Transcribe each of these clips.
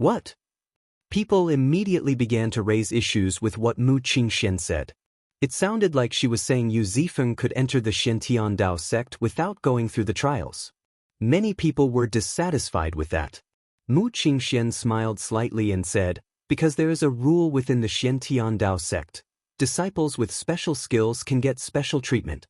What? People immediately began to raise issues with what Mu Qingxian said. It sounded like she was saying Yu Zifeng could enter the Xiantian Dao sect without going through the trials. Many people were dissatisfied with that. Mu Qingxian smiled slightly and said, because there is a rule within the Xiantian Dao sect. Disciples with special skills can get special treatment.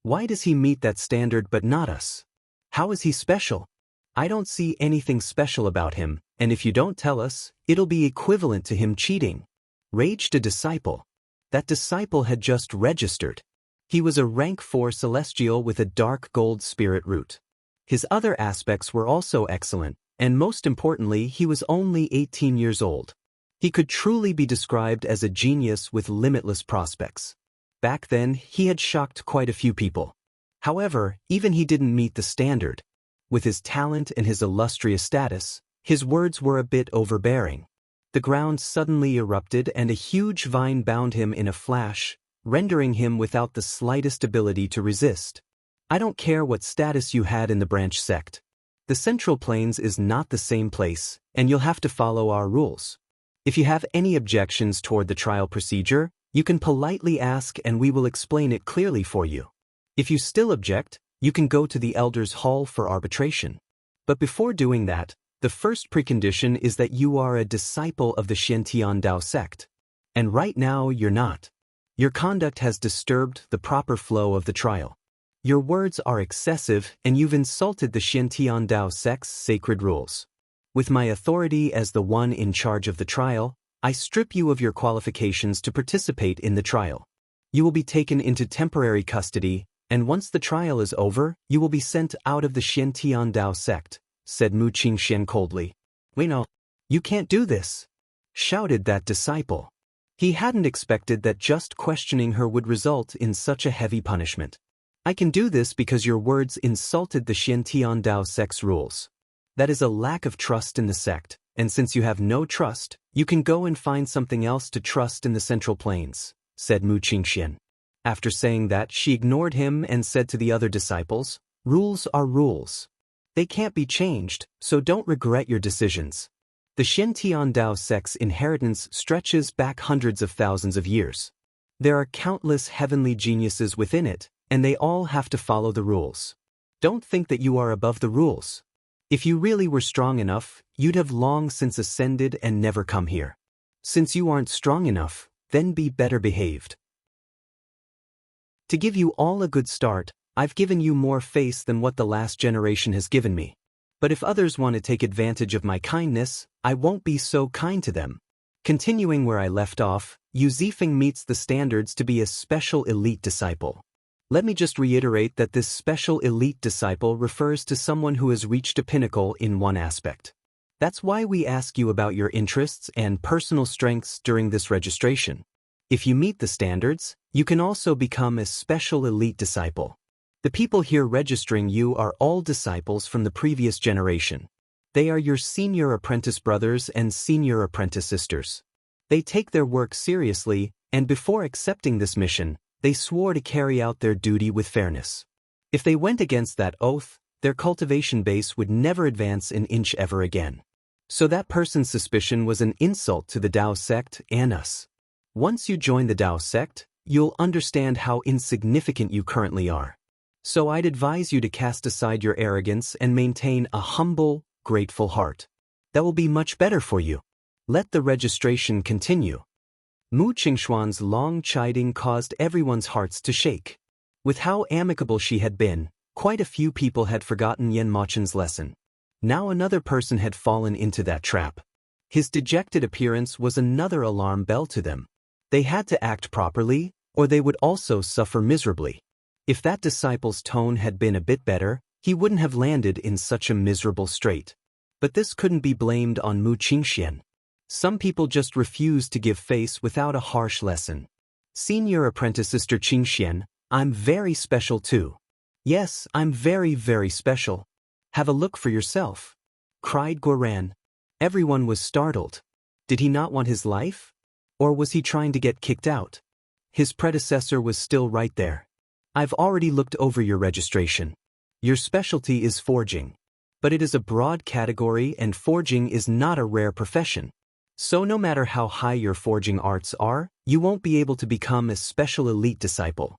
Why does he meet that standard but not us? How is he special? I don't see anything special about him, and if you don't tell us, it'll be equivalent to him cheating. Raged a disciple. That disciple had just registered. He was a rank 4 celestial with a dark gold spirit root. His other aspects were also excellent, and most importantly, he was only 18 years old. He could truly be described as a genius with limitless prospects. Back then, he had shocked quite a few people. However, even he didn't meet the standard. With his talent and his illustrious status, his words were a bit overbearing. The ground suddenly erupted and a huge vine bound him in a flash, rendering him without the slightest ability to resist. I don't care what status you had in the branch sect. The Central Plains is not the same place, and you'll have to follow our rules. If you have any objections toward the trial procedure, you can politely ask and we will explain it clearly for you. If you still object, you can go to the Elders' Hall for arbitration. But before doing that, the first precondition is that you are a disciple of the Xiantian Dao sect. And right now you're not. Your conduct has disturbed the proper flow of the trial. Your words are excessive and you've insulted the Xiantian Dao sect's sacred rules. With my authority as the one in charge of the trial, I strip you of your qualifications to participate in the trial. You will be taken into temporary custody, and once the trial is over, you will be sent out of the Xiantian Dao sect, said Mu Qingxian coldly. Wait, no, you can't do this, shouted that disciple. He hadn't expected that just questioning her would result in such a heavy punishment. I can do this because your words insulted the Xiantian Dao sect's rules. That is a lack of trust in the sect, and since you have no trust, you can go and find something else to trust in the Central Plains, said Mu Qingxian. After saying that, she ignored him and said to the other disciples, rules are rules. They can't be changed, so don't regret your decisions. The Xiantian Dao sect's inheritance stretches back hundreds of thousands of years. There are countless heavenly geniuses within it, and they all have to follow the rules. Don't think that you are above the rules. If you really were strong enough, you'd have long since ascended and never come here. Since you aren't strong enough, then be better behaved. To give you all a good start, I've given you more face than what the last generation has given me. But if others want to take advantage of my kindness, I won't be so kind to them. Continuing where I left off, Yu Zifeng meets the standards to be a special elite disciple. Let me just reiterate that this special elite disciple refers to someone who has reached a pinnacle in one aspect. That's why we ask you about your interests and personal strengths during this registration. If you meet the standards, you can also become a special elite disciple. The people here registering you are all disciples from the previous generation. They are your senior apprentice brothers and senior apprentice sisters. They take their work seriously, and before accepting this mission, they swore to carry out their duty with fairness. If they went against that oath, their cultivation base would never advance an inch ever again. So that person's suspicion was an insult to the Dao sect and us. Once you join the Dao sect, you'll understand how insignificant you currently are. So I'd advise you to cast aside your arrogance and maintain a humble, grateful heart. That will be much better for you. Let the registration continue. Mu Qingxuan's long chiding caused everyone's hearts to shake. With how amicable she had been, quite a few people had forgotten Yan Machen's lesson. Now another person had fallen into that trap. His dejected appearance was another alarm bell to them. They had to act properly, or they would also suffer miserably. If that disciple's tone had been a bit better, he wouldn't have landed in such a miserable strait. But this couldn't be blamed on Mu Qingxian. Some people just refused to give face without a harsh lesson. Senior apprentice Sister Qingxian, I'm very special too. Yes, I'm very, very special. Have a look for yourself, cried Guoran. Everyone was startled. Did he not want his life? Or was he trying to get kicked out? His predecessor was still right there. I've already looked over your registration. Your specialty is forging. But it is a broad category and forging is not a rare profession. So no matter how high your forging arts are, you won't be able to become a special elite disciple.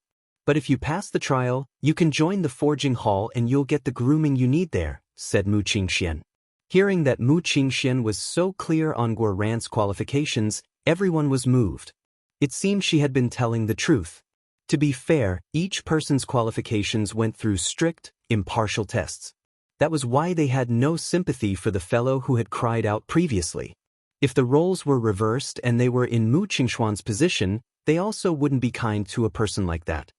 But if you pass the trial, you can join the forging hall and you'll get the grooming you need there, said Mu Qingxian. Hearing that Mu Qingxian was so clear on Guoran's qualifications, everyone was moved. It seemed she had been telling the truth. To be fair, each person's qualifications went through strict, impartial tests. That was why they had no sympathy for the fellow who had cried out previously. If the roles were reversed and they were in Mu Qingshuan's position, they also wouldn't be kind to a person like that.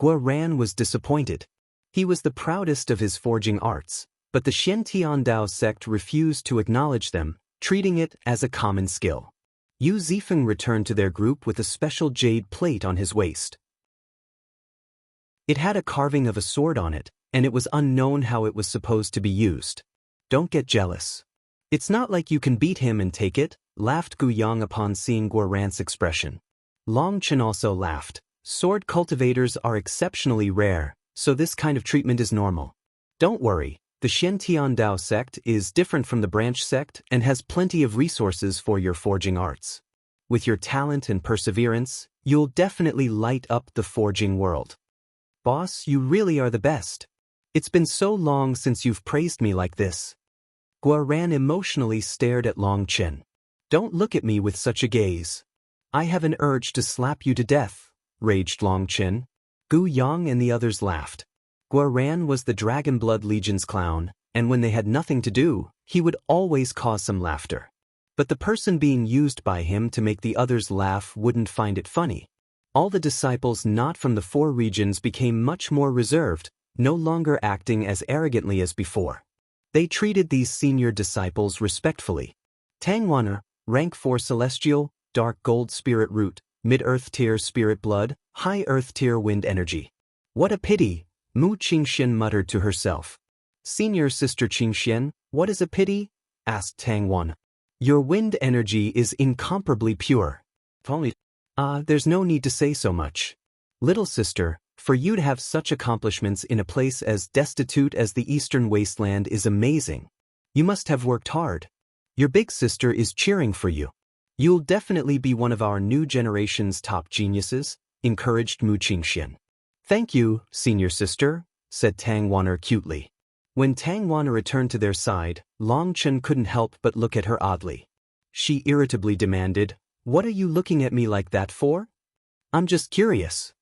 Guoran was disappointed. He was the proudest of his forging arts, but the Xiantiandao sect refused to acknowledge them, treating it as a common skill. Yu Zifeng returned to their group with a special jade plate on his waist. It had a carving of a sword on it, and it was unknown how it was supposed to be used. Don't get jealous. It's not like you can beat him and take it, laughed Gu Yang upon seeing Guoran's expression. Long Chen also laughed. Sword cultivators are exceptionally rare, so this kind of treatment is normal. Don't worry, the Xiantiandao sect is different from the branch sect and has plenty of resources for your forging arts. With your talent and perseverance, you'll definitely light up the forging world. Boss, you really are the best. It's been so long since you've praised me like this. Guoran emotionally stared at Long Chen. Don't look at me with such a gaze. I have an urge to slap you to death, raged Long Chen. Gu Yang and the others laughed. Guoran was the Dragon Blood Legion's clown, and when they had nothing to do, he would always cause some laughter. But the person being used by him to make the others laugh wouldn't find it funny. All the disciples not from the 4 regions became much more reserved, no longer acting as arrogantly as before. They treated these senior disciples respectfully. Tangwaner, rank 4 celestial, dark gold spirit root, mid-earth tier spirit blood, high earth tier wind energy. What a pity, Mu Qingxian muttered to herself. Senior sister Qingxian, what is a pity? Asked Tangwan. Your wind energy is incomparably pure. There's no need to say so much. Little sister, for you to have such accomplishments in a place as destitute as the Eastern Wasteland is amazing. You must have worked hard. Your big sister is cheering for you. You'll definitely be one of our new generation's top geniuses, encouraged Mu Qingxian. Thank you, senior sister, said Tangwaner cutely. When Tangwaner returned to their side, Long Chen couldn't help but look at her oddly. She irritably demanded, What are you looking at me like that for? I'm just curious.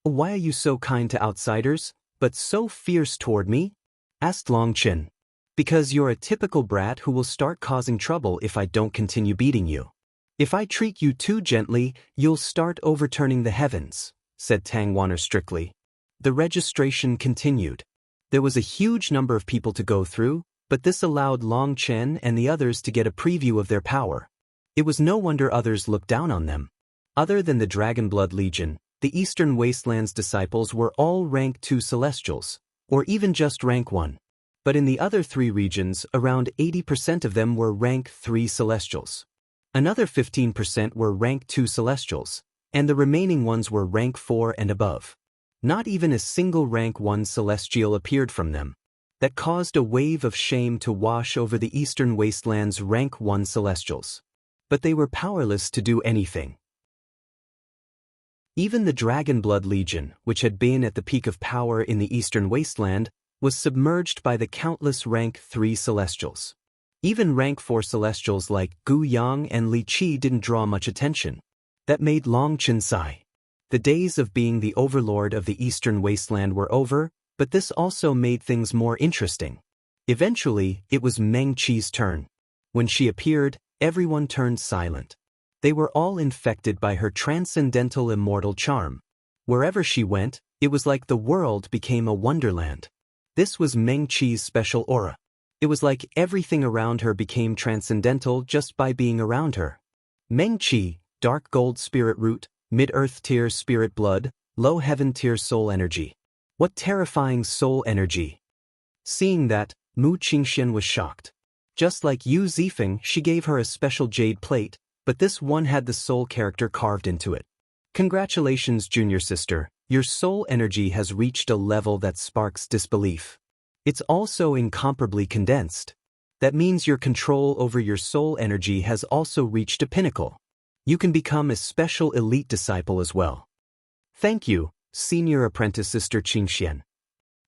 Why are you so kind to outsiders, but so fierce toward me? Asked Long Chen. Because you're a typical brat who will start causing trouble if I don't continue beating you. If I treat you too gently, you'll start overturning the heavens, said Tangwaner strictly. The registration continued. There was a huge number of people to go through, but this allowed Long Chen and the others to get a preview of their power. It was no wonder others looked down on them. Other than the Dragon Blood Legion, the Eastern Wasteland's disciples were all rank 2 celestials, or even just rank 1. But in the other 3 regions, around 80% of them were rank 3 celestials. Another 15% were rank 2 celestials, and the remaining ones were rank 4 and above. Not even a single rank 1 celestial appeared from them. That caused a wave of shame to wash over the Eastern Wasteland's rank 1 celestials. But they were powerless to do anything. Even the Dragon Blood Legion, which had been at the peak of power in the Eastern Wasteland, was submerged by the countless rank 3 celestials. Even rank 4 celestials like Gu Yang and Li Qi didn't draw much attention. That made Long Chen sigh. The days of being the overlord of the Eastern Wasteland were over, but this also made things more interesting. Eventually, it was Meng Qi's turn. When she appeared, everyone turned silent. They were all infected by her transcendental immortal charm. Wherever she went, it was like the world became a wonderland. This was Meng Qi's special aura. It was like everything around her became transcendental just by being around her. Meng Qi, dark gold spirit root, mid-earth tier spirit blood, low heaven tier soul energy. What terrifying soul energy! Seeing that, Mu Qingxian was shocked. Just like Yu Zifeng, she gave her a special jade plate, but this one had the soul character carved into it. Congratulations, junior sister, your soul energy has reached a level that sparks disbelief. It's also incomparably condensed. That means your control over your soul energy has also reached a pinnacle. You can become a special elite disciple as well. Thank you, Senior Apprentice Sister Qingxian.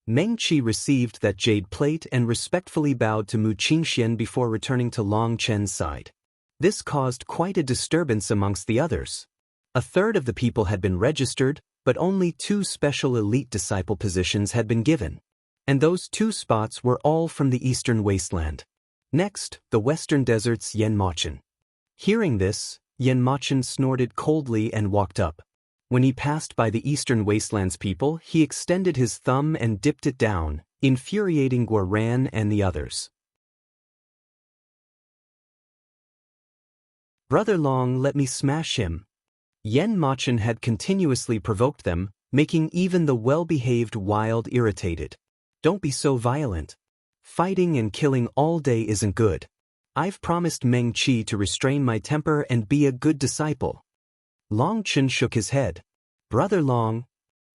Meng Qi received that jade plate and respectfully bowed to Mu Qingxian before returning to Long Chen's side. This caused quite a disturbance amongst the others. A third of the people had been registered, but only 2 special elite disciple positions had been given. And those 2 spots were all from the eastern wasteland. Next, the western desert's Yen Mochen. Hearing this, Yen Mochen snorted coldly and walked up. When he passed by the eastern wasteland's people, he extended his thumb and dipped it down, infuriating Guoran and the others. Brother Long, let me smash him. Yen Mochen had continuously provoked them, making even the well-behaved Wild irritated. Don't be so violent. Fighting and killing all day isn't good. I've promised Meng Qi to restrain my temper and be a good disciple. Long Chen shook his head. Brother Long.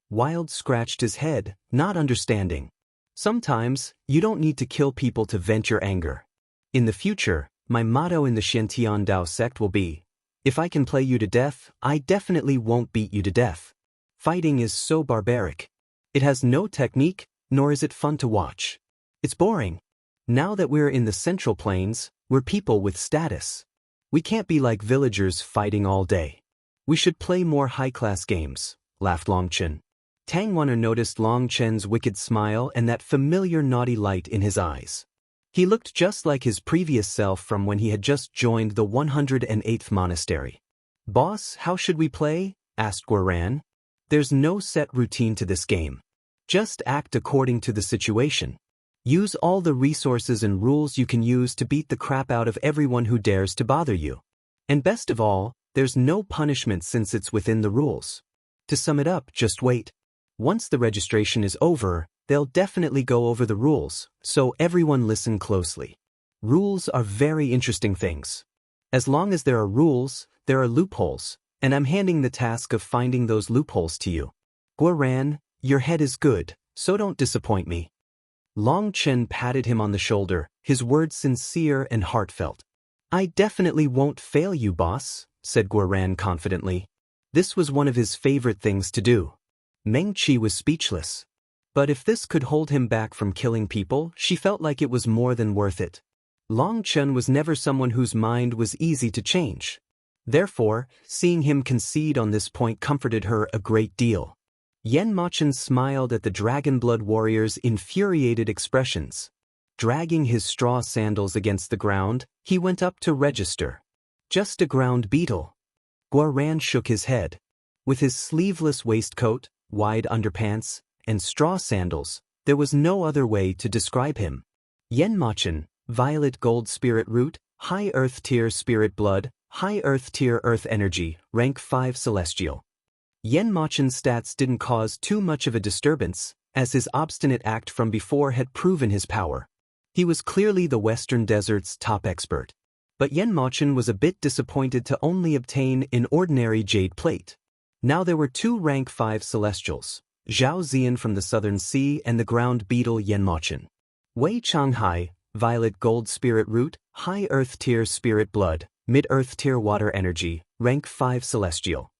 Wild scratched his head, not understanding. Sometimes, you don't need to kill people to vent your anger. In the future, my motto in the Xiantian Dao sect will be, if I can play you to death, I definitely won't beat you to death. Fighting is so barbaric. It has no technique, nor is it fun to watch. It's boring. Now that we're in the Central Plains, we're people with status. We can't be like villagers fighting all day. We should play more high-class games, laughed Long Chen. Tang Wanner noticed Long Chen's wicked smile and that familiar naughty light in his eyes. He looked just like his previous self from when he had just joined the 108th monastery. Boss, how should we play? Asked Guoran. There's no set routine to this game. Just act according to the situation. Use all the resources and rules you can use to beat the crap out of everyone who dares to bother you. And best of all, there's no punishment since it's within the rules. To sum it up, just wait. Once the registration is over, they'll definitely go over the rules, so everyone listen closely. Rules are very interesting things. As long as there are rules, there are loopholes, and I'm handing the task of finding those loopholes to you. Guoran, your head is good, so don't disappoint me. Long Chen patted him on the shoulder, his words sincere and heartfelt. I definitely won't fail you, boss, said Guoran confidently. This was one of his favorite things to do. Meng Qi was speechless. But if this could hold him back from killing people, she felt like it was more than worth it. Long Chen was never someone whose mind was easy to change. Therefore, seeing him concede on this point comforted her a great deal. Yen Mochen smiled at the Dragonblood warrior's infuriated expressions. Dragging his straw sandals against the ground, he went up to register. Just a ground beetle. Guoran shook his head. With his sleeveless waistcoat, wide underpants, and straw sandals, there was no other way to describe him. Yen Mochen, Violet Gold Spirit Root, High Earth Tier Spirit Blood, High Earth Tier Earth Energy, Rank 5 Celestial. Yen Mochen's stats didn't cause too much of a disturbance, as his obstinate act from before had proven his power. He was clearly the Western Desert's top expert. But Yen Mochen was a bit disappointed to only obtain an ordinary jade plate. Now there were 2 Rank 5 Celestials, Zhao Zian from the Southern Sea and the ground beetle Yen Mochen. Wei Changhai, Violet Gold Spirit Root, High Earth Tier Spirit Blood, Mid Earth Tier Water Energy, Rank 5 Celestial.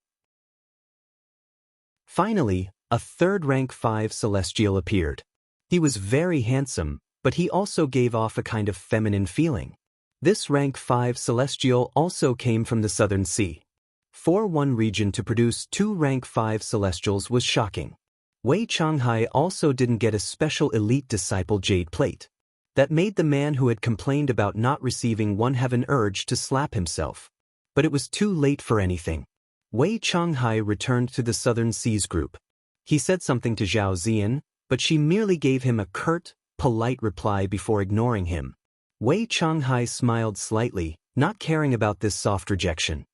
Finally, a third Rank 5 Celestial appeared. He was very handsome, but he also gave off a kind of feminine feeling. This Rank 5 Celestial also came from the Southern Sea. For one region to produce 2 Rank 5 Celestials was shocking. Wei Changhai also didn't get a special elite disciple jade plate. That made the man who had complained about not receiving one have an urge to slap himself. But it was too late for anything. Wei Changhai returned to the Southern Seas group. He said something to Zhao Zian, but she merely gave him a curt, polite reply before ignoring him. Wei Changhai smiled slightly, not caring about this soft rejection.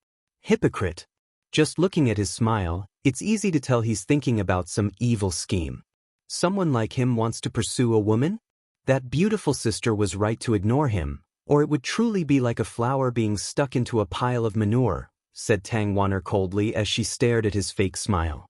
Hypocrite. Just looking at his smile, it's easy to tell he's thinking about some evil scheme. Someone like him wants to pursue a woman? That beautiful sister was right to ignore him, or it would truly be like a flower being stuck into a pile of manure, said Tang Wanner coldly as she stared at his fake smile.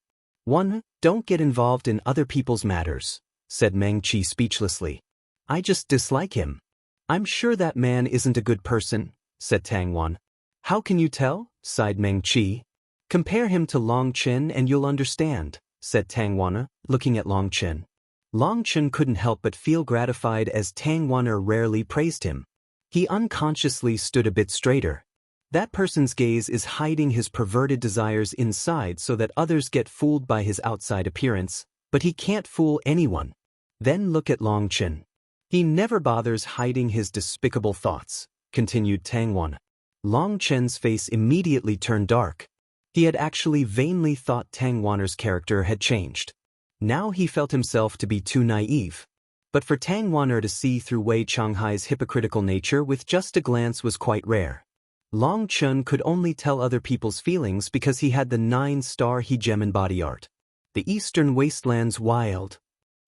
Don't get involved in other people's matters, said Meng Qi speechlessly. I just dislike him. I'm sure that man isn't a good person, said Tang Wan. How can you tell? Sighed Meng Qi. Compare him to Long Chen and you'll understand, said Tang Wan, looking at Long Chen. Long Chen couldn't help but feel gratified as Tang Wan rarely praised him. He unconsciously stood a bit straighter. That person's gaze is hiding his perverted desires inside so that others get fooled by his outside appearance, but he can't fool anyone. Then look at Long Chen. He never bothers hiding his despicable thoughts, continued Tang Wan. Long Chen's face immediately turned dark. He had actually vainly thought Tang Wan's character had changed. Now he felt himself to be too naive. But for Tang Wan to see through Wei Changhai's hypocritical nature with just a glance was quite rare. Long Chen could only tell other people's feelings because he had the 9-star Hegemon body art. The Eastern Wasteland's wild.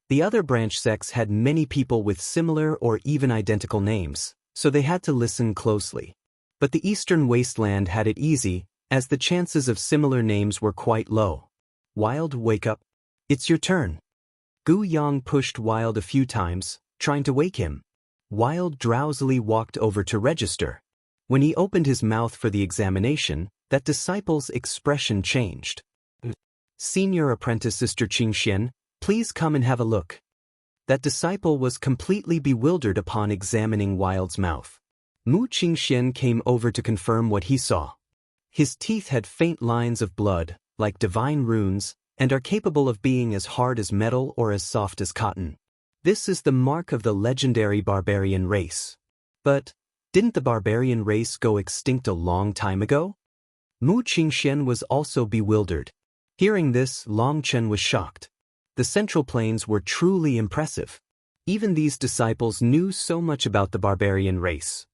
The other branch sects had many people with similar or even identical names, so they had to listen closely. But the Eastern Wasteland had it easy, as the chances of similar names were quite low. Wild, wake up. It's your turn. Gu Yang pushed Wild a few times, trying to wake him. Wild drowsily walked over to register. When he opened his mouth for the examination, that disciple's expression changed. Senior apprentice Sister Qingxian, please come and have a look. That disciple was completely bewildered upon examining Wild's mouth. Mu Qingxian came over to confirm what he saw. His teeth had faint lines of blood, like divine runes, and are capable of being as hard as metal or as soft as cotton. This is the mark of the legendary barbarian race. But didn't the barbarian race go extinct a long time ago? Mu Qingxian was also bewildered. Hearing this, Long Chen was shocked. The Central Plains were truly impressive. Even these disciples knew so much about the barbarian race.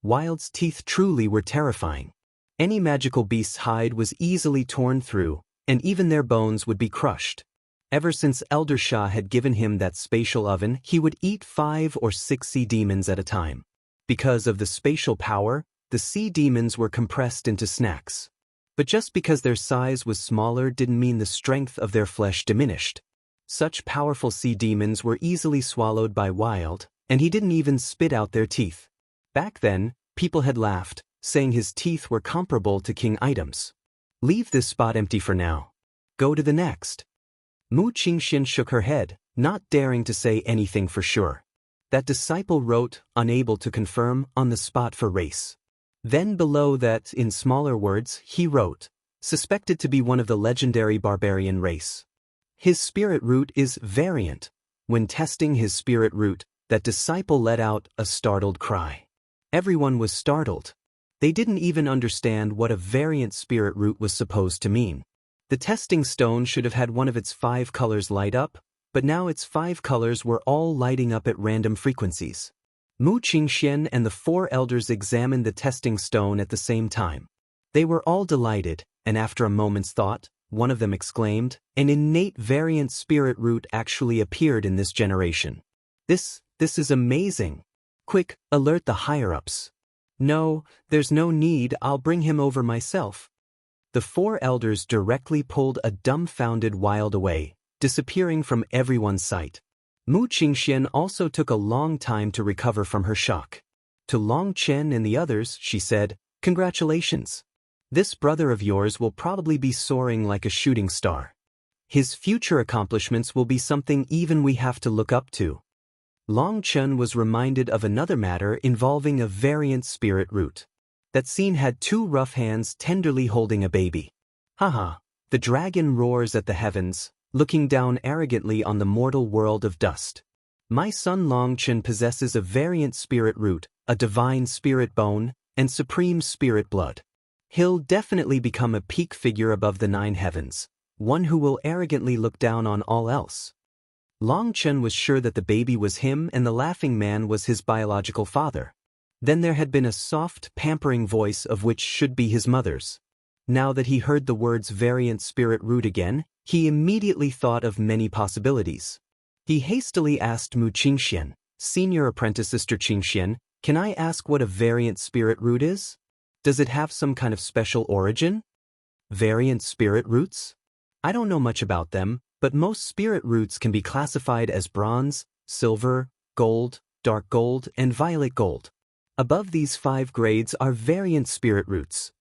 Wild's teeth truly were terrifying. Any magical beast's hide was easily torn through, and even their bones would be crushed. Ever since Elder Shah had given him that spatial oven, he would eat 5 or 6 sea demons at a time. Because of the spatial power, the sea demons were compressed into snacks. But just because their size was smaller didn't mean the strength of their flesh diminished. Such powerful sea demons were easily swallowed by Wild, and he didn't even spit out their teeth. Back then, people had laughed, saying his teeth were comparable to king items. Leave this spot empty for now. Go to the next. Mu Qingxian shook her head, not daring to say anything for sure. That disciple wrote, unable to confirm, on the spot for race. Then below that, in smaller words, he wrote, suspected to be one of the legendary barbarian race. His spirit root is variant. When testing his spirit root, that disciple let out a startled cry. Everyone was startled. They didn't even understand what a variant spirit root was supposed to mean. The testing stone should have had one of its 5 colors light up, but now its 5 colors were all lighting up at random frequencies. Mu Qingxian and the 4 elders examined the testing stone at the same time. They were all delighted, and after a moment's thought, one of them exclaimed, an innate variant spirit root actually appeared in this generation. This is amazing. Quick, alert the higher-ups. No, there's no need, I'll bring him over myself. The 4 elders directly pulled a dumbfounded Wild away, disappearing from everyone's sight. Mu Qingxian also took a long time to recover from her shock. To Long Chen and the others, she said, congratulations. This brother of yours will probably be soaring like a shooting star. His future accomplishments will be something even we have to look up to. Long Chen was reminded of another matter involving a variant spirit root. That scene had 2 rough hands tenderly holding a baby. Haha, the dragon roars at the heavens, looking down arrogantly on the mortal world of dust. My son Long Chen possesses a variant spirit root, a divine spirit bone, and supreme spirit blood. He'll definitely become a peak figure above the 9 heavens, one who will arrogantly look down on all else. Long Chen was sure that the baby was him and the laughing man was his biological father. Then there had been a soft, pampering voice of which should be his mother's. Now that he heard the words variant spirit root again, he immediately thought of many possibilities. He hastily asked Mu Qingxian, senior apprentice Sister Qingxian, can I ask what a variant spirit root is? Does it have some kind of special origin? Variant spirit roots? I don't know much about them, but most spirit roots can be classified as bronze, silver, gold, dark gold, and violet gold. Above these 5 grades are variant spirit roots.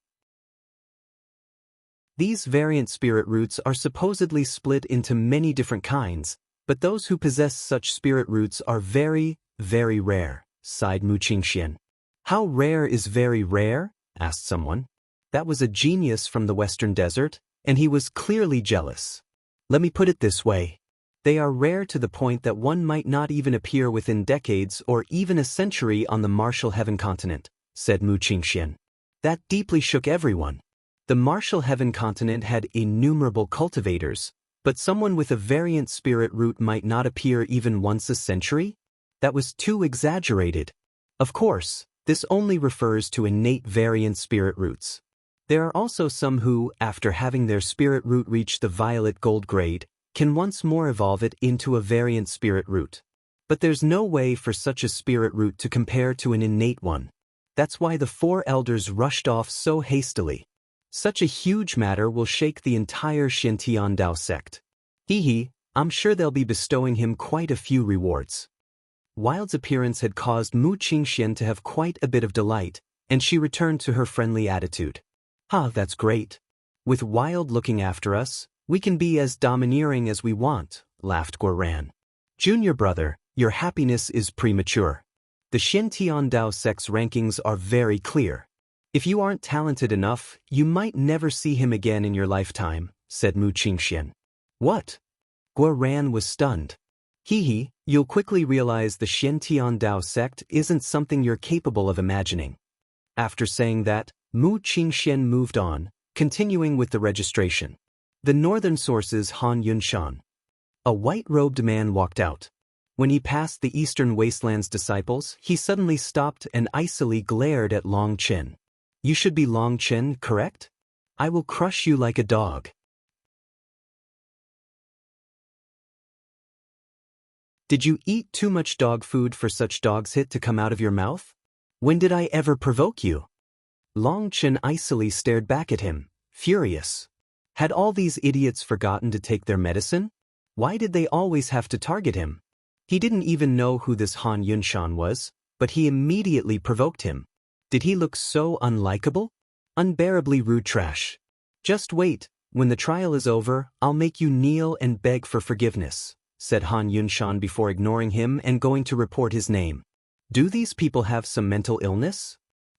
These variant spirit roots are supposedly split into many different kinds, but those who possess such spirit roots are very, very rare, sighed Mu Qingxian. How rare is very rare? Asked someone. That was a genius from the Western Desert, and he was clearly jealous. Let me put it this way. They are rare to the point that one might not even appear within decades or even a century on the Martial Heaven continent, said Mu Qingxian. That deeply shook everyone. The Martial Heaven continent had innumerable cultivators, but someone with a variant spirit root might not appear even once a century? That was too exaggerated. Of course, this only refers to innate variant spirit roots. There are also some who, after having their spirit root reach the violet gold grade, can once more evolve it into a variant spirit root. But there's no way for such a spirit root to compare to an innate one. That's why the 4 elders rushed off so hastily. Such a huge matter will shake the entire Xintian Dao sect. I'm sure they'll be bestowing him quite a few rewards. Wild's appearance had caused Mu Qingxian to have quite a bit of delight, and she returned to her friendly attitude. That's great. With Wild looking after us, we can be as domineering as we want, laughed Guoran. Junior brother, your happiness is premature. The Xintian Dao sect's rankings are very clear. If you aren't talented enough, you might never see him again in your lifetime, said Mu Qingxian. What? Guoran was stunned. You'll quickly realize the Xintian Dao sect isn't something you're capable of imagining. After saying that, Mu Qingxian moved on, continuing with the registration. The northern source's Han Yunshan. A white-robed man walked out. When he passed the Eastern Wasteland's disciples, he suddenly stopped and icily glared at Long Chen. You should be Long Chen, correct? I will crush you like a dog. Did you eat too much dog food for such dog's hit to come out of your mouth? When did I ever provoke you? Long Chen icily stared back at him, furious. Had all these idiots forgotten to take their medicine? Why did they always have to target him? He didn't even know who this Han Yunshan was, but he immediately provoked him. Did he look so unlikable? Unbearably rude trash. Just wait, when the trial is over, I'll make you kneel and beg for forgiveness, said Han Yunshan before ignoring him and going to report his name. Do these people have some mental illness?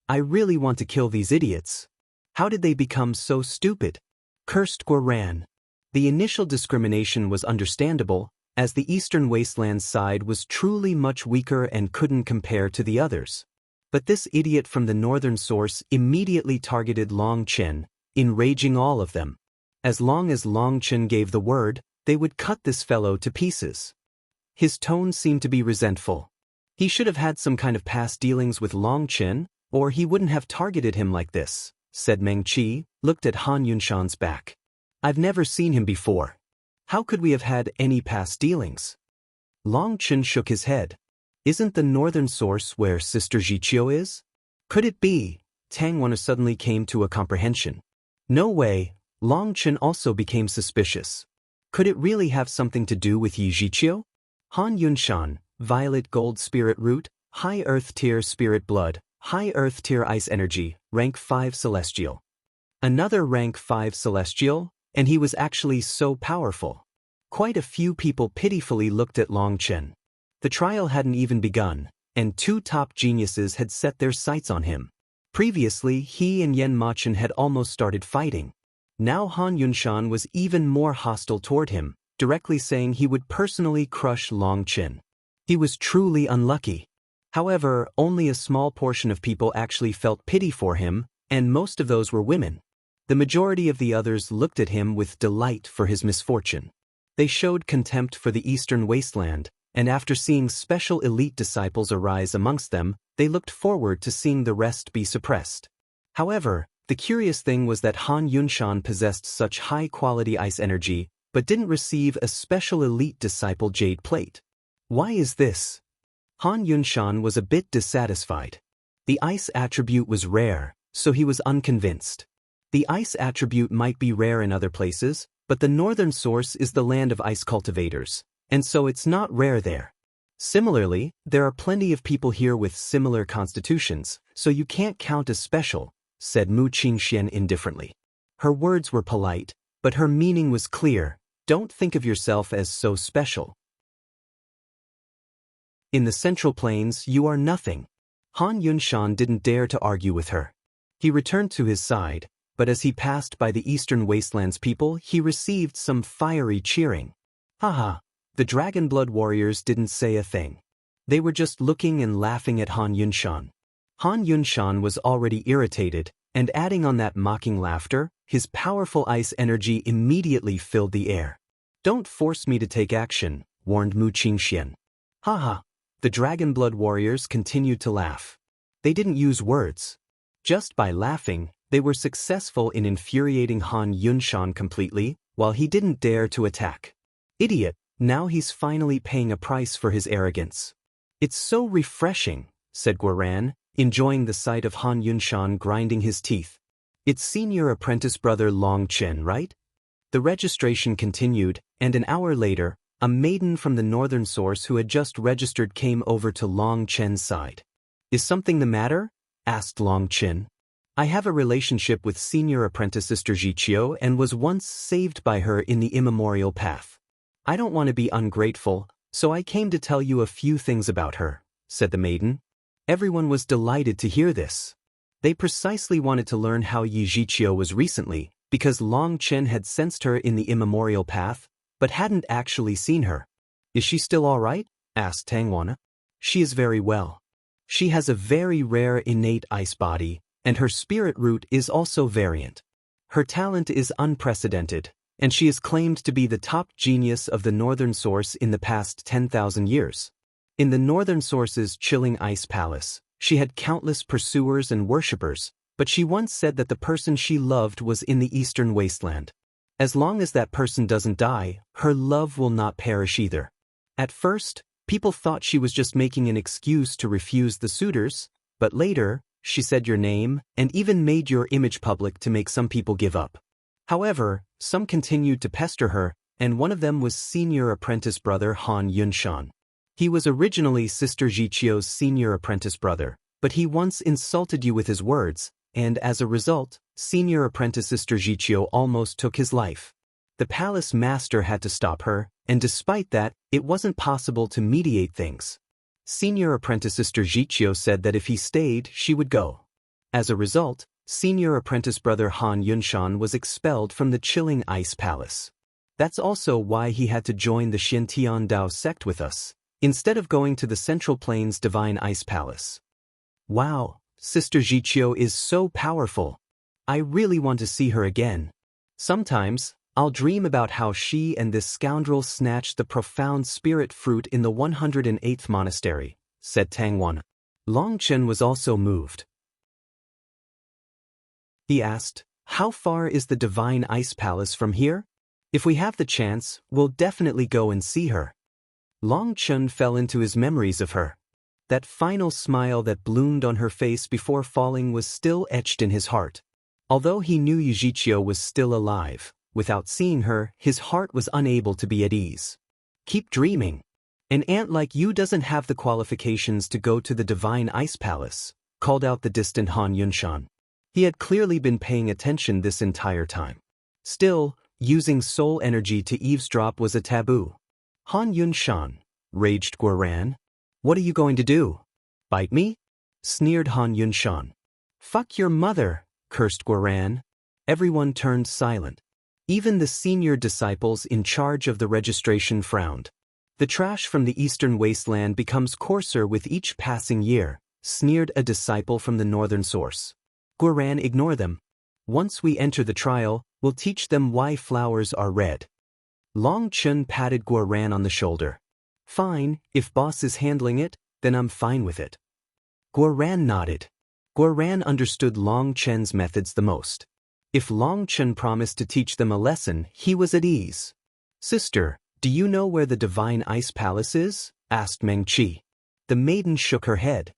I really want to kill these idiots. How did they become so stupid? Cursed Guoran. The initial discrimination was understandable, as the Eastern Wasteland's side was truly much weaker and couldn't compare to the others. But this idiot from the northern source immediately targeted Long Chen, enraging all of them. As long as Long Chen gave the word, they would cut this fellow to pieces. His tone seemed to be resentful. He should have had some kind of past dealings with Long Chen, or he wouldn't have targeted him like this, said Meng Qi, looked at Han Yunshan's back. I've never seen him before. How could we have had any past dealings? Long Chen shook his head. Isn't the northern source where Sister Jiqiu is? Could it be? Tang Wan suddenly came to a comprehension. No way. Long Chen also became suspicious. Could it really have something to do with Yi Jiqiu? Han Yunshan, violet gold spirit root, high earth tier spirit blood, high earth tier ice energy, rank 5 celestial. Another rank 5 celestial, and he was actually so powerful. Quite a few people pitifully looked at Long Chen. The trial hadn't even begun, and 2 top geniuses had set their sights on him. Previously, he and Yen Machen had almost started fighting. Now Han Yunshan was even more hostile toward him, directly saying he would personally crush Long Chen. He was truly unlucky. However, only a small portion of people actually felt pity for him, and most of those were women. The majority of the others looked at him with delight for his misfortune. They showed contempt for the Eastern Wasteland, and after seeing special elite disciples arise amongst them, they looked forward to seeing the rest be suppressed. However, the curious thing was that Han Yunshan possessed such high-quality ice energy, but didn't receive a special elite disciple jade plate. Why is this? Han Yunshan was a bit dissatisfied. The ice attribute was rare, so he was unconvinced. The ice attribute might be rare in other places, But the northern source is the land of ice cultivators, and so it's not rare there. Similarly, there are plenty of people here with similar constitutions, so you can't count as special, said Mu Qingxian indifferently. Her words were polite, but her meaning was clear. Don't think of yourself as so special. In the Central Plains, you are nothing. Han Yunshan didn't dare to argue with her. He returned to his side, but as he passed by the Eastern Wastelands people, he received some fiery cheering. Haha, the Dragon Blood warriors didn't say a thing. They were just looking and laughing at Han Yunshan. Han Yunshan was already irritated, and adding on that mocking laughter, his powerful ice energy immediately filled the air. Don't force me to take action, warned Mu Qingxian. Haha. The Dragon Blood warriors continued to laugh. They didn't use words. Just by laughing, they were successful in infuriating Han Yunshan completely, while he didn't dare to attack. Idiot, now he's finally paying a price for his arrogance. It's so refreshing, said Guoran, enjoying the sight of Han Yunshan grinding his teeth. It's senior apprentice brother Long Chen, right? The registration continued, and an hour later, a maiden from the northern source who had just registered came over to Long Chen's side. Is something the matter? Asked Long Chen. I have a relationship with senior apprentice Sister Jiqiu and was once saved by her in the immemorial path. I don't want to be ungrateful, so I came to tell you a few things about her, said the maiden. Everyone was delighted to hear this. They precisely wanted to learn how Yi Jiqiu was recently, because Long Chen had sensed her in the immemorial path, but hadn't actually seen her. Is she still all right? Asked Tangwana. She is very well. She has a very rare innate ice body, and her spirit root is also variant. Her talent is unprecedented, and she is claimed to be the top genius of the Northern Source in the past 10,000 years. In the Northern Source's chilling ice palace, she had countless pursuers and worshippers, but she once said that the person she loved was in the Eastern Wasteland. As long as that person doesn't die, her love will not perish either. At first, people thought she was just making an excuse to refuse the suitors, but later, she said your name and even made your image public to make some people give up. However, some continued to pester her, and one of them was senior apprentice brother Han Yunshan. He was originally Sister Jiqiu's senior apprentice brother, but he once insulted you with his words, and as a result, senior apprentice Sister Jiqiu almost took his life. The palace master had to stop her, and despite that, it wasn't possible to mediate things. Senior apprentice Sister Jiqiu said that if he stayed, she would go. As a result, senior apprentice brother Han Yunshan was expelled from the chilling ice palace. That's also why he had to join the Xintian Dao sect with us, instead of going to the Central Plains Divine Ice Palace. Wow, Sister Jiqiu is so powerful. I really want to see her again. Sometimes, I'll dream about how she and this scoundrel snatched the profound spirit fruit in the 108th monastery, said Tangwana. Long Chen was also moved. He asked, how far is the Divine Ice Palace from here? If we have the chance, we'll definitely go and see her. Long Chen fell into his memories of her. That final smile that bloomed on her face before falling was still etched in his heart. Although he knew Yi Jiqiu was still alive, without seeing her, his heart was unable to be at ease. Keep dreaming. An ant like you doesn't have the qualifications to go to the Divine Ice Palace, called out the distant Han Yunshan. He had clearly been paying attention this entire time. Still, using soul energy to eavesdrop was a taboo. Han Yunshan, raged Guoran. What are you going to do? Bite me? Sneered Han Yunshan. Fuck your mother, cursed Guoran. Everyone turned silent. Even the senior disciples in charge of the registration frowned. The trash from the Eastern Wasteland becomes coarser with each passing year, sneered a disciple from the Northern Source. Guoran, ignore them. Once we enter the trial, we'll teach them why flowers are red. Long Chen patted Guoran on the shoulder. Fine, if boss is handling it, then I'm fine with it. Guoran nodded. Guoran understood Long Chen's methods the most. If Long Chen promised to teach them a lesson, he was at ease. Sister, do you know where the Divine Ice Palace is? Asked Meng Qi. The maiden shook her head.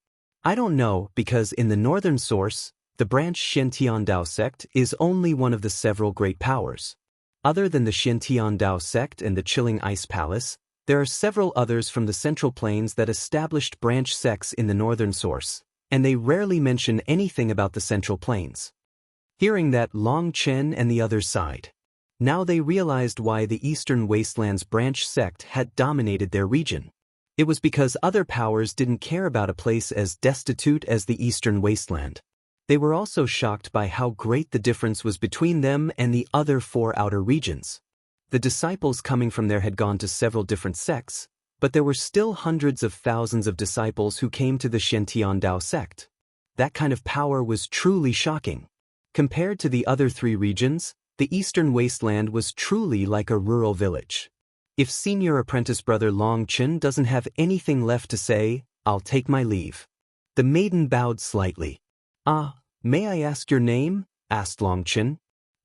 I don't know, because in the Northern Source, the branch Xintian Dao sect is only one of the several great powers. Other than the Xintian Dao sect and the Chilling Ice Palace, there are several others from the Central Plains that established branch sects in the northern source, and they rarely mention anything about the Central Plains. Hearing that, Long Chen and the others sighed. Now they realized why the Eastern Wastelands branch sect had dominated their region. It was because other powers didn't care about a place as destitute as the Eastern Wasteland. They were also shocked by how great the difference was between them and the other 4 outer regions. The disciples coming from there had gone to several different sects, but there were still hundreds of thousands of disciples who came to the Xintian Dao sect. That kind of power was truly shocking. Compared to the other 3 regions, the Eastern Wasteland was truly like a rural village. If Senior Apprentice Brother Long Chen doesn't have anything left to say, I'll take my leave. The maiden bowed slightly. May I ask your name? Asked Long Chen.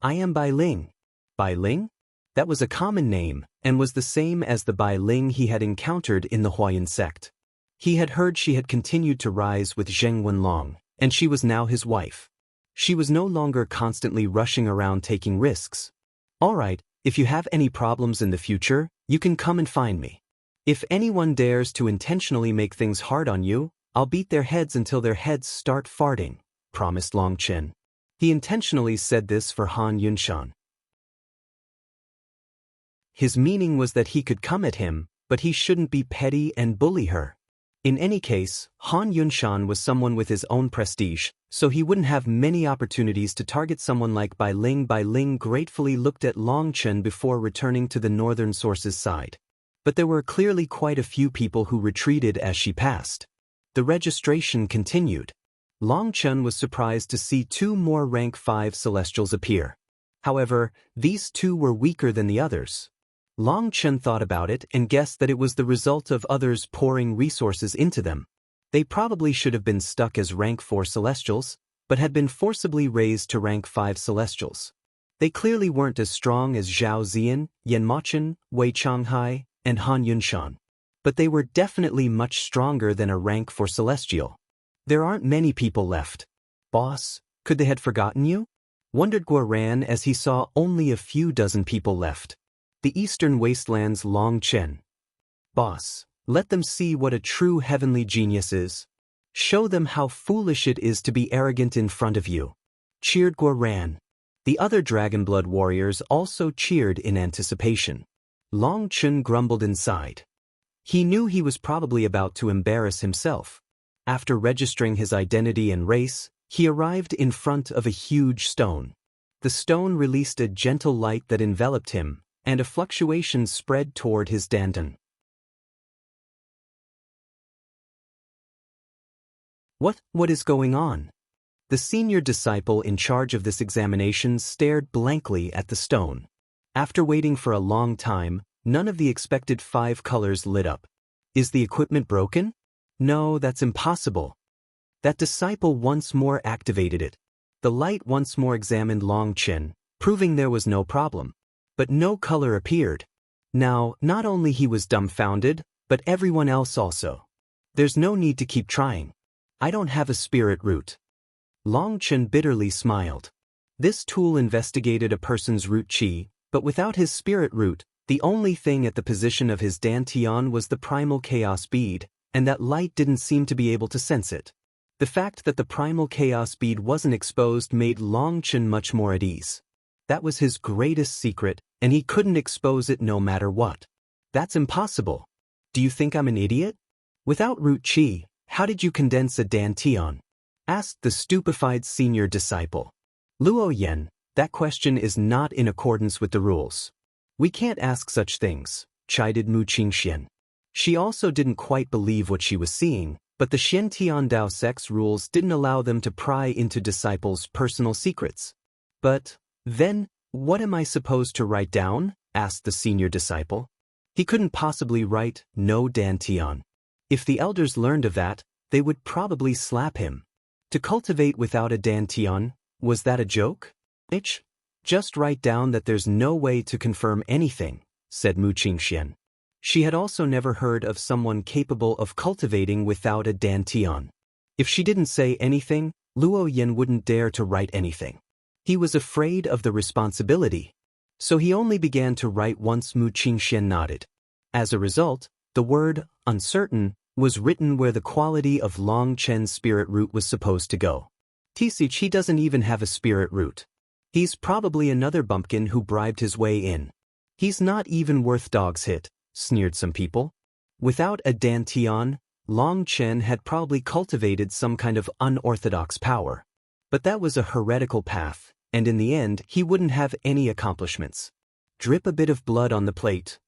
I am Bai Ling. Bai Ling? That was a common name, and was the same as the Bai Ling he had encountered in the Huayan sect. He had heard she had continued to rise with Zheng Wenlong, and she was now his wife. She was no longer constantly rushing around taking risks. All right, if you have any problems in the future, you can come and find me. If anyone dares to intentionally make things hard on you, I'll beat their heads until their heads start farting, promised Long Chen. He intentionally said this for Han Yunshan. His meaning was that he could come at him, but he shouldn't be petty and bully her. In any case, Han Yunshan was someone with his own prestige, so he wouldn't have many opportunities to target someone like Bai Ling. Bai Ling gratefully looked at Long Chen before returning to the northern source's side. But there were clearly quite a few people who retreated as she passed. The registration continued. Long Chen was surprised to see 2 more rank 5 celestials appear. However, these 2 were weaker than the others. Long Chen thought about it and guessed that it was the result of others pouring resources into them. They probably should have been stuck as rank 4 celestials, but had been forcibly raised to rank 5 celestials. They clearly weren't as strong as Zhao Ziyan, Yan Mochen, Wei Changhai, and Han Yunshan. But they were definitely much stronger than a rank 4 celestial. There aren't many people left. Boss, could they have forgotten you? Wondered Guoran as he saw only a few dozen people left. The Eastern Wasteland's Long Chen. Boss, let them see what a true heavenly genius is. Show them how foolish it is to be arrogant in front of you. Cheered Guoran. The other Dragonblood warriors also cheered in anticipation. Long Chen grumbled inside. He knew he was probably about to embarrass himself. After registering his identity and race, he arrived in front of a huge stone. The stone released a gentle light that enveloped him, and a fluctuation spread toward his dandan. What is going on? The senior disciple in charge of this examination stared blankly at the stone. After waiting for a long time, none of the expected 5 colors lit up. Is the equipment broken? No, that's impossible. That disciple once more activated it. The light once more examined Long Chen, proving there was no problem. But no color appeared. Now, not only he was dumbfounded, but everyone else also. There's no need to keep trying. I don't have a spirit root. Long Chen bitterly smiled. This tool investigated a person's root qi, but without his spirit root, the only thing at the position of his dantian was the primal chaos bead, and that light didn't seem to be able to sense it. The fact that the primal chaos bead wasn't exposed made Long Chen much more at ease. That was his greatest secret, and he couldn't expose it no matter what. That's impossible. Do you think I'm an idiot? Without root qi, how did you condense a dantian? Asked the stupefied senior disciple. Luo Yen, that question is not in accordance with the rules. We can't ask such things, chided Mu Qingxian. She also didn't quite believe what she was seeing, but the Xintian Dao sect's rules didn't allow them to pry into disciples' personal secrets. But then, what am I supposed to write down? Asked the senior disciple. He couldn't possibly write no dantian. If the elders learned of that, they would probably slap him. To cultivate without a dantian, was that a joke? Just write down that there's no way to confirm anything, said Mu Qingxian. She had also never heard of someone capable of cultivating without a dantian. If she didn't say anything, Luo Yen wouldn't dare to write anything. He was afraid of the responsibility. So he only began to write once Mu Qingxian nodded. As a result, the word uncertain was written where the quality of Long Chen's spirit root was supposed to go. Tisich, he doesn't even have a spirit root. He's probably another bumpkin who bribed his way in. He's not even worth dog's hit, sneered some people. Without a dantian, Long Chen had probably cultivated some kind of unorthodox power. But that was a heretical path, and in the end he wouldn't have any accomplishments. Drip a bit of blood on the plate.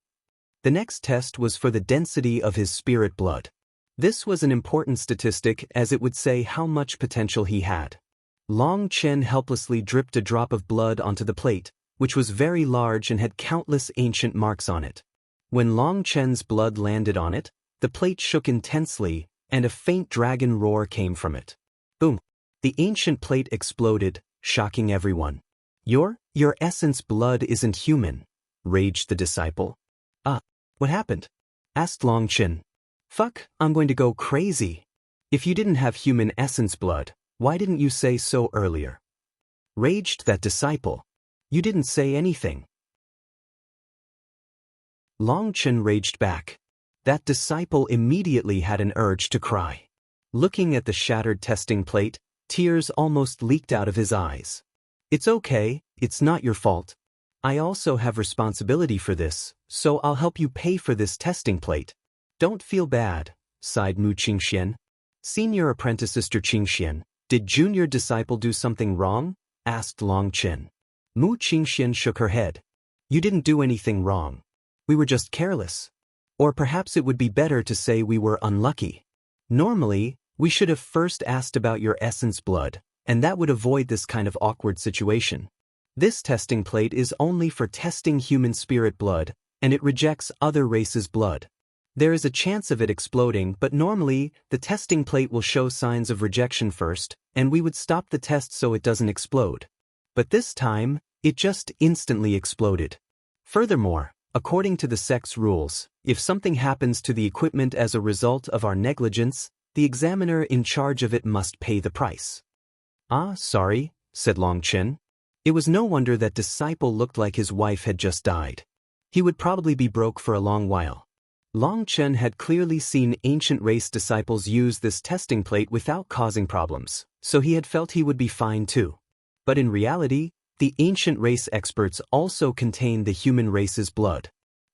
The next test was for the density of his spirit blood. This was an important statistic as it would say how much potential he had. Long Chen helplessly dripped a drop of blood onto the plate, which was very large and had countless ancient marks on it. When Long Chen's blood landed on it, the plate shook intensely, and a faint dragon roar came from it. Boom! The ancient plate exploded, shocking everyone. Your essence blood isn't human, raged the disciple. What happened? Asked Long Chen. Fuck, I'm going to go crazy. If you didn't have human essence blood, why didn't you say so earlier? Raged that disciple. You didn't say anything. Long Chen raged back. That disciple immediately had an urge to cry. Looking at the shattered testing plate, tears almost leaked out of his eyes. It's okay, it's not your fault. I also have responsibility for this, so I'll help you pay for this testing plate. Don't feel bad, sighed Mu Qingxian. Senior apprentice Sister Qingxian, did junior disciple do something wrong? Asked Long Chen. Mu Qingxian shook her head. You didn't do anything wrong. We were just careless. Or perhaps it would be better to say we were unlucky. Normally, we should have first asked about your essence blood, and that would avoid this kind of awkward situation. This testing plate is only for testing human spirit blood, and it rejects other races' blood. There is a chance of it exploding, but normally, the testing plate will show signs of rejection first, and we would stop the test so it doesn't explode. But this time, it just instantly exploded. Furthermore, according to the sect's rules, if something happens to the equipment as a result of our negligence, the examiner in charge of it must pay the price. Sorry, said Long Chen. It was no wonder that disciple looked like his wife had just died. He would probably be broke for a long while. Long Chen had clearly seen ancient race disciples use this testing plate without causing problems, so he had felt he would be fine too. But in reality, the ancient race experts also contained the human race's blood.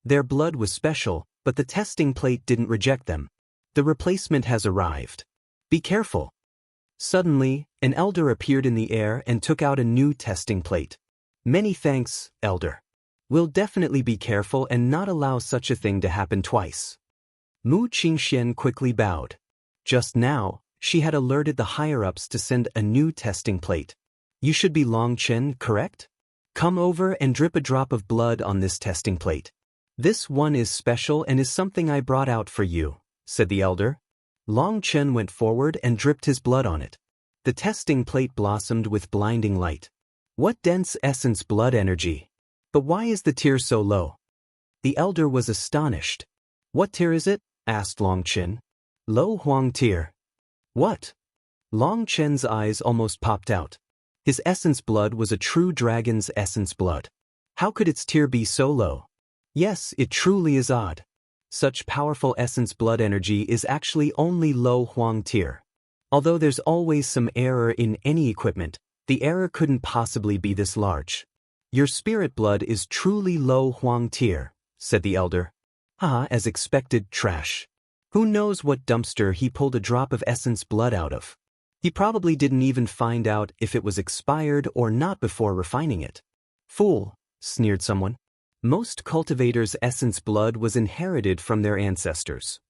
Their blood was special, but the testing plate didn't reject them. The replacement has arrived. Be careful. Suddenly, an elder appeared in the air and took out a new testing plate. Many thanks, elder. We'll definitely be careful and not allow such a thing to happen twice. Mu Qingxian quickly bowed. Just now, she had alerted the higher-ups to send a new testing plate. You should be Long Chen, correct? Come over and drip a drop of blood on this testing plate. This one is special and is something I brought out for you, said the elder. Long Chen went forward and dripped his blood on it. The testing plate blossomed with blinding light. What dense essence blood energy! But why is the tier so low? The elder was astonished. What tier is it? Asked Long Chen. Low Huang tier. What? Long Chen's eyes almost popped out. His essence blood was a true dragon's essence blood. How could its tier be so low? Yes, it truly is odd. Such powerful essence blood energy is actually only low Huang tier. Although there's always some error in any equipment, the error couldn't possibly be this large. Your spirit blood is truly low Huang tier, said the elder. As expected, trash. Who knows what dumpster he pulled a drop of essence blood out of? He probably didn't even find out if it was expired or not before refining it. Fool, sneered someone. Most cultivators' essence blood was inherited from their ancestors.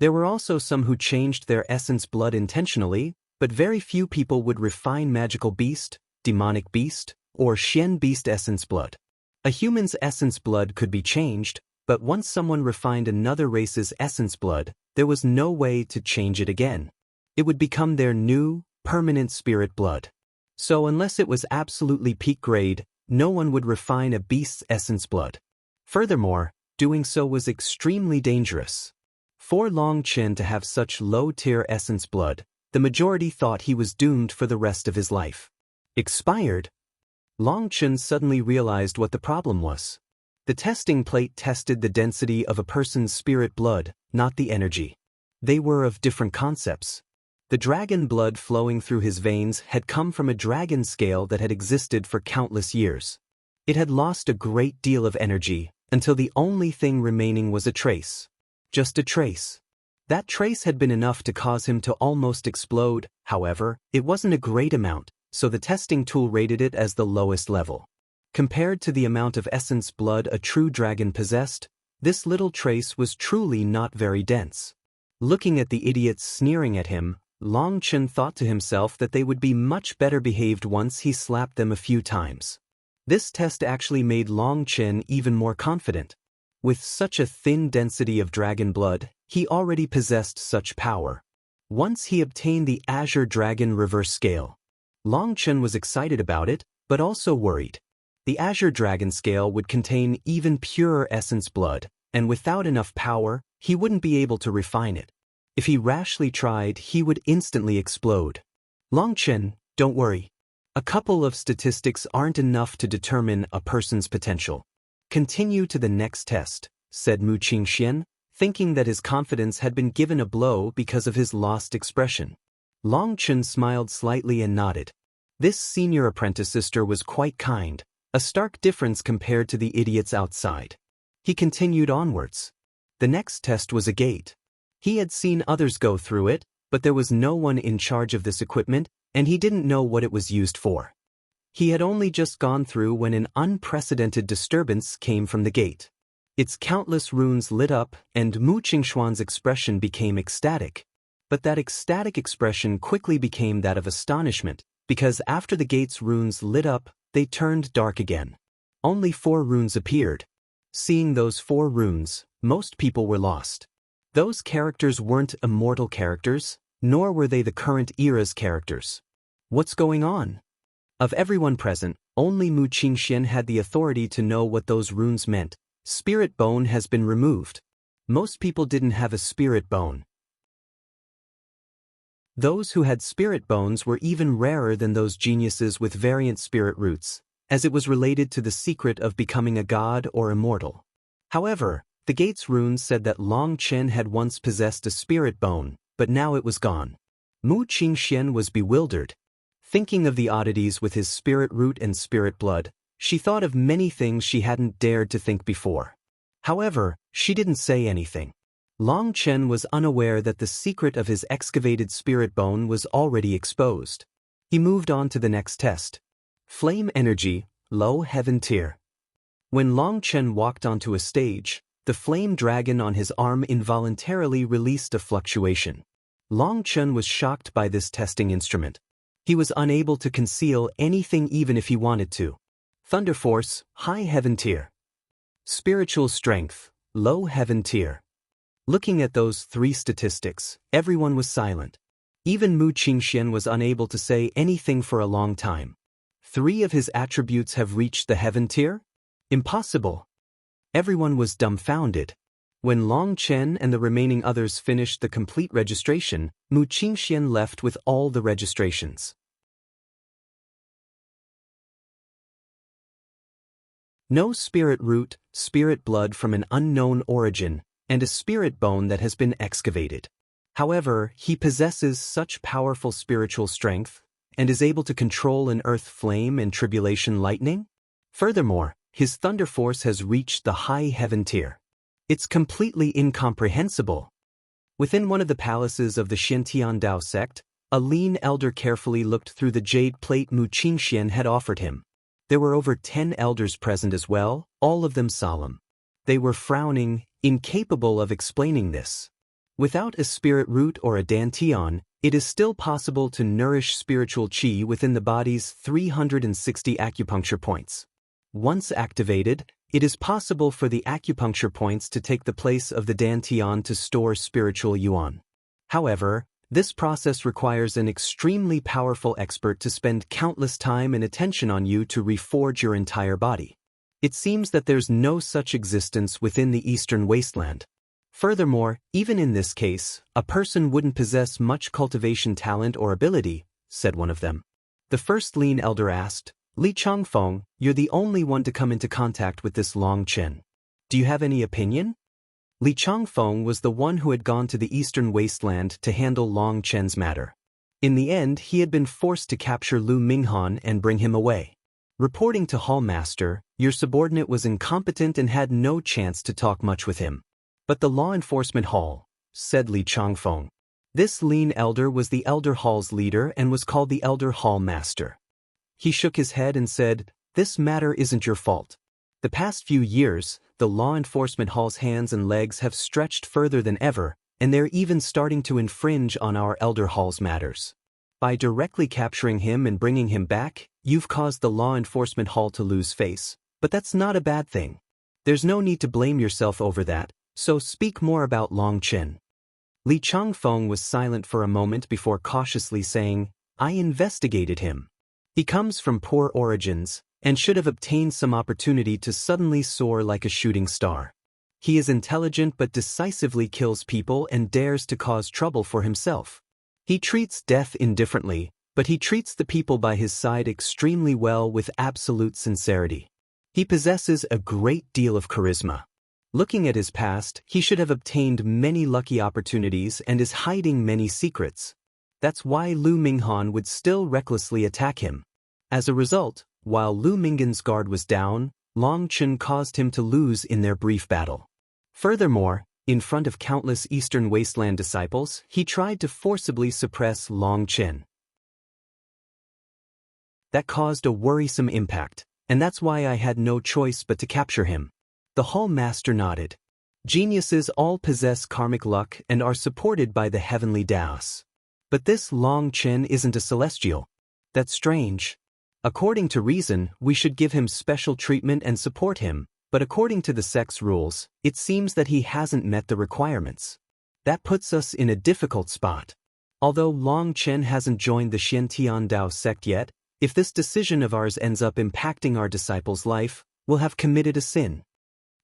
There were also some who changed their essence blood intentionally, but very few people would refine magical beast, demonic beast, or Xian beast essence blood. A human's essence blood could be changed, but once someone refined another race's essence blood, there was no way to change it again. It would become their new, permanent spirit blood. So unless it was absolutely peak grade, no one would refine a beast's essence blood. Furthermore, doing so was extremely dangerous. For Long Chen to have such low-tier essence blood, the majority thought he was doomed for the rest of his life. Expired? Long Chun suddenly realized what the problem was. The testing plate tested the density of a person's spirit blood, not the energy. They were of different concepts. The dragon blood flowing through his veins had come from a dragon scale that had existed for countless years. It had lost a great deal of energy, until the only thing remaining was a trace. Just a trace. That trace had been enough to cause him to almost explode. However, it wasn't a great amount, so the testing tool rated it as the lowest level. Compared to the amount of essence blood a true dragon possessed, this little trace was truly not very dense. Looking at the idiots sneering at him, Long Chun thought to himself that they would be much better behaved once he slapped them a few times. This test actually made Long Chun even more confident. With such a thin density of dragon blood, he already possessed such power. Once he obtained the Azure Dragon Reverse Scale, Long Chun was excited about it, but also worried. The Azure Dragon Scale would contain even purer essence blood, and without enough power, he wouldn't be able to refine it. If he rashly tried, he would instantly explode. Long Chun, don't worry. A couple of statistics aren't enough to determine a person's potential. Continue to the next test, said Mu Qingxian, thinking that his confidence had been given a blow because of his lost expression. Long Chun smiled slightly and nodded. This senior apprentice sister was quite kind, a stark difference compared to the idiots outside. He continued onwards. The next test was a gate. He had seen others go through it, but there was no one in charge of this equipment, and he didn't know what it was used for. He had only just gone through when an unprecedented disturbance came from the gate. Its countless runes lit up, and Mu Qingxuan's expression became ecstatic. But that ecstatic expression quickly became that of astonishment, because after the gate's runes lit up, they turned dark again. Only 4 runes appeared. Seeing those 4 runes, most people were lost. Those characters weren't immortal characters, nor were they the current era's characters. What's going on? Of everyone present, only Mu Qingxian had the authority to know what those runes meant. Spirit bone has been removed. Most people didn't have a spirit bone. Those who had spirit bones were even rarer than those geniuses with variant spirit roots, as it was related to the secret of becoming a god or immortal. However, the gate's runes said that Long Chun had once possessed a spirit bone, but now it was gone. Mu Qingxian was bewildered. Thinking of the oddities with his spirit root and spirit blood, she thought of many things she hadn't dared to think before. However, she didn't say anything. Long Chun was unaware that the secret of his excavated spirit bone was already exposed. He moved on to the next test. Flame Energy, Low Heaven Tier. When Long Chun walked onto a stage, the flame dragon on his arm involuntarily released a fluctuation. Long Chun was shocked by this testing instrument. He was unable to conceal anything even if he wanted to. Thunder Force, High Heaven Tier. Spiritual Strength, Low Heaven Tier. Looking at those 3 statistics, everyone was silent. Even Mu Qingxian was unable to say anything for a long time. 3 of his attributes have reached the Heaven Tier? Impossible. Everyone was dumbfounded. When Long Chun and the remaining others finished the complete registration, Mu Qingxian left with all the registrations. No spirit root, spirit blood from an unknown origin, and a spirit bone that has been excavated. However, he possesses such powerful spiritual strength, and is able to control an earth flame and tribulation lightning. Furthermore, his thunder force has reached the High Heaven Tier. It's completely incomprehensible. Within one of the palaces of the Xintian Dao sect, a lean elder carefully looked through the jade plate Mu Qingxian had offered him. There were over 10 elders present as well, all of them solemn. They were frowning, incapable of explaining this. Without a spirit root or a dantian, it is still possible to nourish spiritual qi within the body's 360 acupuncture points. Once activated, it is possible for the acupuncture points to take the place of the dantian to store spiritual yuan. However, this process requires an extremely powerful expert to spend countless time and attention on you to reforge your entire body. It seems that there's no such existence within the Eastern Wasteland. Furthermore, even in this case, a person wouldn't possess much cultivation talent or ability, said one of them. The first lean elder asked, Li Changfeng, you're the only one to come into contact with this Long Chen. Do you have any opinion? Li Changfeng was the one who had gone to the eastern wasteland to handle Long Chen's matter. In the end, he had been forced to capture Lu Minghan and bring him away. Reporting to Hallmaster, your subordinate was incompetent and had no chance to talk much with him. But the law enforcement hall, said Li Changfeng. This lean elder was the Elder Hall's leader and was called the Elder Hall Master. He shook his head and said, "This matter isn't your fault. The past few years, the law enforcement hall's hands and legs have stretched further than ever, and they're even starting to infringe on our Elder Hall's matters. By directly capturing him and bringing him back, you've caused the law enforcement hall to lose face, but that's not a bad thing. There's no need to blame yourself over that, so speak more about Long Chen." Li Changfeng was silent for a moment before cautiously saying, "I investigated him. He comes from poor origins, and should have obtained some opportunity to suddenly soar like a shooting star. He is intelligent but decisively kills people and dares to cause trouble for himself. He treats death indifferently, but he treats the people by his side extremely well with absolute sincerity. He possesses a great deal of charisma. Looking at his past, he should have obtained many lucky opportunities and is hiding many secrets. That's why Lu Minghan would still recklessly attack him. As a result, while Lu Minghan's guard was down, Long Chen caused him to lose in their brief battle. Furthermore, in front of countless Eastern Wasteland disciples, he tried to forcibly suppress Long Chen. That caused a worrisome impact, and that's why I had no choice but to capture him." The Hall Master nodded. Geniuses all possess karmic luck and are supported by the heavenly Daos. But this Long Chen isn't a celestial. That's strange. According to reason, we should give him special treatment and support him, but according to the sect's rules, it seems that he hasn't met the requirements. That puts us in a difficult spot. Although Long Chen hasn't joined the Xiantian Dao sect yet, if this decision of ours ends up impacting our disciple's life, we'll have committed a sin.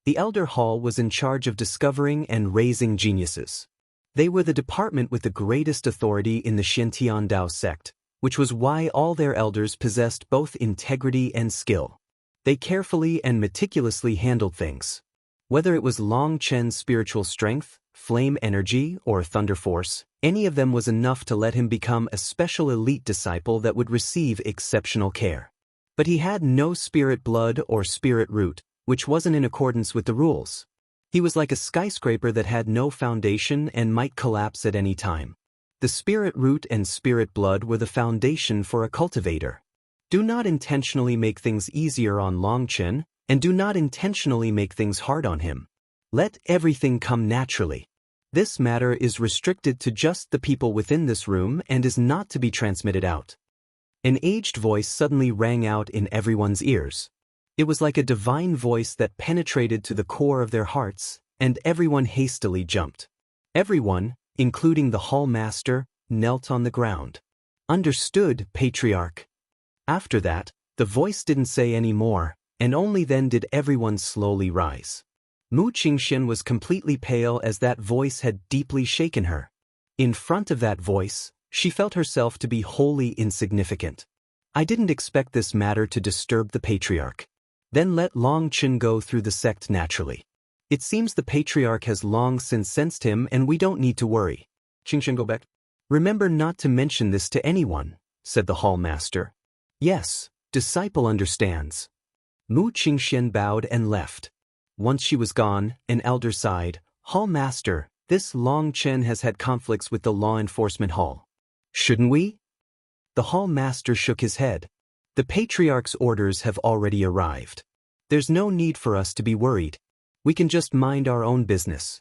The Elder Hall was in charge of discovering and raising geniuses. They were the department with the greatest authority in the Xiantian Dao sect, which was why all their elders possessed both integrity and skill. They carefully and meticulously handled things. Whether it was Long Chen's spiritual strength, flame energy, or thunder force, any of them was enough to let him become a special elite disciple that would receive exceptional care. But he had no spirit blood or spirit root, which wasn't in accordance with the rules. He was like a skyscraper that had no foundation and might collapse at any time. The spirit root and spirit blood were the foundation for a cultivator. Do not intentionally make things easier on Long Chen, and do not intentionally make things hard on him. Let everything come naturally. This matter is restricted to just the people within this room and is not to be transmitted out. An aged voice suddenly rang out in everyone's ears. It was like a divine voice that penetrated to the core of their hearts, and everyone hastily jumped. Everyone, including the Hall Master, knelt on the ground. "Understood, Patriarch." After that, the voice didn't say any more, and only then did everyone slowly rise. Mu Qingxian was completely pale as that voice had deeply shaken her. In front of that voice, she felt herself to be wholly insignificant. "I didn't expect this matter to disturb the Patriarch. Then let Long Chen go through the sect naturally. It seems the Patriarch has long since sensed him and we don't need to worry." "Qingxian, go back. Remember not to mention this to anyone," said the Hall Master. "Yes, disciple understands." Mu Qingxian bowed and left. Once she was gone, an elder sighed. "Hall Master, this Long Chen has had conflicts with the law enforcement hall. Shouldn't we?" The Hall Master shook his head. "The Patriarch's orders have already arrived. There's no need for us to be worried. We can just mind our own business."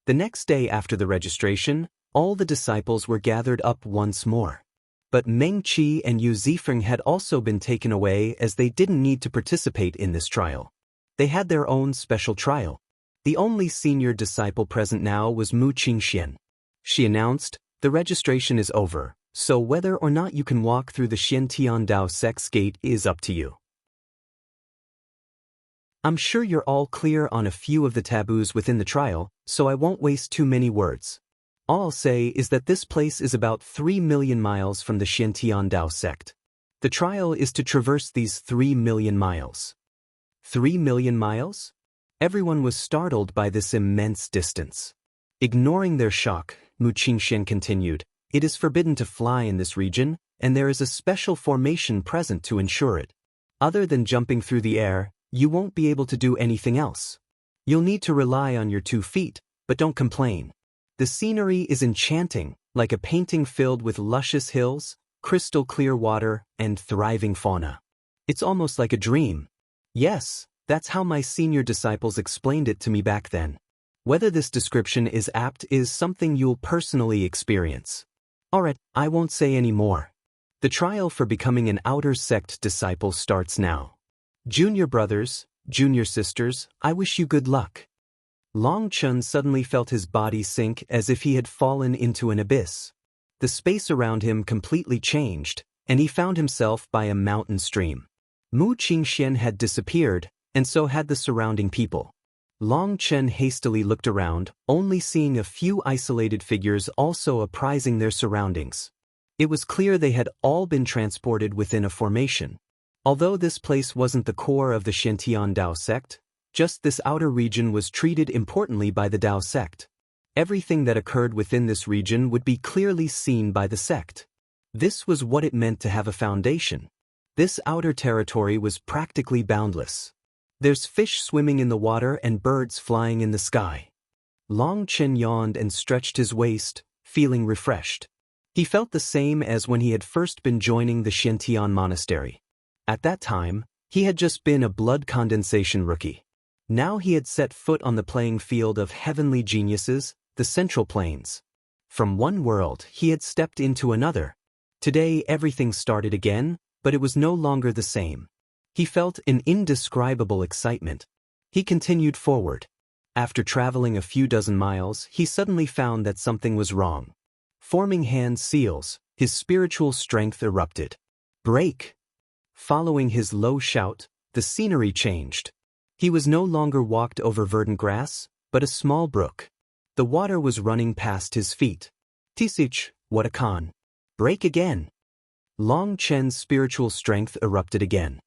The next day after the registration, all the disciples were gathered up once more. But Meng Qi and Yu Zifeng had also been taken away as they didn't need to participate in this trial. They had their own special trial. The only senior disciple present now was Mu Qingxian. She announced, "The registration is over, so whether or not you can walk through the Xiantian Dao sect's gate is up to you. I'm sure you're all clear on a few of the taboos within the trial, so I won't waste too many words. All I'll say is that this place is about 3 million miles from the Xiantian Dao sect. The trial is to traverse these 3 million miles. 3 million miles? Everyone was startled by this immense distance. Ignoring their shock, Mu Qingxian continued, "It is forbidden to fly in this region, and there is a special formation present to ensure it. Other than jumping through the air, you won't be able to do anything else. You'll need to rely on your 2 feet, but don't complain. The scenery is enchanting, like a painting filled with luscious hills, crystal clear water, and thriving fauna. It's almost like a dream." Yes, that's how my senior disciples explained it to me back then. Whether this description is apt is something you'll personally experience. Alright, I won't say any more. The trial for becoming an outer sect disciple starts now. Junior brothers, junior sisters, I wish you good luck. Long Chun suddenly felt his body sink as if he had fallen into an abyss. The space around him completely changed, and he found himself by a mountain stream. Mu Qingxian had disappeared, and so had the surrounding people. Long Chen hastily looked around, only seeing a few isolated figures also apprising their surroundings. It was clear they had all been transported within a formation. Although this place wasn't the core of the Shintian Dao sect, just this outer region was treated importantly by the Dao sect. Everything that occurred within this region would be clearly seen by the sect. This was what it meant to have a foundation. This outer territory was practically boundless. There's fish swimming in the water and birds flying in the sky. Long Chen yawned and stretched his waist, feeling refreshed. He felt the same as when he had first been joining the Shintian monastery. At that time, he had just been a blood condensation rookie. Now he had set foot on the playing field of heavenly geniuses, the Central Plains. From one world, he had stepped into another. Today everything started again, but it was no longer the same. He felt an indescribable excitement. He continued forward. After traveling a few dozen miles, he suddenly found that something was wrong. Forming hand seals, his spiritual strength erupted. "Break!" Following his low shout, the scenery changed. He was no longer walked over verdant grass, but a small brook. The water was running past his feet. "Tisich, what a con! Break again!" Long Chen's spiritual strength erupted again.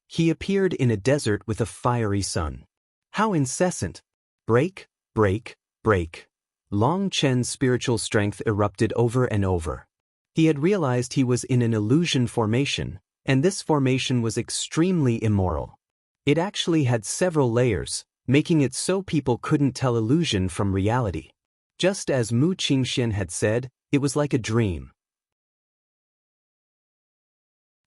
He appeared in a desert with a fiery sun. How incessant! Break, break, break. Long Chen's spiritual strength erupted over and over. He had realized he was in an illusion formation, and this formation was extremely immoral. It actually had several layers, making it so people couldn't tell illusion from reality. Just as Mu Qingxian had said, it was like a dream.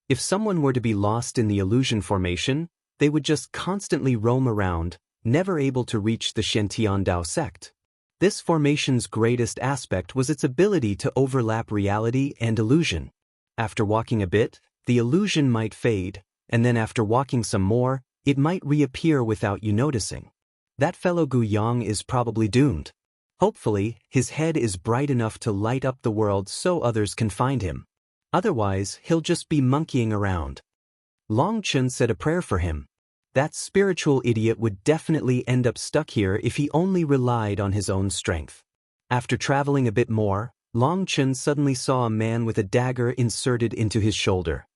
If someone were to be lost in the illusion formation, they would just constantly roam around, never able to reach the Shintian Dao sect. This formation's greatest aspect was its ability to overlap reality and illusion. After walking a bit, the illusion might fade, and then after walking some more, it might reappear without you noticing. That fellow Gu Yang is probably doomed. Hopefully, his head is bright enough to light up the world so others can find him. Otherwise, he'll just be monkeying around. Long Chun said a prayer for him. That spiritual idiot would definitely end up stuck here if he only relied on his own strength. After traveling a bit more, Long Chun suddenly saw a man with a dagger inserted into his shoulder.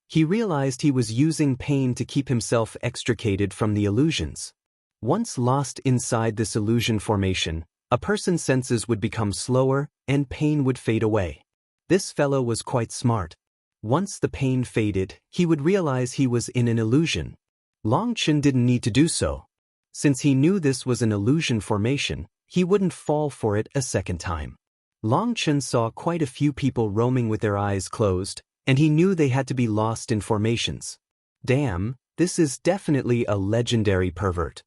He realized he was using pain to keep himself extricated from the illusions. Once lost inside this illusion formation, a person's senses would become slower and pain would fade away. This fellow was quite smart. Once the pain faded, he would realize he was in an illusion. Long Chun didn't need to do so. Since he knew this was an illusion formation, he wouldn't fall for it a second time. Long Chun saw quite a few people roaming with their eyes closed, and he knew they had to be lost in formations. Damn, this is definitely a legendary pervert.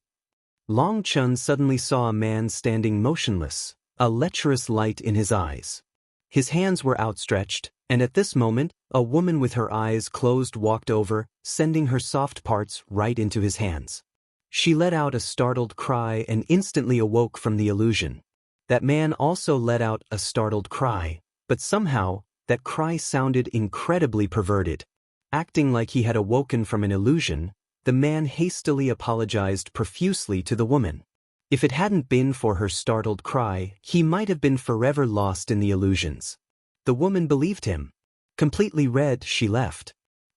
Long Chun suddenly saw a man standing motionless, a lecherous light in his eyes. His hands were outstretched, and at this moment, a woman with her eyes closed walked over, sending her soft parts right into his hands. She let out a startled cry and instantly awoke from the illusion. That man also let out a startled cry, but somehow, that cry sounded incredibly perverted. Acting like he had awoken from an illusion, the man hastily apologized profusely to the woman. If it hadn't been for her startled cry, he might have been forever lost in the illusions. The woman believed him. Completely red, she left.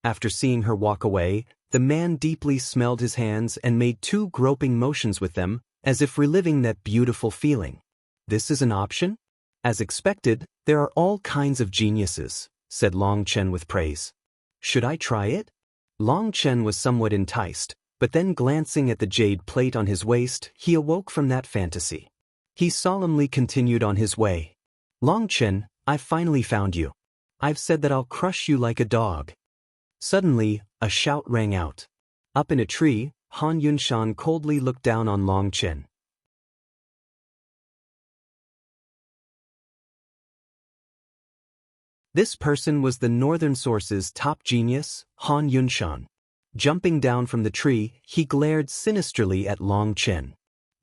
After seeing her walk away, the man deeply smelled his hands and made 2 groping motions with them, as if reliving that beautiful feeling. This is an option? As expected, there are all kinds of geniuses, said Long Chen with praise. Should I try it? Long Chen was somewhat enticed, but then glancing at the jade plate on his waist, he awoke from that fantasy. He solemnly continued on his way. Long Chen, I've finally found you. I've said that I'll crush you like a dog. Suddenly, a shout rang out. Up in a tree, Han Yunshan coldly looked down on Long Chen. This person was the Northern Source's top genius, Han Yunshan. Jumping down from the tree, he glared sinisterly at Long Chen.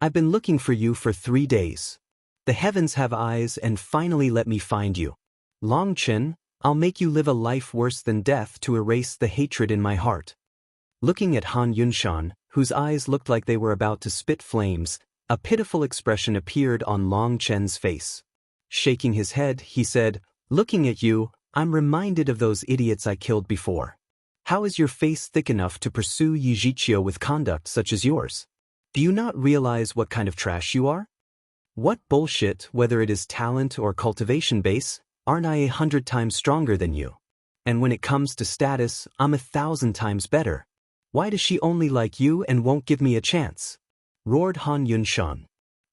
I've been looking for you for 3 days. The heavens have eyes and finally let me find you. Long Chen, I'll make you live a life worse than death to erase the hatred in my heart. Looking at Han Yunshan, whose eyes looked like they were about to spit flames, a pitiful expression appeared on Long Chen's face. Shaking his head, he said, Looking at you, I'm reminded of those idiots I killed before. How is your face thick enough to pursue Yijitio with conduct such as yours? Do you not realize what kind of trash you are? What bullshit, whether it is talent or cultivation base, aren't I 100 times stronger than you? And when it comes to status, I'm 1,000 times better. Why does she only like you and won't give me a chance? Roared Han Yunshan.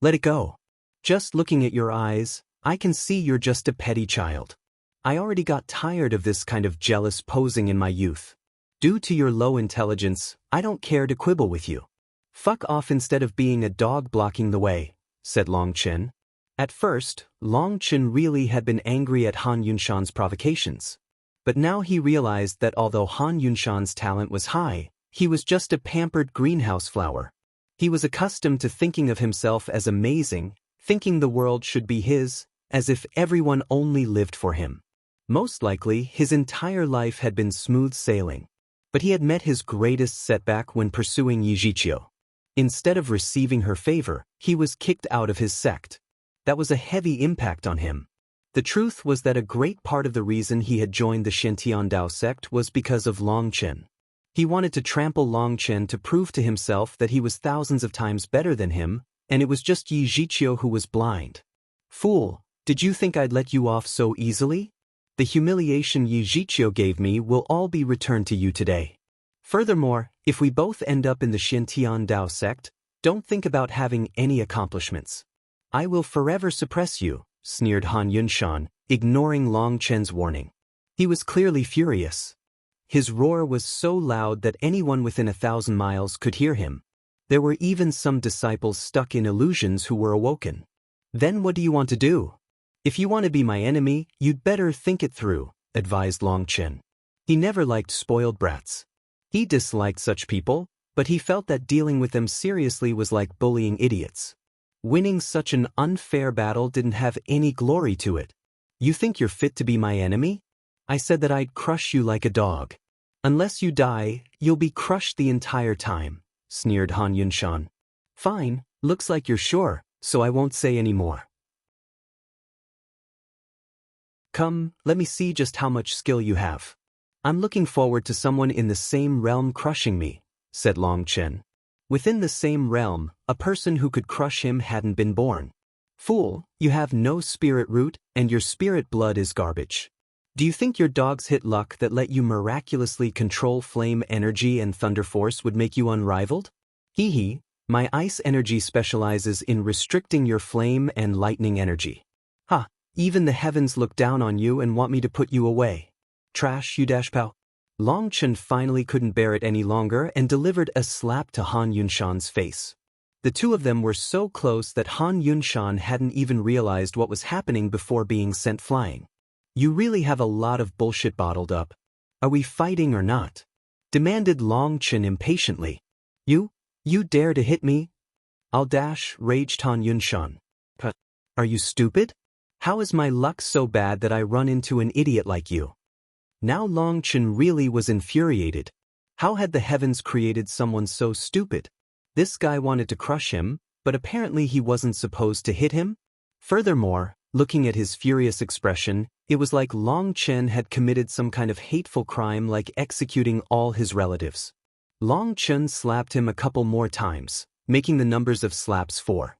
Let it go. Just looking at your eyes, I can see you're just a petty child. I already got tired of this kind of jealous posing in my youth. Due to your low intelligence, I don't care to quibble with you. Fuck off instead of being a dog blocking the way, said Long Chen. At first, Long Chen really had been angry at Han Yunshan's provocations. But now he realized that although Han Yunshan's talent was high, he was just a pampered greenhouse flower. He was accustomed to thinking of himself as amazing, thinking the world should be his, as if everyone only lived for him. Most likely, his entire life had been smooth sailing. But he had met his greatest setback when pursuing Yijitio. Instead of receiving her favor, he was kicked out of his sect. That was a heavy impact on him. The truth was that a great part of the reason he had joined the Shintiandao sect was because of Long Chen. He wanted to trample Long Chen to prove to himself that he was thousands of times better than him, and it was just Yijitio who was blind. Fool, did you think I'd let you off so easily? The humiliation Yijitio gave me will all be returned to you today. Furthermore, if we both end up in the Shintiandao sect, don't think about having any accomplishments. I will forever suppress you, sneered Han Yunshan, ignoring Long Chen's warning. He was clearly furious. His roar was so loud that anyone within 1,000 miles could hear him. There were even some disciples stuck in illusions who were awoken. Then what do you want to do? If you want to be my enemy, you'd better think it through, advised Long Chen. He never liked spoiled brats. He disliked such people, but he felt that dealing with them seriously was like bullying idiots. Winning such an unfair battle didn't have any glory to it. You think you're fit to be my enemy? I said that I'd crush you like a dog. Unless you die, you'll be crushed the entire time, sneered Han Yunshan. Fine, looks like you're sure, so I won't say any more. Come, let me see just how much skill you have. I'm looking forward to someone in the same realm crushing me, said Long Chen. Within the same realm, a person who could crush him hadn't been born. Fool, you have no spirit root, and your spirit blood is garbage. Do you think your dog's hit luck that let you miraculously control flame energy and thunder force would make you unrivaled? Hee hee, my ice energy specializes in restricting your flame and lightning energy. Ha, even the heavens look down on you and want me to put you away. Trash, you dashpow. Long Chen finally couldn't bear it any longer and delivered a slap to Han Yunshan's face. The two of them were so close that Han Yunshan hadn't even realized what was happening before being sent flying. You really have a lot of bullshit bottled up. Are we fighting or not? Demanded Long Chen impatiently. You dare to hit me? I'll dash, raged Han Yunshan. But are you stupid? How is my luck so bad that I run into an idiot like you? Now Long Chen really was infuriated. How had the heavens created someone so stupid? This guy wanted to crush him, but apparently he wasn't supposed to hit him? Furthermore, looking at his furious expression, It was like Long Chen had committed some kind of hateful crime, like executing all his relatives. Long Chen slapped him a couple more times, making the numbers of slaps 4.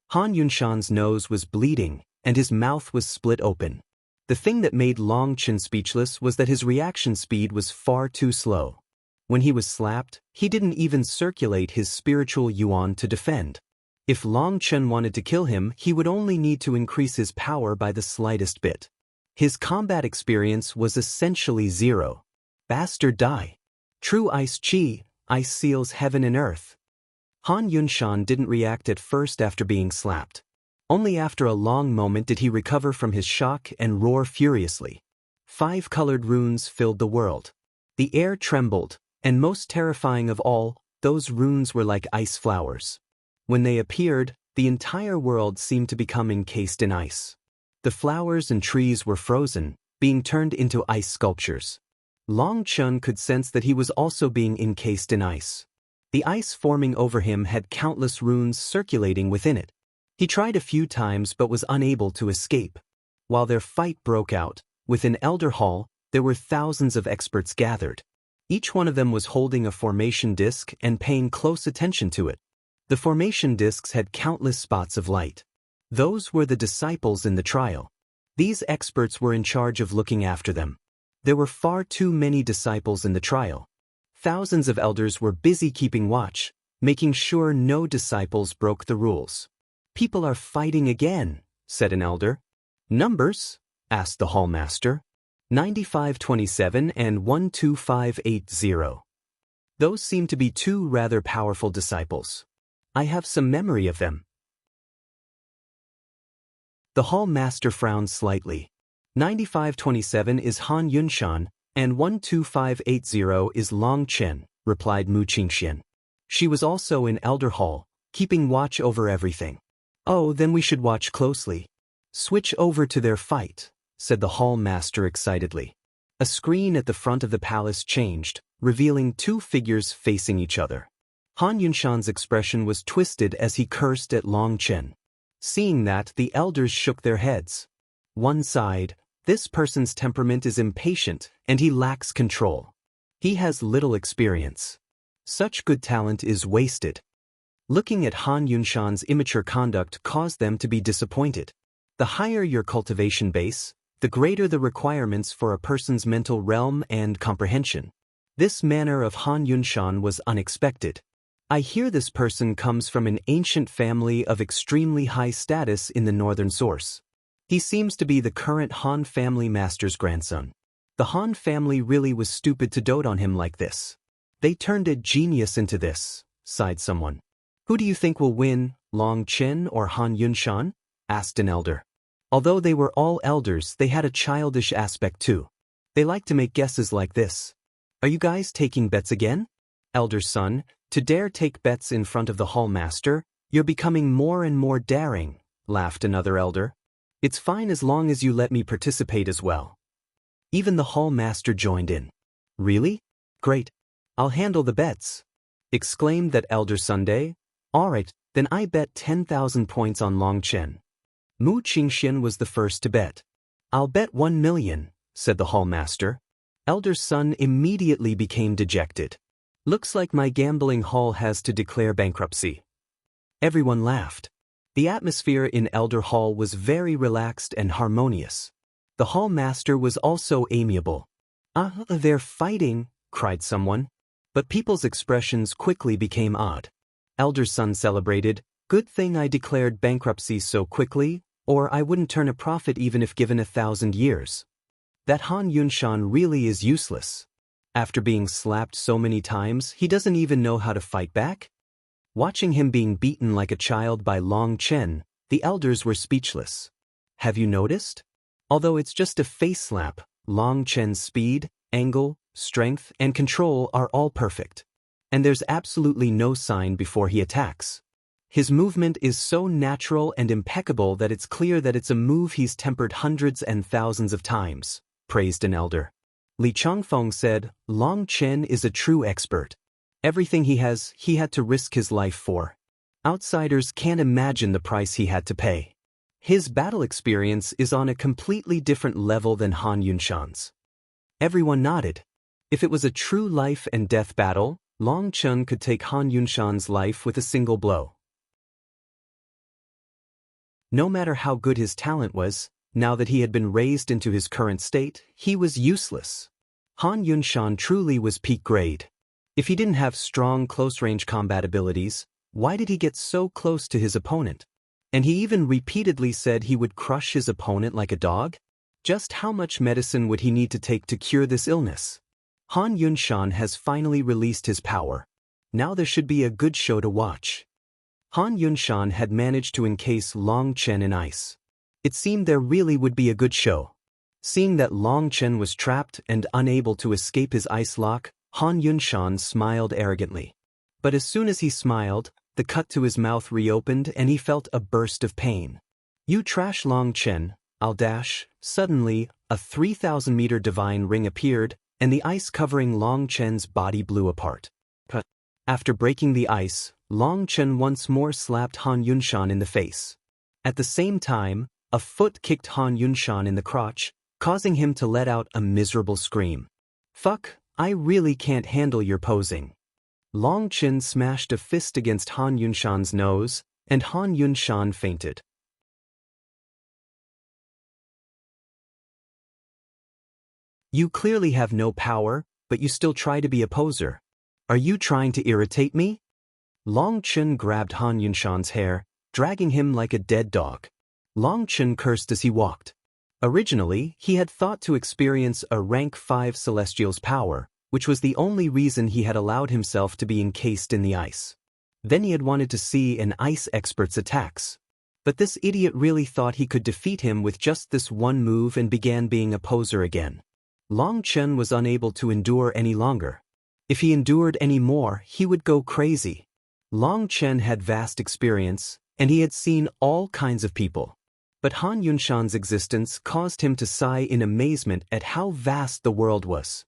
Han Yunshan's nose was bleeding, and his mouth was split open. The thing that made Long Chen speechless was that his reaction speed was far too slow. When he was slapped, he didn't even circulate his spiritual yuan to defend. If Long Chen wanted to kill him, he would only need to increase his power by the slightest bit. His combat experience was essentially 0. Bastard die. True ice chi, ice seals heaven and earth. Han Yunshan didn't react at first after being slapped. Only after a long moment did he recover from his shock and roar furiously. 5 colored runes filled the world. The air trembled, and most terrifying of all, those runes were like ice flowers. When they appeared, the entire world seemed to become encased in ice. The flowers and trees were frozen, being turned into ice sculptures. Long Chen could sense that he was also being encased in ice. The ice forming over him had countless runes circulating within it. He tried a few times but was unable to escape. While their fight broke out, within Elder Hall, there were thousands of experts gathered. Each one of them was holding a formation disc and paying close attention to it. The formation discs had countless spots of light. Those were the disciples in the trial. These experts were in charge of looking after them. There were far too many disciples in the trial. Thousands of elders were busy keeping watch, making sure no disciples broke the rules. "People are fighting again," said an elder. "Numbers?" asked the hall master. 9527 and 12580. Those seem to be 2 rather powerful disciples. I have some memory of them. The hall master frowned slightly. 9527 is Han Yunshan, and 12580 is Long Chen, replied Mu Qingxian. She was also in Elder Hall, keeping watch over everything. Oh, then we should watch closely. Switch over to their fight, said the hall master excitedly. A screen at the front of the palace changed, revealing 2 figures facing each other. Han Yunshan's expression was twisted as he cursed at Long Chen. Seeing that, the elders shook their heads. One sighed, "This person's temperament is impatient, and he lacks control. He has little experience. Such good talent is wasted." Looking at Han Yunshan's immature conduct caused them to be disappointed. The higher your cultivation base, the greater the requirements for a person's mental realm and comprehension. This manner of Han Yunshan was unexpected. I hear this person comes from an ancient family of extremely high status in the northern source. He seems to be the current Han family master's grandson. The Han family really was stupid to dote on him like this. They turned a genius into this, sighed someone. Who do you think will win, Long Chen or Han Yunshan? Asked an elder. Although they were all elders, they had a childish aspect too. They liked to make guesses like this. Are you guys taking bets again? Elder son, to dare take bets in front of the hall master, you're becoming more and more daring, laughed another elder. It's fine as long as you let me participate as well. Even the hall master joined in. Really? Great. I'll handle the bets, exclaimed that elder Sunday. All right, then I bet 10,000 points on Long Chen. Mu Qingxian was the first to bet. I'll bet 1 million, said the hall master. Elder son immediately became dejected. Looks like my gambling hall has to declare bankruptcy. Everyone laughed. The atmosphere in Elder Hall was very relaxed and harmonious. The hall master was also amiable. They're fighting, cried someone. But people's expressions quickly became odd. Elder son celebrated, good thing I declared bankruptcy so quickly, or I wouldn't turn a profit even if given 1,000 years. That Han Yunshan really is useless. After being slapped so many times, he doesn't even know how to fight back? Watching him being beaten like a child by Long Chen, the elders were speechless. Have you noticed? Although it's just a face slap, Long Chen's speed, angle, strength, and control are all perfect. And there's absolutely no sign before he attacks. His movement is so natural and impeccable that it's clear that it's a move he's tempered hundreds and thousands of times, praised an elder. Li Changfeng said, Long Chen is a true expert. Everything he has, he had to risk his life for. Outsiders can't imagine the price he had to pay. His battle experience is on a completely different level than Han Yunshan's. Everyone nodded. If it was a true life and death battle, Long Chen could take Han Yunshan's life with a single blow. No matter how good his talent was, now that he had been raised into his current state, he was useless. Han Yunshan truly was peak grade. If he didn't have strong close-range combat abilities, why did he get so close to his opponent? And he even repeatedly said he would crush his opponent like a dog? Just how much medicine would he need to take to cure this illness? Han Yunshan has finally released his power. Now there should be a good show to watch. Han Yunshan had managed to encase Long Chen in ice. It seemed there really would be a good show. Seeing that Long Chen was trapped and unable to escape his ice lock, Han Yunshan smiled arrogantly. But as soon as he smiled, the cut to his mouth reopened and he felt a burst of pain. "You trash Long Chen, I'll dash." Suddenly, a 3,000-meter divine ring appeared, and the ice covering Long Chen's body blew apart. After breaking the ice, Long Chen once more slapped Han Yunshan in the face. At the same time, a foot kicked Han Yunshan in the crotch, causing him to let out a miserable scream. "Fuck, I really can't handle your posing." Long Chen smashed a fist against Han Yunshan's nose, and Han Yunshan fainted. "You clearly have no power, but you still try to be a poser. Are you trying to irritate me?" Long Chen grabbed Han Yunshan's hair, dragging him like a dead dog. Long Chen cursed as he walked. Originally, he had thought to experience a rank 5 Celestial's power, which was the only reason he had allowed himself to be encased in the ice. Then he had wanted to see an ice expert's attacks. But this idiot really thought he could defeat him with just this one move and began being a poser again. Long Chen was unable to endure any longer. If he endured any more, he would go crazy. Long Chen had vast experience, and he had seen all kinds of people. But Han Yunshan's existence caused him to sigh in amazement at how vast the world was.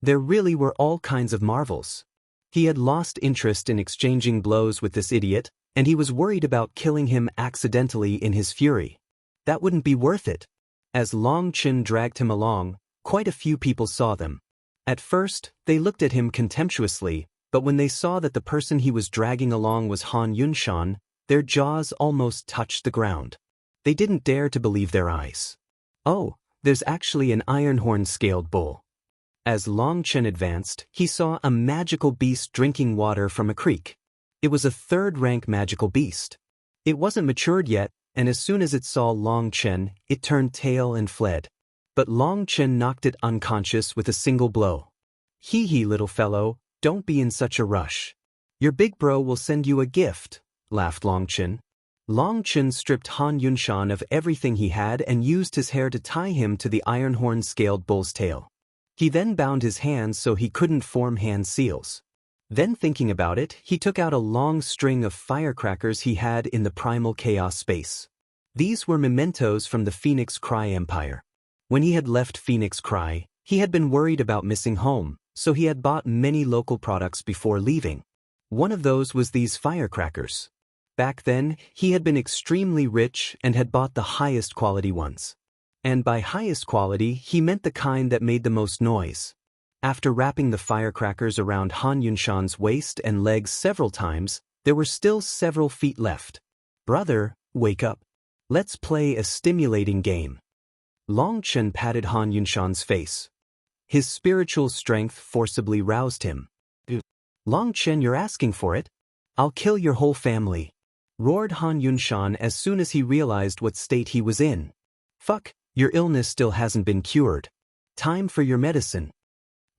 There really were all kinds of marvels. He had lost interest in exchanging blows with this idiot, and he was worried about killing him accidentally in his fury. That wouldn't be worth it. As Long Chen dragged him along, quite a few people saw them. At first, they looked at him contemptuously, but when they saw that the person he was dragging along was Han Yunshan, their jaws almost touched the ground. They didn't dare to believe their eyes. "Oh, there's actually an iron-horn scaled bull." As Long Chen advanced, he saw a magical beast drinking water from a creek. It was a third-rank magical beast. It wasn't matured yet, and as soon as it saw Long Chen, it turned tail and fled. But Long Chen knocked it unconscious with a single blow. "Hee hee, little fellow, don't be in such a rush. Your big bro will send you a gift," laughed Long Chen. Long Chen stripped Han Yunshan of everything he had and used his hair to tie him to the iron-horn scaled bull's tail. He then bound his hands so he couldn't form hand seals. Then thinking about it, he took out a long string of firecrackers he had in the primal chaos space. These were mementos from the Phoenix Cry Empire. When he had left Phoenix Cry, he had been worried about missing home, so he had bought many local products before leaving. One of those was these firecrackers. Back then, he had been extremely rich and had bought the highest quality ones. And by highest quality, he meant the kind that made the most noise. After wrapping the firecrackers around Han Yunshan's waist and legs several times, there were still several feet left. "Brother, wake up. Let's play a stimulating game." Long Chen patted Han Yunshan's face. His spiritual strength forcibly roused him. "Long Chen, you're asking for it? I'll kill your whole family," roared Han Yunshan as soon as he realized what state he was in. "Fuck, your illness still hasn't been cured. Time for your medicine."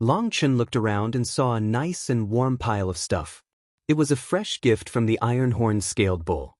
Long Chen looked around and saw a nice and warm pile of stuff. It was a fresh gift from the iron-horn scaled bull.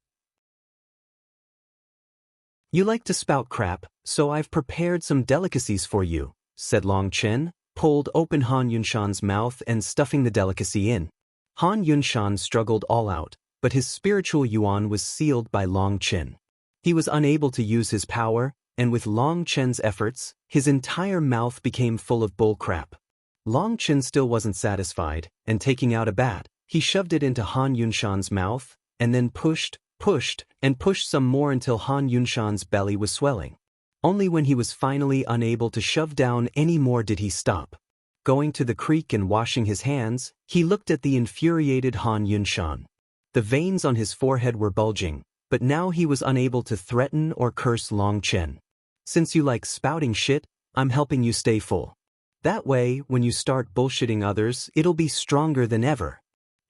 "You like to spout crap, so I've prepared some delicacies for you," said Long Chen, pulled open Han Yunshan's mouth and stuffing the delicacy in. Han Yunshan struggled all out, but his spiritual yuan was sealed by Long Chen. He was unable to use his power, and with Long Chen's efforts, his entire mouth became full of bull crap. Long Chen still wasn't satisfied, and taking out a bat, he shoved it into Han Yunshan's mouth, and then pushed, pushed and pushed some more until Han Yunshan's belly was swelling. Only when he was finally unable to shove down any more did he stop. Going to the creek and washing his hands, he looked at the infuriated Han Yunshan. The veins on his forehead were bulging, but now he was unable to threaten or curse Long Chen. Since you like spouting shit, I'm helping you stay full. That way, when you start bullshitting others, it'll be stronger than ever.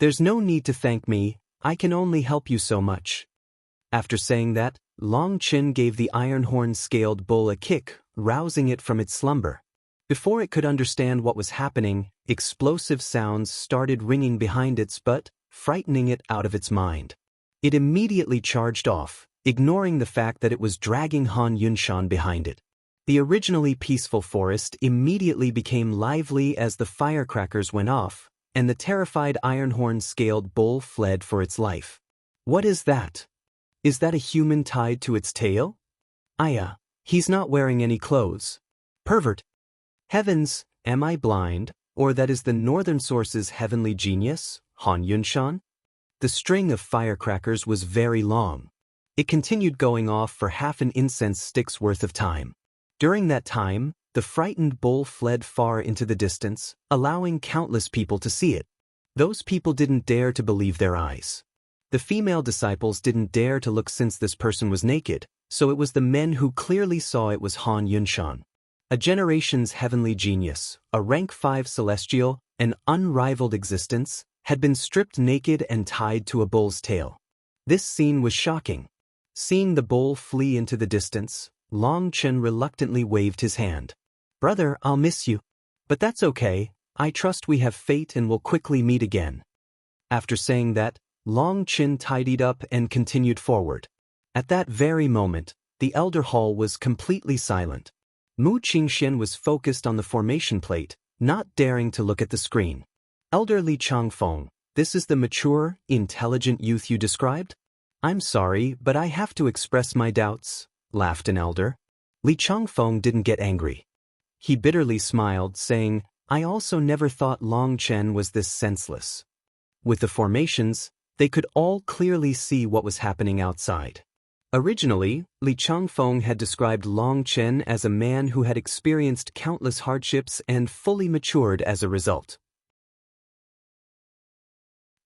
There's no need to thank me, I can only help you so much. After saying that, Long Chen gave the iron-horn scaled bull a kick, rousing it from its slumber. Before it could understand what was happening, explosive sounds started ringing behind its butt, frightening it out of its mind. It immediately charged off, ignoring the fact that it was dragging Han Yunshan behind it. The originally peaceful forest immediately became lively as the firecrackers went off, and the terrified iron-horn-scaled bull fled for its life. What is that? Is that a human tied to its tail? Aya, he's not wearing any clothes. Pervert. Heavens, am I blind, or that is the Northern Source's heavenly genius, Han Yunshan? The string of firecrackers was very long. It continued going off for half an incense stick's worth of time. During that time, the frightened bull fled far into the distance, allowing countless people to see it. Those people didn't dare to believe their eyes. The female disciples didn't dare to look since this person was naked, so it was the men who clearly saw it was Han Yunshan. A generation's heavenly genius, a rank 5 celestial, an unrivaled existence, had been stripped naked and tied to a bull's tail. This scene was shocking. Seeing the bull flee into the distance, Long Chen reluctantly waved his hand. Brother, I'll miss you. But that's okay, I trust we have fate and will quickly meet again. After saying that, Long Chen tidied up and continued forward. At that very moment, the elder hall was completely silent. Mu Qingxian was focused on the formation plate, not daring to look at the screen. Elder Li Changfeng, this is the mature, intelligent youth you described? I'm sorry, but I have to express my doubts, laughed an elder. Li Changfeng didn't get angry. He bitterly smiled, saying, I also never thought Long Chen was this senseless. With the formations, they could all clearly see what was happening outside. Originally, Li Changfeng had described Long Chen as a man who had experienced countless hardships and fully matured as a result.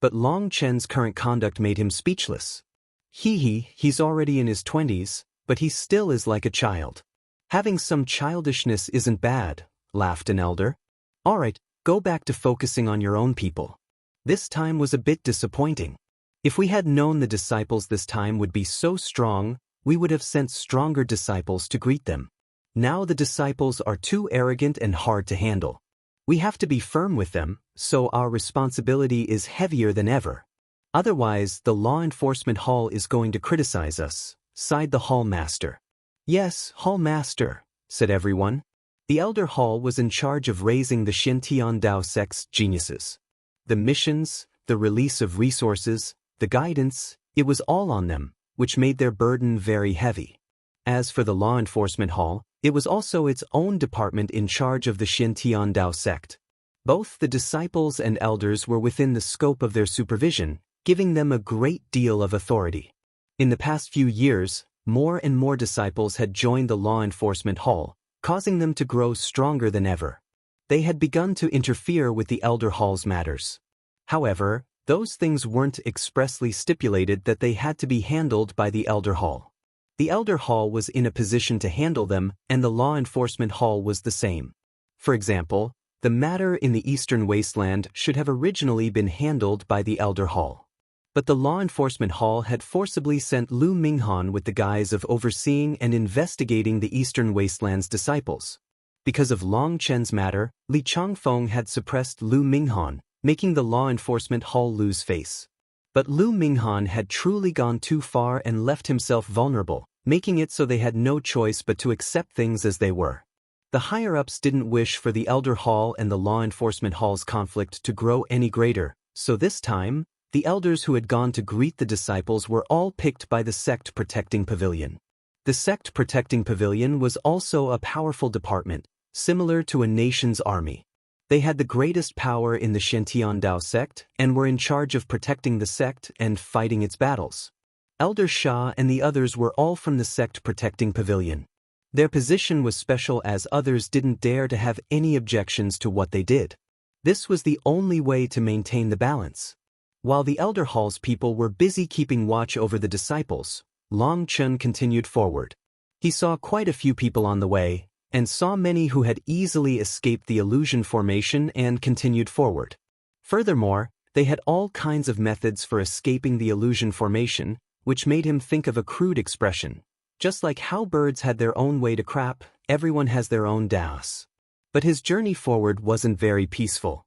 But Long Chen's current conduct made him speechless. He's already in his 20s, but he still is like a child. Having some childishness isn't bad, laughed an elder. All right, go back to focusing on your own people. This time was a bit disappointing. If we had known the disciples this time would be so strong, we would have sent stronger disciples to greet them. Now the disciples are too arrogant and hard to handle. We have to be firm with them, so our responsibility is heavier than ever. Otherwise, the law enforcement hall is going to criticize us, sighed the hall master. Yes, hall master, said everyone. The elder hall was in charge of raising the Xintian Dao sect's geniuses. The missions, the release of resources, the guidance, it was all on them, which made their burden very heavy. As for the law enforcement hall, it was also its own department in charge of the Xintian Dao sect. Both the disciples and elders were within the scope of their supervision, giving them a great deal of authority. In the past few years, more and more disciples had joined the law enforcement hall, causing them to grow stronger than ever. They had begun to interfere with the elder hall's matters. However, those things weren't expressly stipulated that they had to be handled by the elder hall. The elder hall was in a position to handle them, and the law enforcement hall was the same. For example, the matter in the Eastern Wasteland should have originally been handled by the elder hall. But the law enforcement hall had forcibly sent Lu Minghan with the guise of overseeing and investigating the Eastern Wasteland's disciples. Because of Long Chen's matter, Li Changfeng had suppressed Lu Minghan, making the law enforcement hall lose face. But Lu Minghan had truly gone too far and left himself vulnerable, making it so they had no choice but to accept things as they were. The higher-ups didn't wish for the elder hall and the law enforcement hall's conflict to grow any greater, so this time, the elders who had gone to greet the disciples were all picked by the sect protecting pavilion. The sect protecting pavilion was also a powerful department, similar to a nation's army. They had the greatest power in the Xintian Dao sect and were in charge of protecting the sect and fighting its battles. Elder Shah and the others were all from the sect protecting pavilion. Their position was special as others didn't dare to have any objections to what they did. This was the only way to maintain the balance. While the Elder Hall's people were busy keeping watch over the disciples, Long Chun continued forward. He saw quite a few people on the way, and saw many who had easily escaped the illusion formation and continued forward. Furthermore, they had all kinds of methods for escaping the illusion formation, which made him think of a crude expression. Just like how birds had their own way to crap, everyone has their own das. But his journey forward wasn't very peaceful.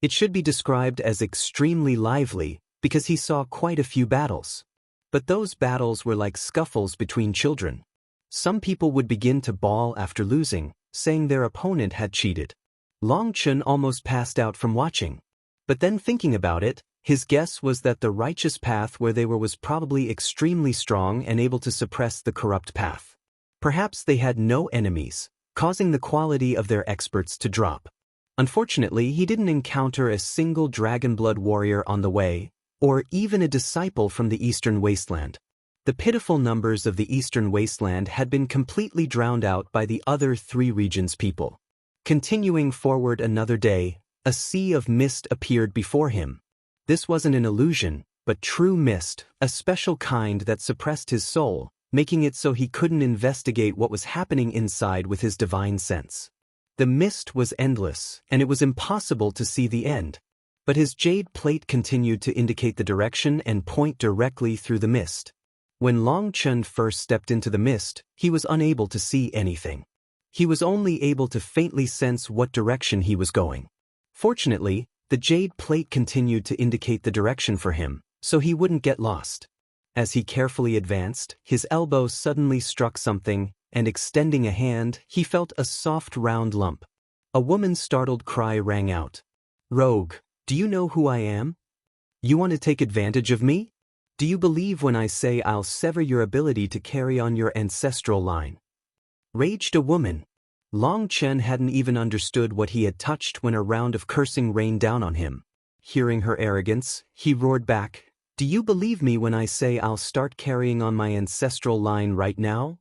It should be described as extremely lively, because he saw quite a few battles. But those battles were like scuffles between children. Some people would begin to bawl after losing, saying their opponent had cheated. Long Chun almost passed out from watching. But then thinking about it, his guess was that the righteous path where they were was probably extremely strong and able to suppress the corrupt path. Perhaps they had no enemies, causing the quality of their experts to drop. Unfortunately, he didn't encounter a single dragon-blood warrior on the way, or even a disciple from the Eastern Wasteland. The pitiful numbers of the Eastern Wasteland had been completely drowned out by the other 3 regions' people. Continuing forward another day, a sea of mist appeared before him. This wasn't an illusion, but true mist, a special kind that suppressed his soul, making it so he couldn't investigate what was happening inside with his divine sense. The mist was endless, and it was impossible to see the end. But his jade plate continued to indicate the direction and point directly through the mist. When Long Chun first stepped into the mist, he was unable to see anything. He was only able to faintly sense what direction he was going. Fortunately, the jade plate continued to indicate the direction for him, so he wouldn't get lost. As he carefully advanced, his elbow suddenly struck something, and extending a hand, he felt a soft round lump. A woman's startled cry rang out. "Rogue, do you know who I am? You want to take advantage of me? Do you believe when I say I'll sever your ability to carry on your ancestral line?" Raged a woman. Long Chen hadn't even understood what he had touched when a round of cursing rained down on him. Hearing her arrogance, he roared back, "Do you believe me when I say I'll start carrying on my ancestral line right now?"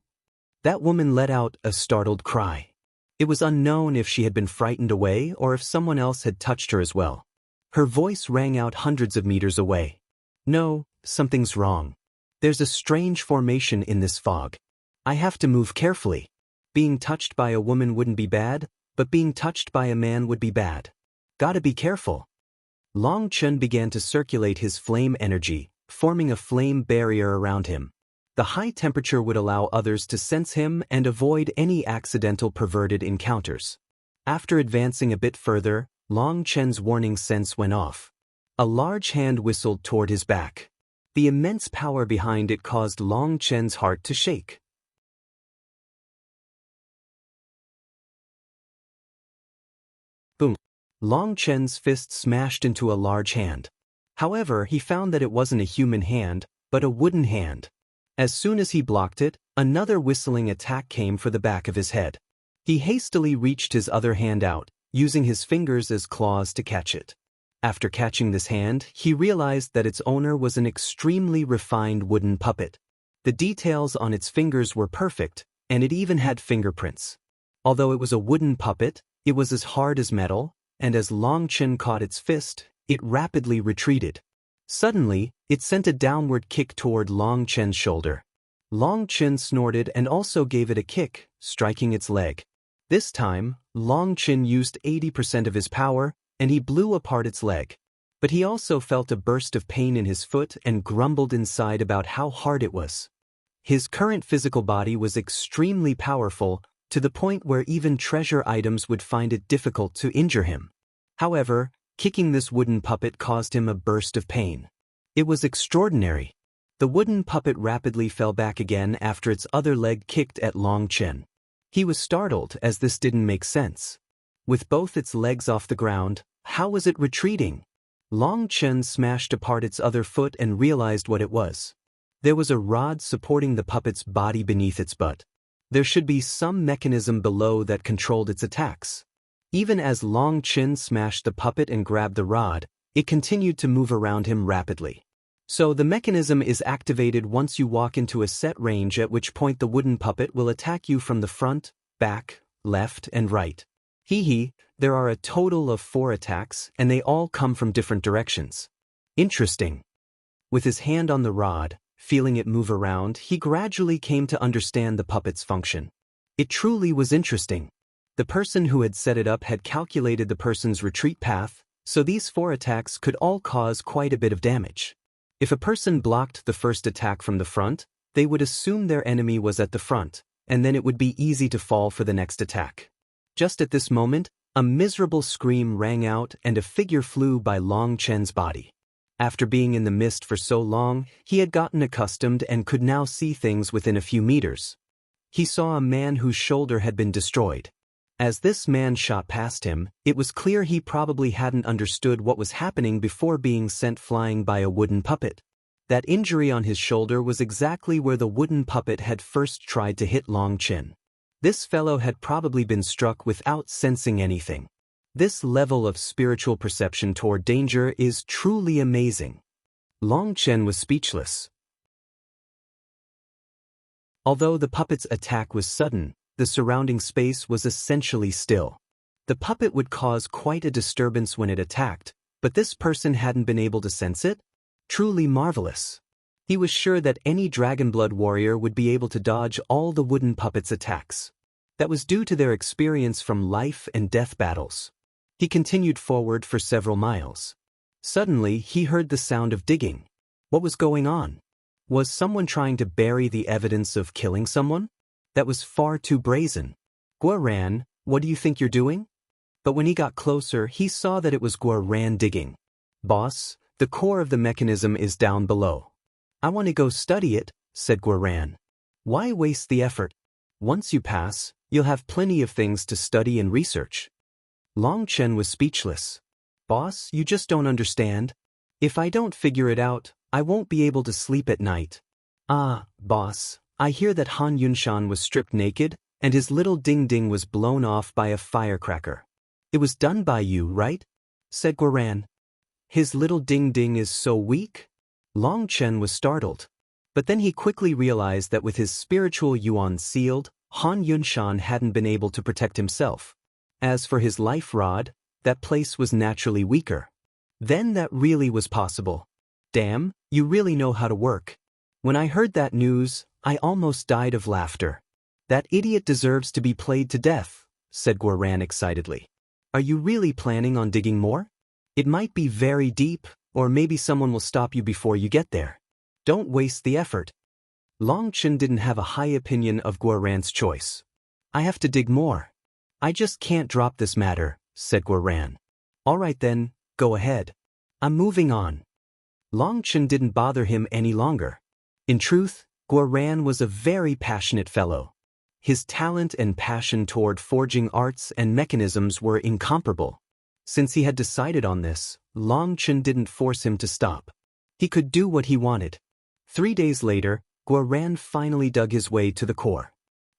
That woman let out a startled cry. It was unknown if she had been frightened away or if someone else had touched her as well. Her voice rang out hundreds of meters away. "No, something's wrong. There's a strange formation in this fog. I have to move carefully. Being touched by a woman wouldn't be bad, but being touched by a man would be bad. Gotta be careful." Long Chun began to circulate his flame energy, forming a flame barrier around him. The high temperature would allow others to sense him and avoid any accidental perverted encounters. After advancing a bit further, Long Chen's warning sense went off. A large hand whistled toward his back. The immense power behind it caused Long Chen's heart to shake. Boom! Long Chen's fist smashed into a large hand. However, he found that it wasn't a human hand, but a wooden hand. As soon as he blocked it, another whistling attack came for the back of his head. He hastily reached his other hand out, using his fingers as claws to catch it. After catching this hand, he realized that its owner was an extremely refined wooden puppet. The details on its fingers were perfect, and it even had fingerprints. Although it was a wooden puppet, it was as hard as metal, and as Long Chen caught its fist, it rapidly retreated. Suddenly, it sent a downward kick toward Long Chen's shoulder. Long Chen snorted and also gave it a kick, striking its leg. This time, Long Chen used 80% of his power, and he blew apart its leg. But he also felt a burst of pain in his foot and grumbled inside about how hard it was. His current physical body was extremely powerful, to the point where even treasure items would find it difficult to injure him. However, kicking this wooden puppet caused him a burst of pain. It was extraordinary. The wooden puppet rapidly fell back again after its other leg kicked at Long Chen. He was startled as this didn't make sense. With both its legs off the ground, how was it retreating? Long Chen smashed apart its other foot and realized what it was. There was a rod supporting the puppet's body beneath its butt. There should be some mechanism below that controlled its attacks. Even as Long Chen smashed the puppet and grabbed the rod, it continued to move around him rapidly. So the mechanism is activated once you walk into a set range, at which point the wooden puppet will attack you from the front, back, left, and right. There are a total of 4 attacks, and they all come from different directions. Interesting. With his hand on the rod, feeling it move around, he gradually came to understand the puppet's function. It truly was interesting. The person who had set it up had calculated the person's retreat path, so these 4 attacks could all cause quite a bit of damage. If a person blocked the first attack from the front, they would assume their enemy was at the front, and then it would be easy to fall for the next attack. Just at this moment, a miserable scream rang out and a figure flew by Long Chen's body. After being in the mist for so long, he had gotten accustomed and could now see things within a few meters. He saw a man whose shoulder had been destroyed. As this man shot past him, it was clear he probably hadn't understood what was happening before being sent flying by a wooden puppet. That injury on his shoulder was exactly where the wooden puppet had first tried to hit Long Chen. This fellow had probably been struck without sensing anything. This level of spiritual perception toward danger is truly amazing. Long Chen was speechless. Although the puppet's attack was sudden, the surrounding space was essentially still. The puppet would cause quite a disturbance when it attacked, but this person hadn't been able to sense it? Truly marvelous. He was sure that any Dragonblood warrior would be able to dodge all the wooden puppet's attacks. That was due to their experience from life and death battles. He continued forward for several miles. Suddenly, he heard the sound of digging. What was going on? Was someone trying to bury the evidence of killing someone? That was far too brazen. Guoran, what do you think you're doing? But when he got closer, he saw that it was Guoran digging. Boss, the core of the mechanism is down below. I want to go study it, said Guoran. Why waste the effort? Once you pass, you'll have plenty of things to study and research. Long Chen was speechless. Boss, you just don't understand. If I don't figure it out, I won't be able to sleep at night. Ah, boss, I hear that Han Yunshan was stripped naked, and his little ding-ding was blown off by a firecracker. It was done by you, right? Said Guoran. His little ding-ding is so weak? Long Chen was startled. But then he quickly realized that with his spiritual yuan sealed, Han Yunshan hadn't been able to protect himself. As for his life rod, that place was naturally weaker. Then that really was possible. Damn, you really know how to work. When I heard that news, I almost died of laughter. That idiot deserves to be played to death, said Guoran excitedly. Are you really planning on digging more? It might be very deep, or maybe someone will stop you before you get there. Don't waste the effort. Long Chen didn't have a high opinion of Guoran's choice. I have to dig more. I just can't drop this matter, said Guoran. All right then, go ahead. I'm moving on. Long Chen didn't bother him any longer. In truth, Guoran was a very passionate fellow. His talent and passion toward forging arts and mechanisms were incomparable. Since he had decided on this, Long Chen didn't force him to stop. He could do what he wanted. 3 days later, Guoran finally dug his way to the core.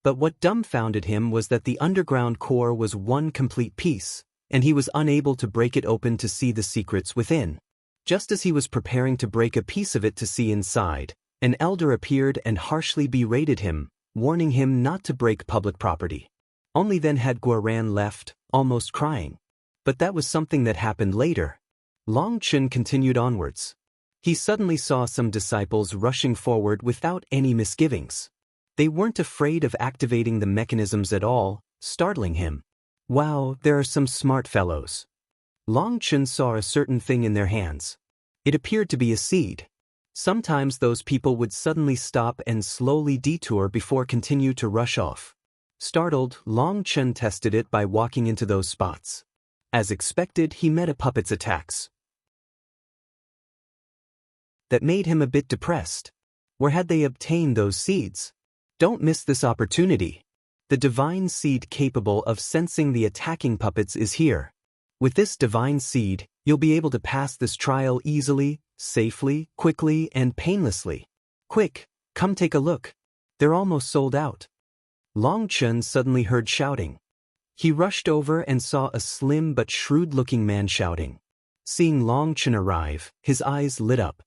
But what dumbfounded him was that the underground core was one complete piece, and he was unable to break it open to see the secrets within. Just as he was preparing to break a piece of it to see inside, an elder appeared and harshly berated him, warning him not to break public property. Only then had Guoran left, almost crying. But that was something that happened later. Long Chen continued onwards. He suddenly saw some disciples rushing forward without any misgivings. They weren't afraid of activating the mechanisms at all, startling him. Wow, there are some smart fellows. Long Chen saw a certain thing in their hands. It appeared to be a seed. Sometimes those people would suddenly stop and slowly detour before continue to rush off. Startled, Long Chen tested it by walking into those spots. As expected, he met a puppet's attacks. That made him a bit depressed. Where had they obtained those seeds? Don't miss this opportunity. The divine seed capable of sensing the attacking puppets is here. With this divine seed, you'll be able to pass this trial easily, safely, quickly, and painlessly. Quick, come take a look. They're almost sold out. Long Chen suddenly heard shouting. He rushed over and saw a slim but shrewd-looking man shouting. Seeing Long Chen arrive, his eyes lit up.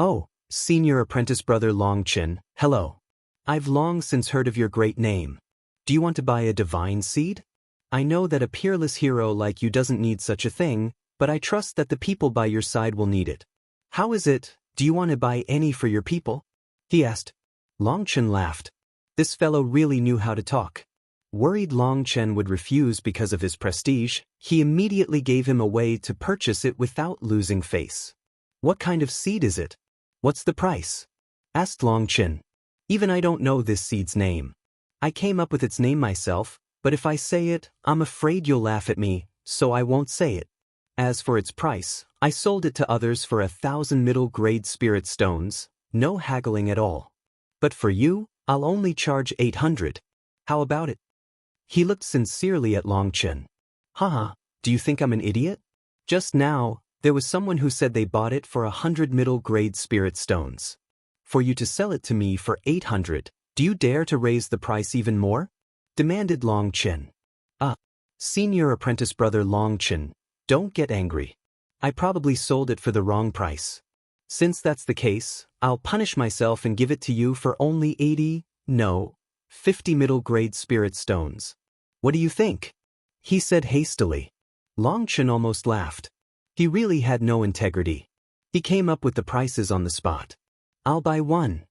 Oh, senior apprentice brother Long Chen, hello. I've long since heard of your great name. Do you want to buy a divine seed? I know that a peerless hero like you doesn't need such a thing, but I trust that the people by your side will need it. How is it, do you want to buy any for your people? He asked. Long Chen laughed. This fellow really knew how to talk. Worried Long Chen would refuse because of his prestige, he immediately gave him a way to purchase it without losing face. What kind of seed is it? What's the price? Asked Long Chen. Even I don't know this seed's name. I came up with its name myself, but if I say it, I'm afraid you'll laugh at me, so I won't say it. As for its price, I sold it to others for 1,000 middle-grade spirit stones, no haggling at all. But for you, I'll only charge 800. How about it? He looked sincerely at Long Chen. Haha, do you think I'm an idiot? Just now, there was someone who said they bought it for 100 middle-grade spirit stones. For you to sell it to me for 800, do you dare to raise the price even more? Demanded Long Chen. Senior apprentice brother Long Chen, don't get angry. I probably sold it for the wrong price. Since that's the case, I'll punish myself and give it to you for only 50 middle-grade spirit stones. What do you think? He said hastily. Long Chen almost laughed. He really had no integrity. He came up with the prices on the spot. I'll buy one.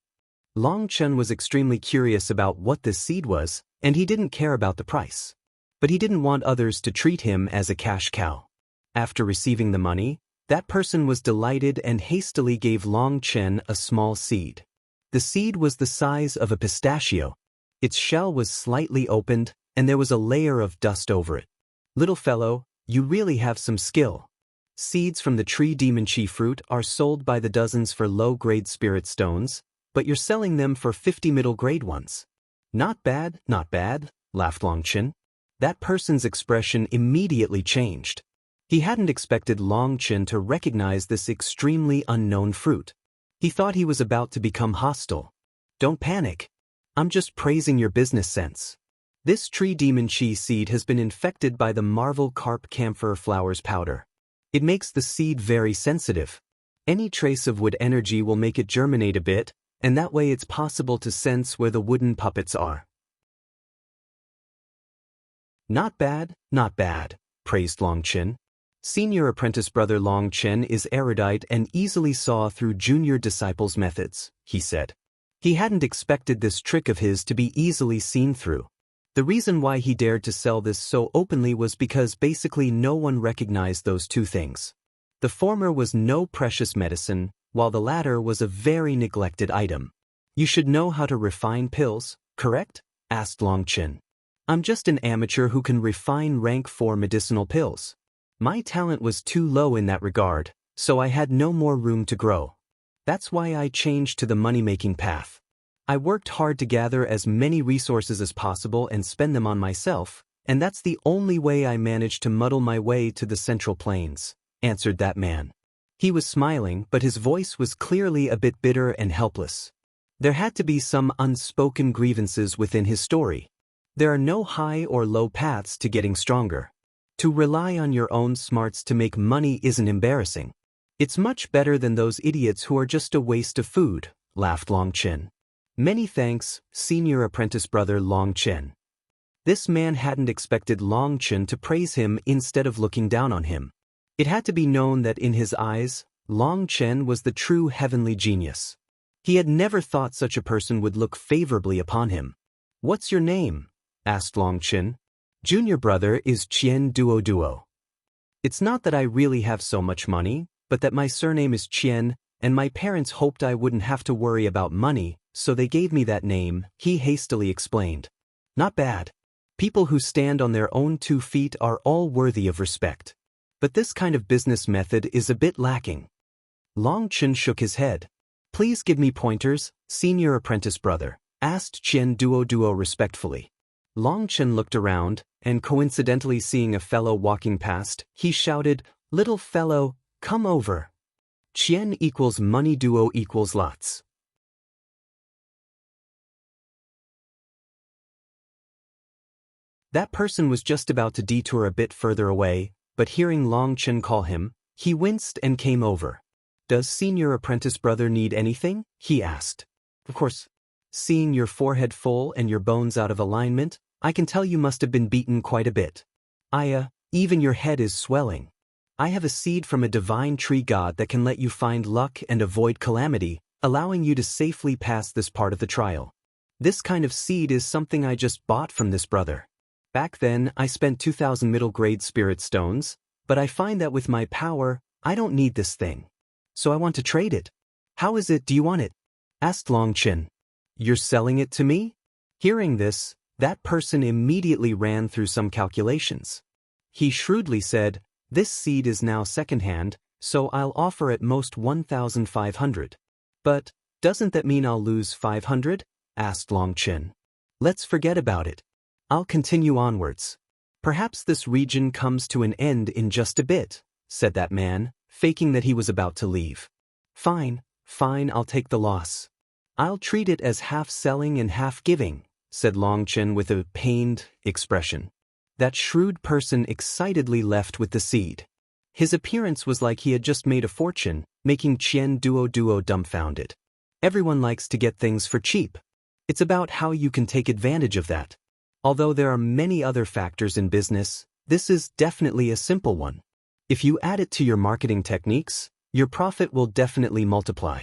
Long Chen was extremely curious about what this seed was, and he didn't care about the price. But he didn't want others to treat him as a cash cow. After receiving the money, that person was delighted and hastily gave Long Chen a small seed. The seed was the size of a pistachio. Its shell was slightly opened, and there was a layer of dust over it. Little fellow, you really have some skill. Seeds from the tree demon chi fruit are sold by the dozens for low-grade spirit stones, but you're selling them for 50 middle-grade ones. Not bad, laughed Long Chen. That person's expression immediately changed. He hadn't expected Long Chen to recognize this extremely unknown fruit. He thought he was about to become hostile. Don't panic. I'm just praising your business sense. This tree demon chi seed has been infected by the Marvel Carp Camphor Flowers powder. It makes the seed very sensitive. Any trace of wood energy will make it germinate a bit, and that way it's possible to sense where the wooden puppets are. Not bad, praised Long Chen. Senior apprentice brother Long Chen is erudite and easily saw through junior disciples' methods, he said. He hadn't expected this trick of his to be easily seen through. The reason why he dared to sell this so openly was because basically no one recognized those two things. The former was no precious medicine, while the latter was a very neglected item. You should know how to refine pills, correct? Asked Long Chen. I'm just an amateur who can refine rank 4 medicinal pills. My talent was too low in that regard, so I had no more room to grow. That's why I changed to the money-making path. I worked hard to gather as many resources as possible and spend them on myself, and that's the only way I managed to muddle my way to the Central Plains, answered that man. He was smiling, but his voice was clearly a bit bitter and helpless. There had to be some unspoken grievances within his story. There are no high or low paths to getting stronger. To rely on your own smarts to make money isn't embarrassing. It's much better than those idiots who are just a waste of food, laughed Long Chen. Many thanks, senior apprentice brother Long Chen. This man hadn't expected Long Chen to praise him instead of looking down on him. It had to be known that in his eyes, Long Chen was the true heavenly genius. He had never thought such a person would look favorably upon him. What's your name? Asked Long Chen. Junior brother is Chien Duo. It's not that I really have so much money, but that my surname is Chien, and my parents hoped I wouldn't have to worry about money, so they gave me that name, he hastily explained. Not bad. People who stand on their own 2 feet are all worthy of respect. But this kind of business method is a bit lacking. Long Chen shook his head. Please give me pointers, senior apprentice brother, asked Chien Duo respectfully. Long Chen looked around, and coincidentally seeing a fellow walking past, he shouted, Little fellow, come over. Chien equals money, Duo equals lots. That person was just about to detour a bit further away, but hearing Long Chen call him, he winced and came over. Does senior apprentice brother need anything? He asked. Of course. Seeing your forehead full and your bones out of alignment, I can tell you must have been beaten quite a bit. Even your head is swelling. I have a seed from a divine tree god that can let you find luck and avoid calamity, allowing you to safely pass this part of the trial. This kind of seed is something I just bought from this brother. Back then, I spent 2,000 middle-grade spirit stones, but I find that with my power, I don't need this thing. So I want to trade it. How is it, do you want it? Asked Long Chen. You're selling it to me? Hearing this, that person immediately ran through some calculations. He shrewdly said, this seed is now secondhand, so I'll offer at most 1,500. But, doesn't that mean I'll lose 500? Asked Long Chen. Let's forget about it. I'll continue onwards. Perhaps this region comes to an end in just a bit, said that man, faking that he was about to leave. Fine, I'll take the loss. I'll treat it as half selling and half giving, said Long Chen with a pained expression. That shrewd person excitedly left with the seed. His appearance was like he had just made a fortune, making Qian Duo dumbfounded. Everyone likes to get things for cheap. It's about how you can take advantage of that. Although there are many other factors in business, this is definitely a simple one. If you add it to your marketing techniques, your profit will definitely multiply.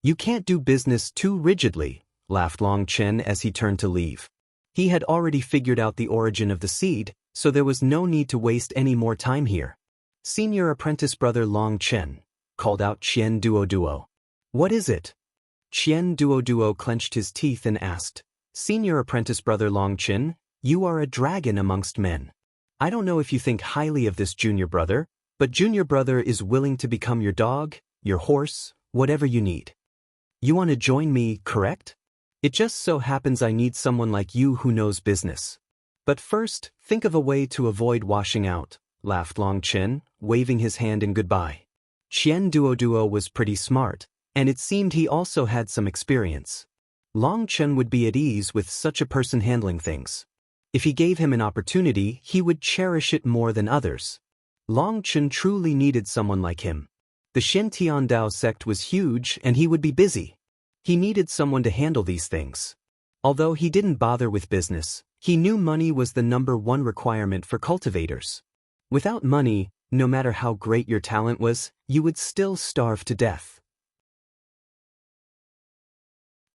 You can't do business too rigidly, laughed Long Chen as he turned to leave. He had already figured out the origin of the seed, so there was no need to waste any more time here. Senior apprentice brother Long Chen, called out Qian Duo. What is it? Qian Duo clenched his teeth and asked, Senior apprentice brother Long Chen, you are a dragon amongst men. I don't know if you think highly of this junior brother, but junior brother is willing to become your dog, your horse, whatever you need. You want to join me, correct? It just so happens I need someone like you who knows business. But first, think of a way to avoid washing out, laughed Long Chen, waving his hand in goodbye. Qian Duo was pretty smart, and it seemed he also had some experience. Long Chen would be at ease with such a person handling things. If he gave him an opportunity, he would cherish it more than others. Long Chen truly needed someone like him. The Shen Dao sect was huge and he would be busy. He needed someone to handle these things. Although he didn't bother with business, he knew money was the #1 requirement for cultivators. Without money, no matter how great your talent was, you would still starve to death.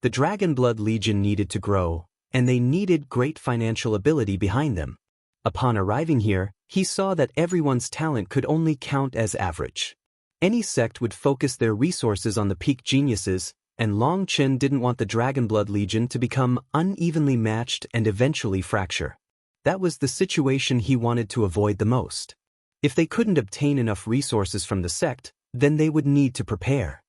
The Dragon Blood Legion needed to grow, and they needed great financial ability behind them. Upon arriving here, he saw that everyone's talent could only count as average. Any sect would focus their resources on the peak geniuses, and Long Chen didn't want the Dragon Blood Legion to become unevenly matched and eventually fracture. That was the situation he wanted to avoid the most. If they couldn't obtain enough resources from the sect, then they would need to prepare.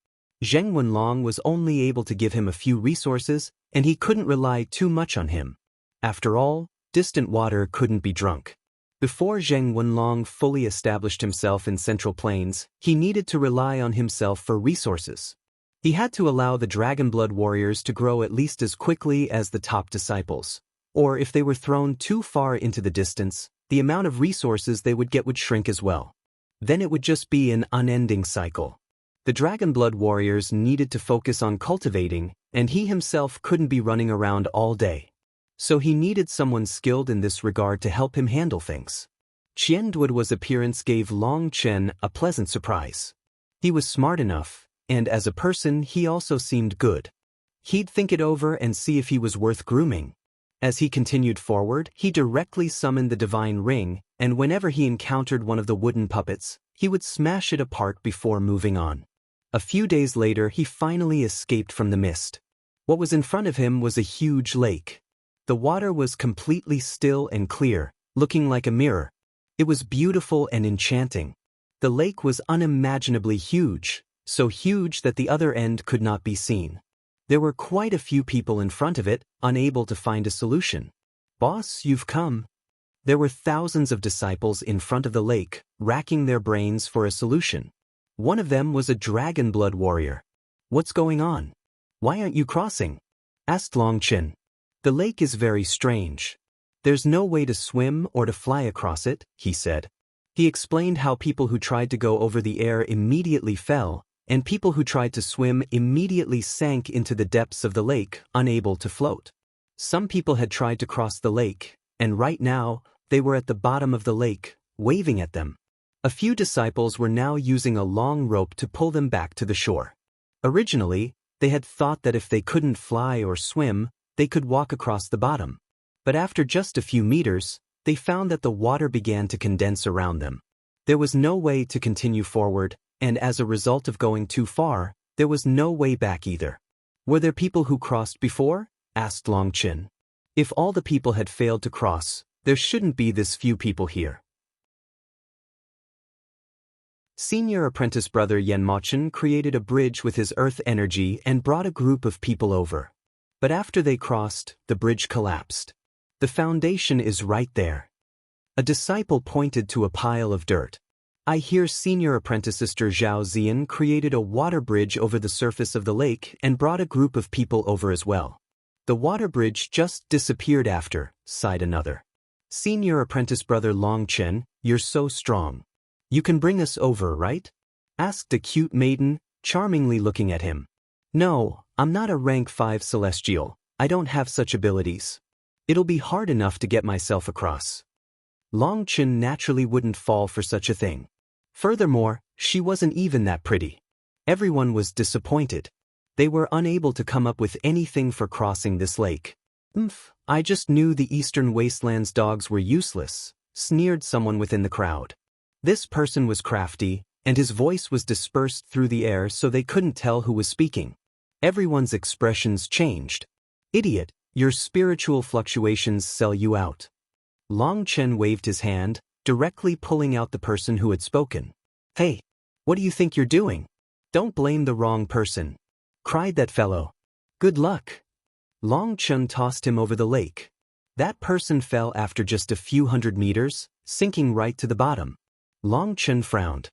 Zheng Wenlong was only able to give him a few resources, and he couldn't rely too much on him. After all, distant water couldn't be drunk. Before Zheng Wenlong fully established himself in Central Plains, he needed to rely on himself for resources. He had to allow the Dragon Blood warriors to grow at least as quickly as the top disciples, or if they were thrown too far into the distance, the amount of resources they would get would shrink as well. Then it would just be an unending cycle. The Dragon Blood warriors needed to focus on cultivating, and he himself couldn't be running around all day. So he needed someone skilled in this regard to help him handle things. Qian Duo's appearance gave Long Chen a pleasant surprise. He was smart enough, and as a person he also seemed good. He'd think it over and see if he was worth grooming. As he continued forward, he directly summoned the divine ring, and whenever he encountered one of the wooden puppets, he would smash it apart before moving on. A few days later he finally escaped from the mist. What was in front of him was a huge lake. The water was completely still and clear, looking like a mirror. It was beautiful and enchanting. The lake was unimaginably huge, so huge that the other end could not be seen. There were quite a few people in front of it, unable to find a solution. Boss, you've come. There were thousands of disciples in front of the lake, racking their brains for a solution. One of them was a Dragon Blood warrior. What's going on? Why aren't you crossing? Asked Long Chen. The lake is very strange. There's no way to swim or to fly across it, he said. He explained how people who tried to go over the air immediately fell, and people who tried to swim immediately sank into the depths of the lake, unable to float. Some people had tried to cross the lake, and right now, they were at the bottom of the lake, waving at them. A few disciples were now using a long rope to pull them back to the shore. Originally, they had thought that if they couldn't fly or swim, they could walk across the bottom. But after just a few meters, they found that the water began to condense around them. There was no way to continue forward, and as a result of going too far, there was no way back either. Were there people who crossed before? Asked Longchen. If all the people had failed to cross, there shouldn't be this few people here. Senior apprentice brother Yenmochen created a bridge with his earth energy and brought a group of people over. But after they crossed, the bridge collapsed. The foundation is right there. A disciple pointed to a pile of dirt. I hear senior apprentice sister Zhao Zian created a water bridge over the surface of the lake and brought a group of people over as well. The water bridge just disappeared after, sighed another. Senior apprentice brother Longchen, you're so strong. You can bring us over, right? Asked a cute maiden, charmingly looking at him. No, I'm not a rank 5 celestial, I don't have such abilities. It'll be hard enough to get myself across. Longchen naturally wouldn't fall for such a thing. Furthermore, she wasn't even that pretty. Everyone was disappointed. They were unable to come up with anything for crossing this lake. I just knew the Eastern Wastelands dogs were useless, sneered someone within the crowd. This person was crafty, and his voice was dispersed through the air so they couldn't tell who was speaking. Everyone's expressions changed. Idiot, your spiritual fluctuations sell you out. Longchen waved his hand, directly pulling out the person who had spoken. Hey, what do you think you're doing? Don't blame the wrong person, cried that fellow. Good luck. Longchen tossed him over the lake. That person fell after just a few hundred meters, sinking right to the bottom. Longchen frowned.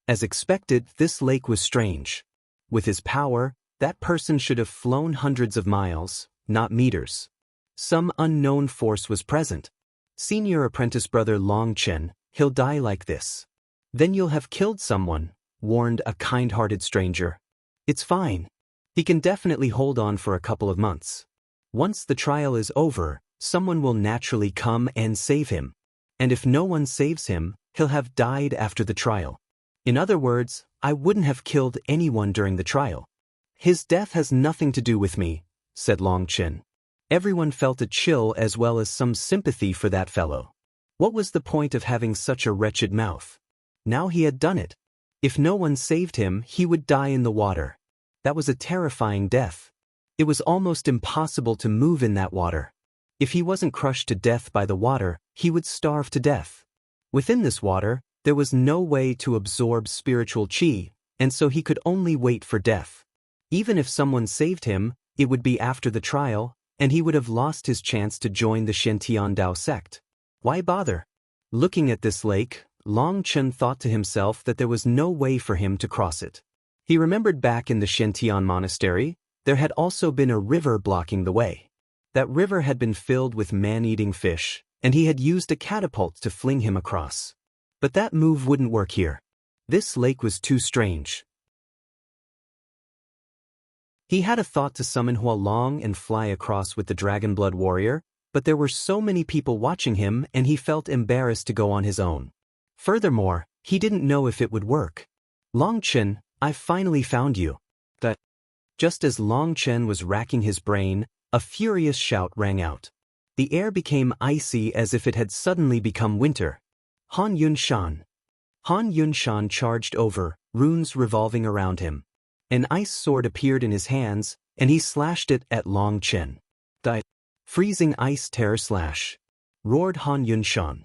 As expected, this lake was strange. With his power, that person should have flown hundreds of miles, not meters. Some unknown force was present. Senior apprentice brother Longchen, he'll die like this. Then you'll have killed someone, warned a kind-hearted stranger. It's fine. He can definitely hold on for a couple of months. Once the trial is over, someone will naturally come and save him. And if no one saves him, he'll have died after the trial. In other words, I wouldn't have killed anyone during the trial. His death has nothing to do with me, said Longchen. Everyone felt a chill as well as some sympathy for that fellow. What was the point of having such a wretched mouth? Now he had done it. If no one saved him, he would die in the water. That was a terrifying death. It was almost impossible to move in that water. If he wasn't crushed to death by the water, he would starve to death. Within this water, there was no way to absorb spiritual qi, and so he could only wait for death. Even if someone saved him, it would be after the trial, and he would have lost his chance to join the Shintian Dao sect. Why bother? Looking at this lake, Longchen thought to himself that there was no way for him to cross it. He remembered back in the Shintian monastery, there had also been a river blocking the way. That river had been filled with man-eating fish, and he had used a catapult to fling him across. But that move wouldn't work here. This lake was too strange. He had a thought to summon Hualong and fly across with the Dragonblood warrior, but there were so many people watching him and he felt embarrassed to go on his own. Furthermore, he didn't know if it would work. Longchen, I finally found you. Just as Longchen was racking his brain, a furious shout rang out. The air became icy as if it had suddenly become winter. Han Yunshan. Han Yunshan charged over, runes revolving around him. An ice sword appeared in his hands, and he slashed it at Longchen. Freezing ice terror slash, roared Han Yunshan.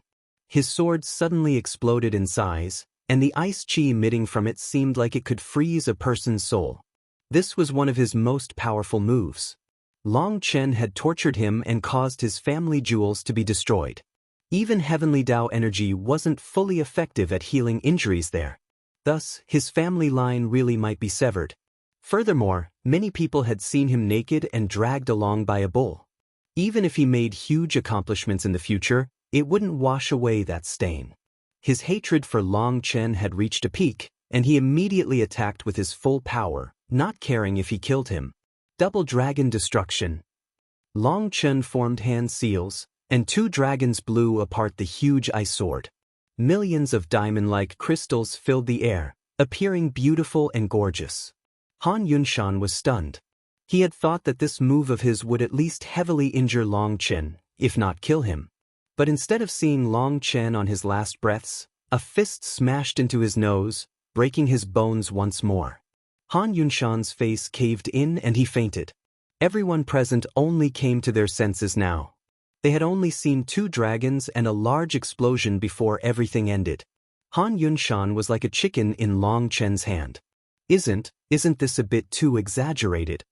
His sword suddenly exploded in size, and the ice chi emitting from it seemed like it could freeze a person's soul. This was one of his most powerful moves. Longchen had tortured him and caused his family jewels to be destroyed. Even heavenly Dao energy wasn't fully effective at healing injuries there. Thus, his family line really might be severed. Furthermore, many people had seen him naked and dragged along by a bull. Even if he made huge accomplishments in the future, it wouldn't wash away that stain. His hatred for Longchen had reached a peak, and he immediately attacked with his full power, not caring if he killed him. Double Dragon Destruction. Long Chen formed hand seals, and two dragons blew apart the huge ice sword. Millions of diamond-like crystals filled the air, appearing beautiful and gorgeous. Han Yunshan was stunned. He had thought that this move of his would at least heavily injure Long Chen, if not kill him. But instead of seeing Long Chen on his last breaths, a fist smashed into his nose, breaking his bones once more. Han Yunshan's face caved in and he fainted. Everyone present only came to their senses now. They had only seen two dragons and a large explosion before everything ended. Han Yunshan was like a chicken in Long Chen's hand. Isn't this a bit too exaggerated?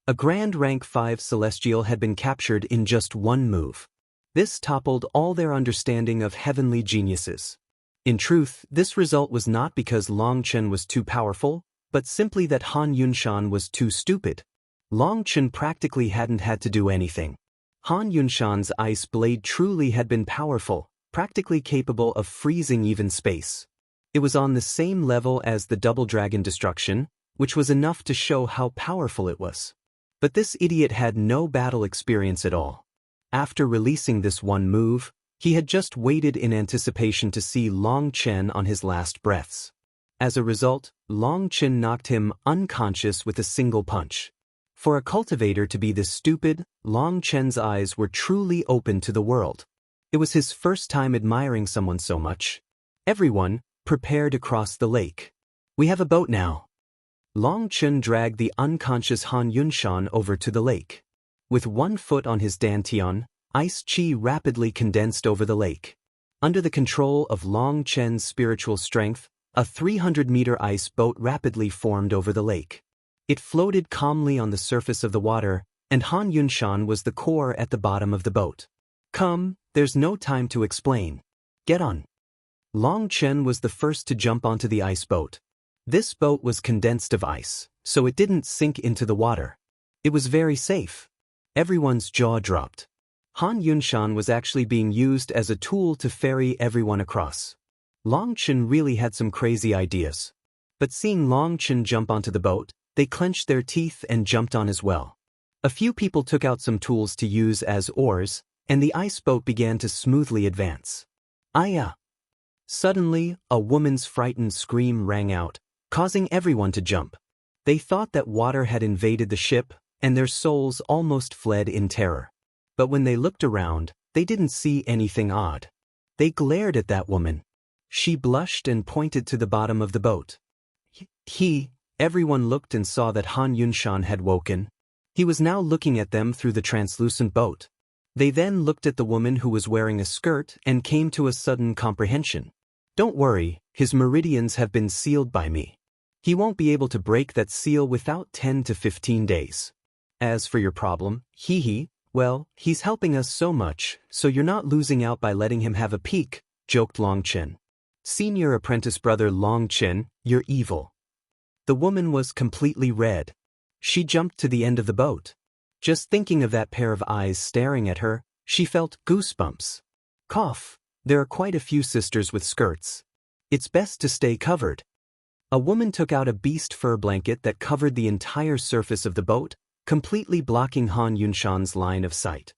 A Grand Rank 5 Celestial had been captured in just one move. This toppled all their understanding of heavenly geniuses. In truth, this result was not because Long Chen was too powerful, but simply that Han Yunshan was too stupid. Long Chen practically hadn't had to do anything. Han Yunshan's ice blade truly had been powerful, practically capable of freezing even space. It was on the same level as the Double Dragon Destruction, which was enough to show how powerful it was. But this idiot had no battle experience at all. After releasing this one move, he had just waited in anticipation to see Long Chen on his last breaths. As a result, Long Chen knocked him unconscious with a single punch. For a cultivator to be this stupid, Long Chen's eyes were truly open to the world. It was his first time admiring someone so much. Everyone, prepare to cross the lake. We have a boat now. Long Chen dragged the unconscious Han Yunshan over to the lake. With one foot on his dantian, ice chi rapidly condensed over the lake. Under the control of Long Chen's spiritual strength, a 300-meter ice boat rapidly formed over the lake. It floated calmly on the surface of the water, and Han Yunshan was the core at the bottom of the boat. Come, there's no time to explain. Get on. Long Chen was the first to jump onto the ice boat. This boat was condensed of ice, so it didn't sink into the water. It was very safe. Everyone's jaw dropped. Han Yunshan was actually being used as a tool to ferry everyone across. Long Chen really had some crazy ideas. But seeing Long Chen jump onto the boat, they clenched their teeth and jumped on as well. A few people took out some tools to use as oars, and the ice boat began to smoothly advance. Aya! Suddenly, a woman's frightened scream rang out, causing everyone to jump. They thought that water had invaded the ship, and their souls almost fled in terror. But when they looked around, they didn't see anything odd. They glared at that woman. She blushed and pointed to the bottom of the boat. Everyone looked and saw that Han Yunshan had woken. He was now looking at them through the translucent boat. They then looked at the woman who was wearing a skirt and came to a sudden comprehension. Don't worry, his meridians have been sealed by me. He won't be able to break that seal without 10 to 15 days. As for your problem, well, he's helping us so much, so you're not losing out by letting him have a peek, joked Long Chen. Senior apprentice brother Long Chen, you're evil. The woman was completely red. She jumped to the end of the boat. Just thinking of that pair of eyes staring at her, she felt goosebumps. Cough, there are quite a few sisters with skirts. It's best to stay covered. A woman took out a beast fur blanket that covered the entire surface of the boat, completely blocking Han Yunshan's line of sight.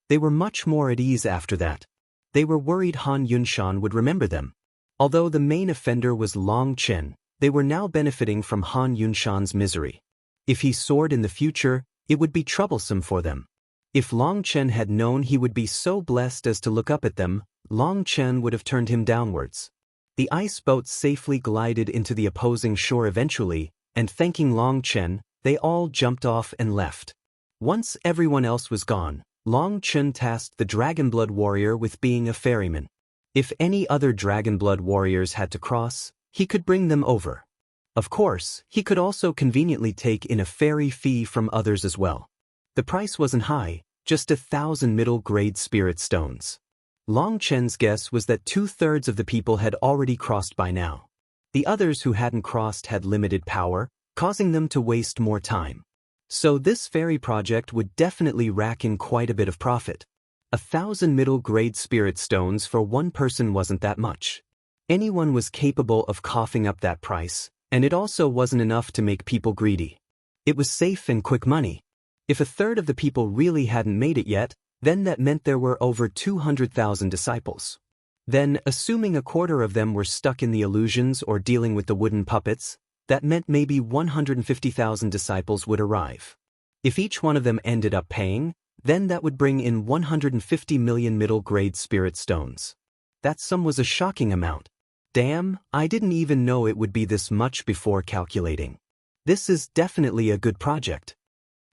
They were much more at ease after that. They were worried Han Yunshan would remember them. Although the main offender was Long Chen, they were now benefiting from Han Yunshan's misery. If he soared in the future, it would be troublesome for them. If Long Chen had known he would be so blessed as to look up at them, Long Chen would have turned him downwards. The ice boat safely glided into the opposing shore eventually, and thanking Long Chen, they all jumped off and left. Once everyone else was gone, Long Chen tasked the Dragonblood warrior with being a ferryman. If any other Dragonblood warriors had to cross, he could bring them over. Of course, he could also conveniently take in a ferry fee from others as well. The price wasn't high, just 1,000 middle-grade spirit stones. Long Chen's guess was that 2/3 of the people had already crossed by now. The others who hadn't crossed had limited power, causing them to waste more time. So this fairy project would definitely rack in quite a bit of profit. 1,000 middle-grade spirit stones for one person wasn't that much. Anyone was capable of coughing up that price, and it also wasn't enough to make people greedy. It was safe and quick money. If a third of the people really hadn't made it yet, then that meant there were over 200,000 disciples. Then, assuming a quarter of them were stuck in the illusions or dealing with the wooden puppets, that meant maybe 150,000 disciples would arrive. If each one of them ended up paying, then that would bring in 150 million middle-grade spirit stones. That sum was a shocking amount. Damn, I didn't even know it would be this much before calculating. This is definitely a good project.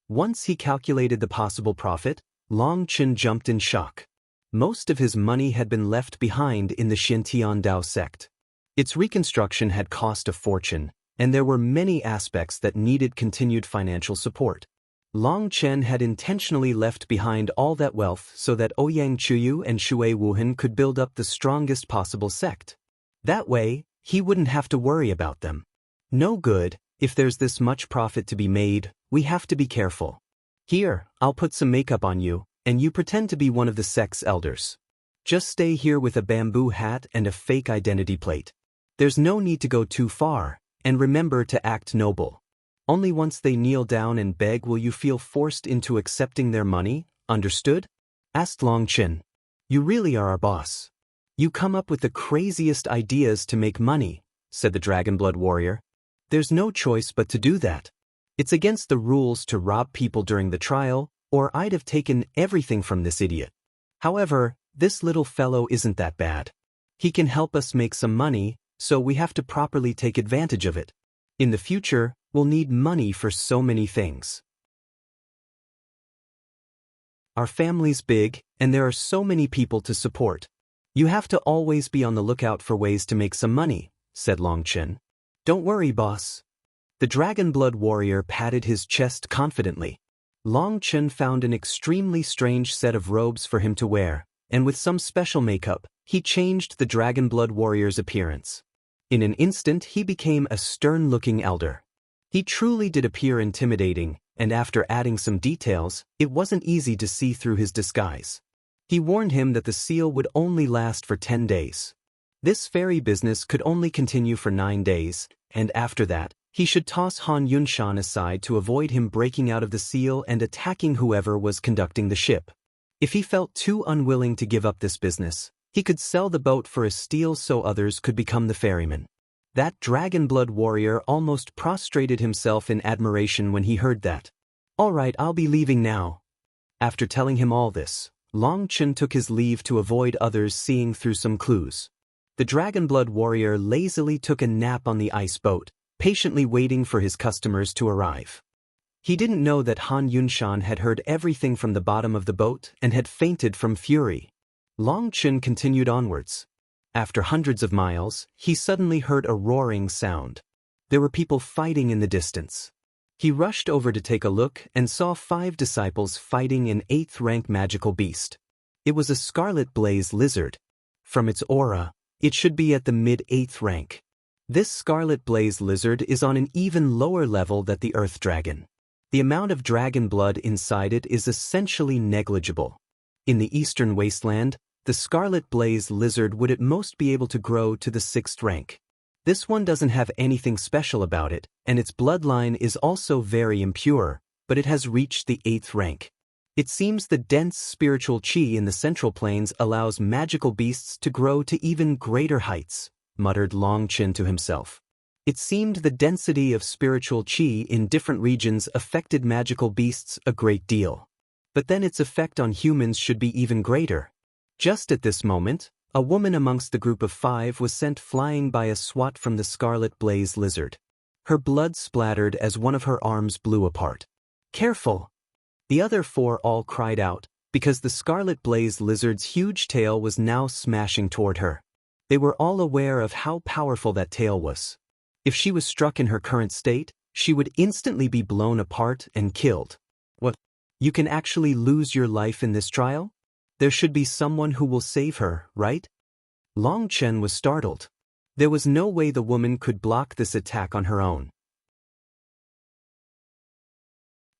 Once he calculated the possible profit, Long Chen jumped in shock. Most of his money had been left behind in the Xintian Dao sect. Its reconstruction had cost a fortune, and there were many aspects that needed continued financial support. Long Chen had intentionally left behind all that wealth so that Ouyang Chuyu and Shui Wuhan could build up the strongest possible sect. That way, he wouldn't have to worry about them. No good, if there's this much profit to be made, we have to be careful. Here, I'll put some makeup on you, and you pretend to be one of the sect's elders. Just stay here with a bamboo hat and a fake identity plate. There's no need to go too far, and remember to act noble. Only once they kneel down and beg will you feel forced into accepting their money, understood? Asked Long Chen. You really are our boss. You come up with the craziest ideas to make money, said the Dragonblood warrior. There's no choice but to do that. It's against the rules to rob people during the trial, or I'd have taken everything from this idiot. However, this little fellow isn't that bad. He can help us make some money, so we have to properly take advantage of it. In the future, we'll need money for so many things. Our family's big, and there are so many people to support. You have to always be on the lookout for ways to make some money, said Long Chen. Don't worry, boss. The Dragonblood warrior patted his chest confidently. Long Chen found an extremely strange set of robes for him to wear, and with some special makeup, he changed the Dragonblood warrior's appearance. In an instant he became a stern-looking elder. He truly did appear intimidating, and after adding some details, it wasn't easy to see through his disguise. He warned him that the seal would only last for 10 days. This fairy business could only continue for 9 days, and after that, he should toss Han Yunshan aside to avoid him breaking out of the seal and attacking whoever was conducting the ship. If he felt too unwilling to give up this business, he could sell the boat for a steal so others could become the ferryman. That Dragonblood warrior almost prostrated himself in admiration when he heard that. All right, I'll be leaving now. After telling him all this, Long Chen took his leave to avoid others seeing through some clues. The Dragonblood warrior lazily took a nap on the ice boat, patiently waiting for his customers to arrive. He didn't know that Han Yunshan had heard everything from the bottom of the boat and had fainted from fury. Long Chen continued onwards. After hundreds of miles, he suddenly heard a roaring sound. There were people fighting in the distance. He rushed over to take a look and saw 5 disciples fighting an 8th-rank magical beast. It was a scarlet blaze lizard. From its aura, it should be at the mid-8th rank. This scarlet blaze lizard is on an even lower level than the earth dragon. The amount of dragon blood inside it is essentially negligible. In the eastern wasteland, the scarlet blaze lizard would at most be able to grow to the 6th rank. This one doesn't have anything special about it, and its bloodline is also very impure, but it has reached the 8th rank. It seems the dense spiritual qi in the central plains allows magical beasts to grow to even greater heights, muttered Long Chen to himself. It seemed the density of spiritual qi in different regions affected magical beasts a great deal. But then its effect on humans should be even greater. Just at this moment, a woman amongst the group of 5 was sent flying by a swat from the scarlet blaze lizard. Her blood splattered as one of her arms blew apart. Careful! The other 4 all cried out, because the scarlet blaze lizard's huge tail was now smashing toward her. They were all aware of how powerful that tail was. If she was struck in her current state, she would instantly be blown apart and killed. What? You can actually lose your life in this trial? There should be someone who will save her, right? Long Chen was startled. There was no way the woman could block this attack on her own.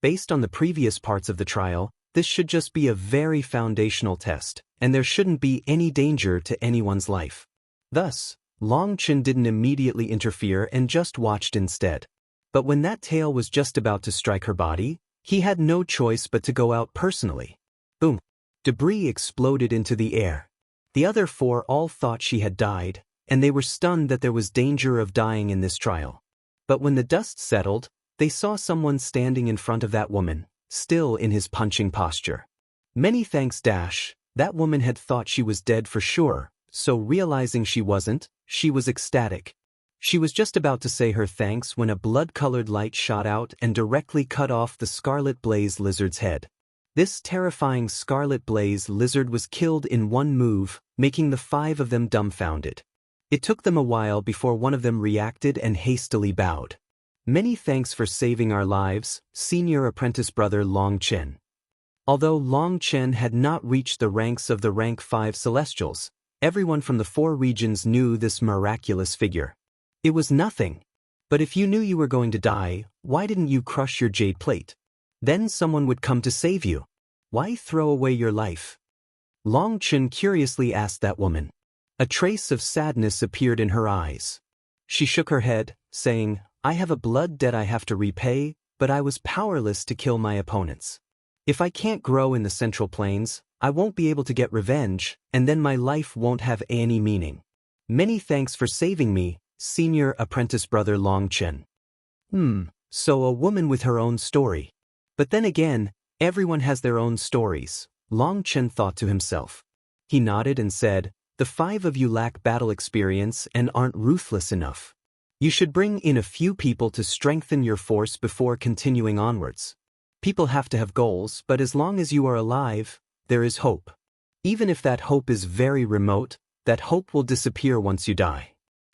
Based on the previous parts of the trial, this should just be a very foundational test, and there shouldn't be any danger to anyone's life. Thus, Long Chen didn't immediately interfere and just watched instead. But when that tail was just about to strike her body, he had no choice but to go out personally. Boom! Debris exploded into the air. The other four all thought she had died, and they were stunned that there was danger of dying in this trial. But when the dust settled, they saw someone standing in front of that woman, still in his punching posture. Many thanks Dash, that woman had thought she was dead for sure, so realizing she wasn't, she was ecstatic. She was just about to say her thanks when a blood-colored light shot out and directly cut off the Scarlet Blaze lizard's head. This terrifying Scarlet Blaze lizard was killed in one move, making the five of them dumbfounded. It took them a while before one of them reacted and hastily bowed. Many thanks for saving our lives, senior apprentice brother Long Chen. Although Long Chen had not reached the ranks of the rank 5 Celestials, everyone from the 4 regions knew this miraculous figure. It was nothing. But if you knew you were going to die, why didn't you crush your jade plate? Then someone would come to save you. Why throw away your life? Long Chen curiously asked that woman. A trace of sadness appeared in her eyes. She shook her head, saying, I have a blood debt I have to repay, but I was powerless to kill my opponents. If I can't grow in the Central Plains, I won't be able to get revenge, and then my life won't have any meaning. Many thanks for saving me, senior apprentice brother Long Chen. So a woman with her own story. But then again, everyone has their own stories, Long Chen thought to himself. He nodded and said, the 5 of you lack battle experience and aren't ruthless enough. You should bring in a few people to strengthen your force before continuing onwards. People have to have goals, but as long as you are alive, there is hope. Even if that hope is very remote, that hope will disappear once you die.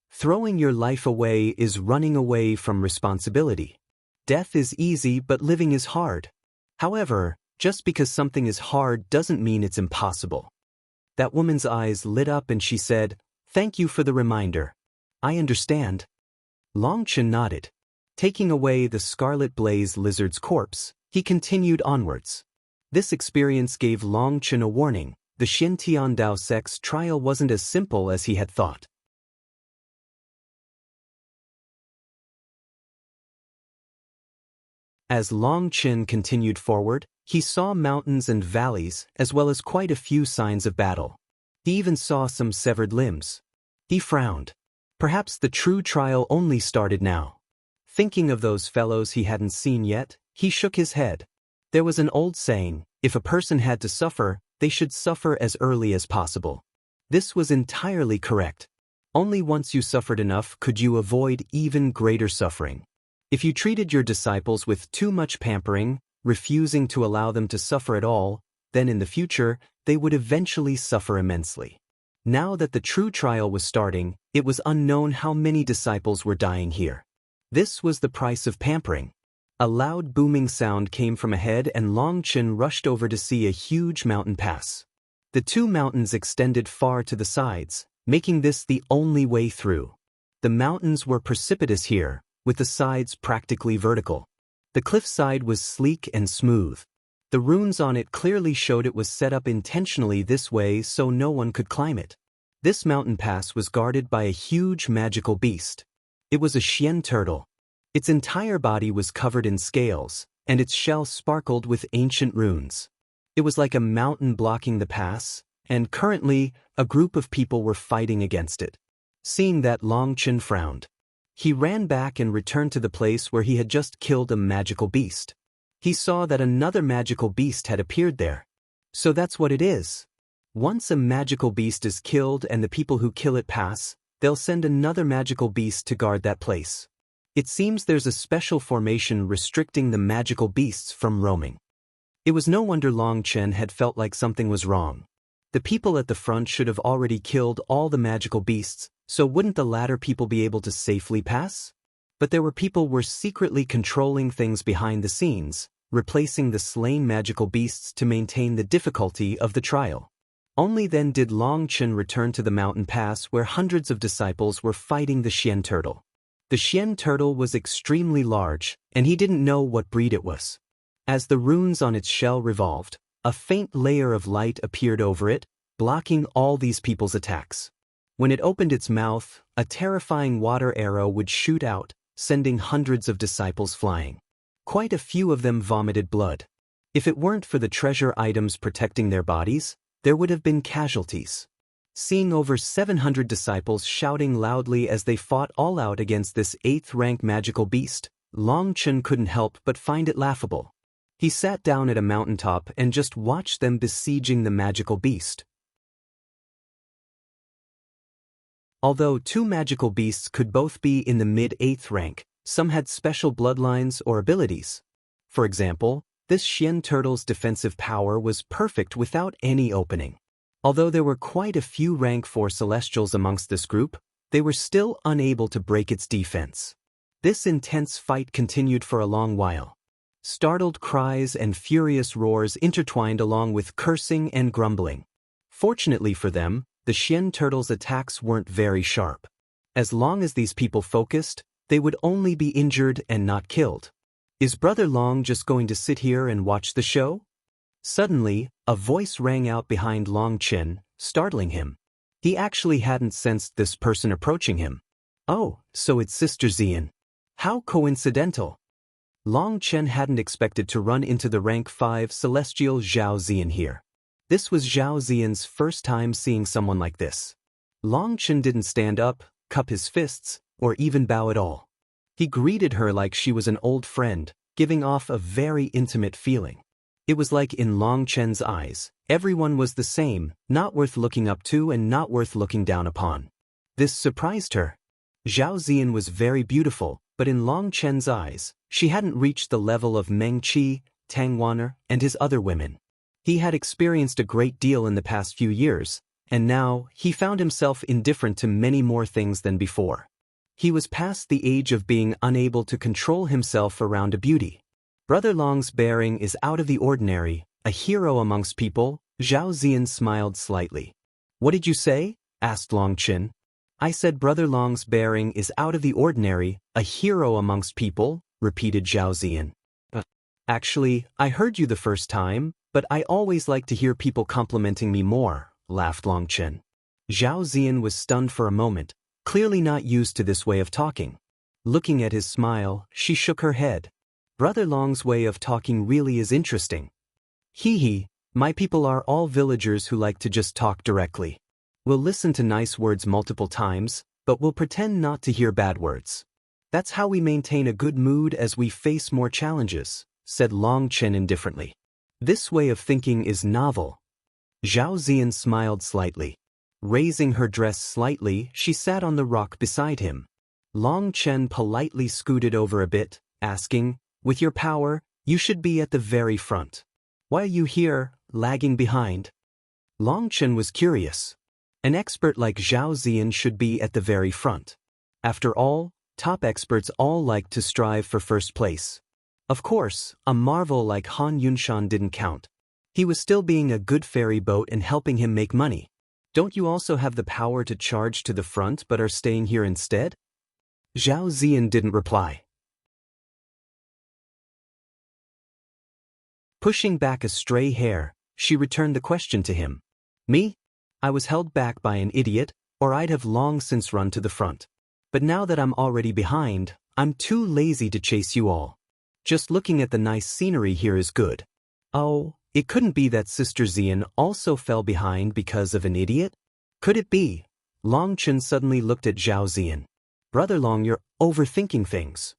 Throwing your life away is running away from responsibility. Death is easy, but living is hard. However, just because something is hard doesn't mean it's impossible. That woman's eyes lit up and she said, Thank you for the reminder. I understand. Long Chen nodded. Taking away the Scarlet Blaze lizard's corpse, he continued onwards. This experience gave Long Chen a warning. The Xintian Dao sect's trial wasn't as simple as he had thought. As Long Chen continued forward, he saw mountains and valleys, as well as quite a few signs of battle. He even saw some severed limbs. He frowned. Perhaps the true trial only started now. Thinking of those fellows he hadn't seen yet, he shook his head. There was an old saying, if a person had to suffer, they should suffer as early as possible. This was entirely correct. Only once you suffered enough could you avoid even greater suffering. If you treated your disciples with too much pampering, refusing to allow them to suffer at all, then in the future, they would eventually suffer immensely. Now that the true trial was starting, it was unknown how many disciples were dying here. This was the price of pampering. A loud booming sound came from ahead and Long Chen rushed over to see a huge mountain pass. The 2 mountains extended far to the sides, making this the only way through. The mountains were precipitous here, with the sides practically vertical. The cliffside was sleek and smooth. The runes on it clearly showed it was set up intentionally this way so no one could climb it. This mountain pass was guarded by a huge magical beast. It was a Xian turtle. Its entire body was covered in scales, and its shell sparkled with ancient runes. It was like a mountain blocking the pass, and currently, a group of people were fighting against it. Seeing that, Long Chen frowned. He ran back and returned to the place where he had just killed a magical beast. He saw that another magical beast had appeared there. So that's what it is. Once a magical beast is killed and the people who kill it pass, they'll send another magical beast to guard that place. It seems there's a special formation restricting the magical beasts from roaming. It was no wonder Long Chen had felt like something was wrong. The people at the front should have already killed all the magical beasts, so wouldn't the latter people be able to safely pass? But there were people were secretly controlling things behind the scenes, replacing the slain magical beasts to maintain the difficulty of the trial. Only then did Long Chen return to the mountain pass where hundreds of disciples were fighting the Xian turtle. The Xian turtle was extremely large, and he didn't know what breed it was. As the runes on its shell revolved, a faint layer of light appeared over it, blocking all these people's attacks. When it opened its mouth, a terrifying water arrow would shoot out, sending hundreds of disciples flying. Quite a few of them vomited blood. If it weren't for the treasure items protecting their bodies, there would have been casualties. Seeing over 700 disciples shouting loudly as they fought all out against this 8th-rank magical beast, Long Chen couldn't help but find it laughable. He sat down at a mountaintop and just watched them besieging the magical beast. Although 2 magical beasts could both be in the mid-8th rank, some had special bloodlines or abilities. For example, this Xian turtle's defensive power was perfect without any opening. Although there were quite a few rank 4 celestials amongst this group, they were still unable to break its defense. This intense fight continued for a long while. Startled cries and furious roars intertwined along with cursing and grumbling. Fortunately for them, the Xian turtle's attacks weren't very sharp. As long as these people focused, they would only be injured and not killed. Is Brother Long just going to sit here and watch the show? Suddenly, a voice rang out behind Long Chen, startling him. He actually hadn't sensed this person approaching him. Oh, so it's Sister Xian. How coincidental. Long Chen hadn't expected to run into the rank 5 celestial Zhao Xian here. This was Zhao Xian's first time seeing someone like this. Long Chen didn't stand up, cup his fists, or even bow at all. He greeted her like she was an old friend, giving off a very intimate feeling. It was like in Long Chen's eyes, everyone was the same, not worth looking up to and not worth looking down upon. This surprised her. Zhao Xian was very beautiful, but in Long Chen's eyes, she hadn't reached the level of Meng Qi, Tang Wan'er, and his other women. He had experienced a great deal in the past few years, and now he found himself indifferent to many more things than before. He was past the age of being unable to control himself around a beauty. Brother Long's bearing is out of the ordinary, a hero amongst people. Zhao Xian smiled slightly. What did you say? Asked Long Chen. I said Brother Long's bearing is out of the ordinary, a hero amongst people, repeated Zhao Xian. Actually, I heard you the first time, but I always like to hear people complimenting me more, laughed Long Chen. Zhao Xian was stunned for a moment, clearly not used to this way of talking. Looking at his smile, she shook her head. Brother Long's way of talking really is interesting. Hee, my people are all villagers who like to just talk directly. We'll listen to nice words multiple times, but we'll pretend not to hear bad words. That's how we maintain a good mood as we face more challenges, said Long Chen indifferently. This way of thinking is novel. Zhao Xian smiled slightly. Raising her dress slightly, she sat on the rock beside him. Long Chen politely scooted over a bit, asking, with your power, you should be at the very front. Why are you here, lagging behind? Long Chen was curious. An expert like Zhao Xian should be at the very front. After all, top experts all like to strive for first place. Of course, a marvel like Han Yunshan didn't count. He was still being a good ferry boat and helping him make money. Don't you also have the power to charge to the front but are staying here instead? Zhao Xian didn't reply. Pushing back a stray hair, she returned the question to him. Me? I was held back by an idiot, or I'd have long since run to the front. But now that I'm already behind, I'm too lazy to chase you all. Just looking at the nice scenery here is good. Oh, it couldn't be that Sister Xian also fell behind because of an idiot? Could it be? Long Chen suddenly looked at Zhao Xian. Brother Long, you're overthinking things.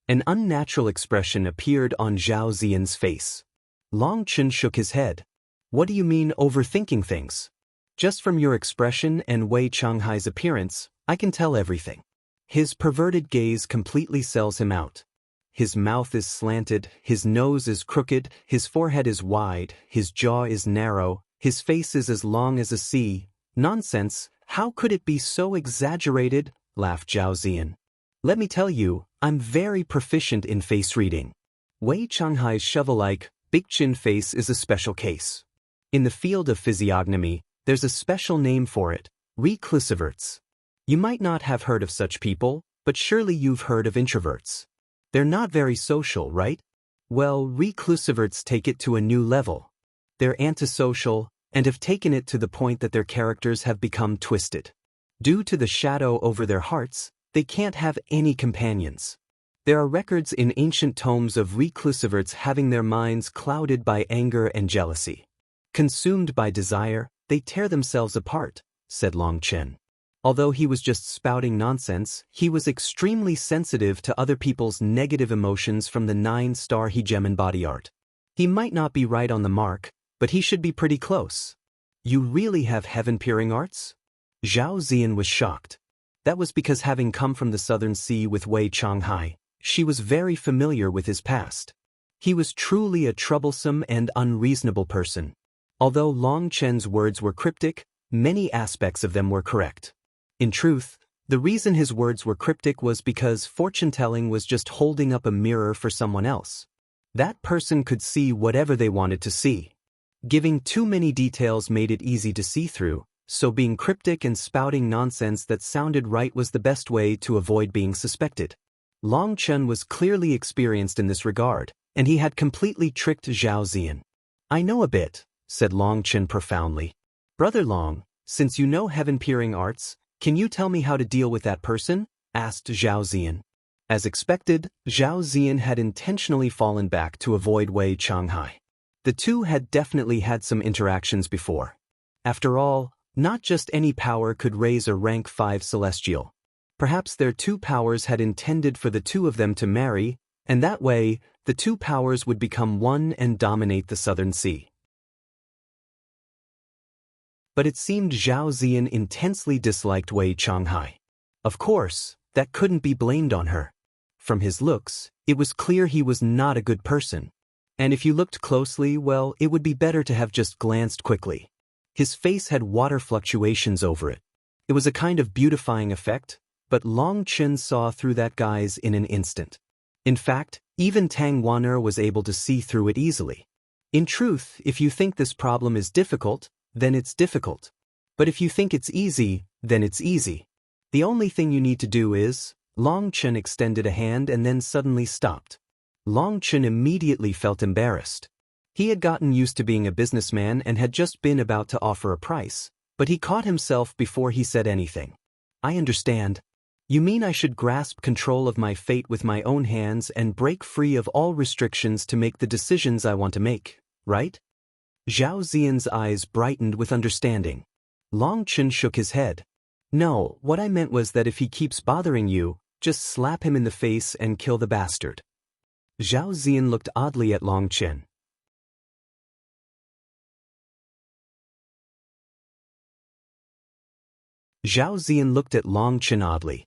An unnatural expression appeared on Zhao Xian's face. Long Chen shook his head. What do you mean overthinking things? Just from your expression and Wei Changhai's appearance, I can tell everything. His perverted gaze completely sells him out. His mouth is slanted, his nose is crooked, his forehead is wide, his jaw is narrow, his face is as long as a sea. Nonsense, how could it be so exaggerated? Laughed Zhao Xian. Let me tell you, I'm very proficient in face reading. Wei Changhai's shovel-like, big chin face is a special case. In the field of physiognomy, there's a special name for it, reclusiverts. You might not have heard of such people, but surely you've heard of introverts. They're not very social, right? Well, reclusiverts take it to a new level. They're antisocial, and have taken it to the point that their characters have become twisted. Due to the shadow over their hearts, they can't have any companions. There are records in ancient tomes of reclusiverts having their minds clouded by anger and jealousy. Consumed by desire, they tear themselves apart, said Long Chen. Although he was just spouting nonsense, he was extremely sensitive to other people's negative emotions from the 9-star hegemon body art. He might not be right on the mark, but he should be pretty close. You really have heaven-peering arts? Zhao Ziyan was shocked. That was because having come from the Southern Sea with Wei Changhai, she was very familiar with his past. He was truly a troublesome and unreasonable person. Although Long Chen's words were cryptic, many aspects of them were correct. In truth, the reason his words were cryptic was because fortune-telling was just holding up a mirror for someone else. That person could see whatever they wanted to see. Giving too many details made it easy to see through, so being cryptic and spouting nonsense that sounded right was the best way to avoid being suspected. Long Chen was clearly experienced in this regard, and he had completely tricked Zhao Ziyan. I know a bit, said Long Chen profoundly. Brother Long, since you know heaven-peering arts, can you tell me how to deal with that person? Asked Zhao Ziyan. As expected, Zhao Ziyan had intentionally fallen back to avoid Wei Changhai. The two had definitely had some interactions before. After all, not just any power could raise a rank 5 celestial. Perhaps their two powers had intended for the two of them to marry, and that way, the two powers would become one and dominate the Southern Sea. But it seemed Zhao Ziyan intensely disliked Wei Changhai. Of course, that couldn't be blamed on her. From his looks, it was clear he was not a good person. And if you looked closely, well, it would be better to have just glanced quickly. His face had water fluctuations over it. It was a kind of beautifying effect, but Long Chen saw through that guise in an instant. In fact, even Tang Wan'er was able to see through it easily. In truth, if you think this problem is difficult, then it's difficult. But if you think it's easy, then it's easy. The only thing you need to do is, Long Chen extended a hand and then suddenly stopped. Long Chen immediately felt embarrassed. He had gotten used to being a businessman and had just been about to offer a price, but he caught himself before he said anything. I understand. You mean I should grasp control of my fate with my own hands and break free of all restrictions to make the decisions I want to make, right? Zhao Ziyan's eyes brightened with understanding. Long Chen shook his head. No, what I meant was that if he keeps bothering you, just slap him in the face and kill the bastard. Zhao Ziyan looked oddly at Long Chen. Zhao Ziyan looked at Long Chen oddly.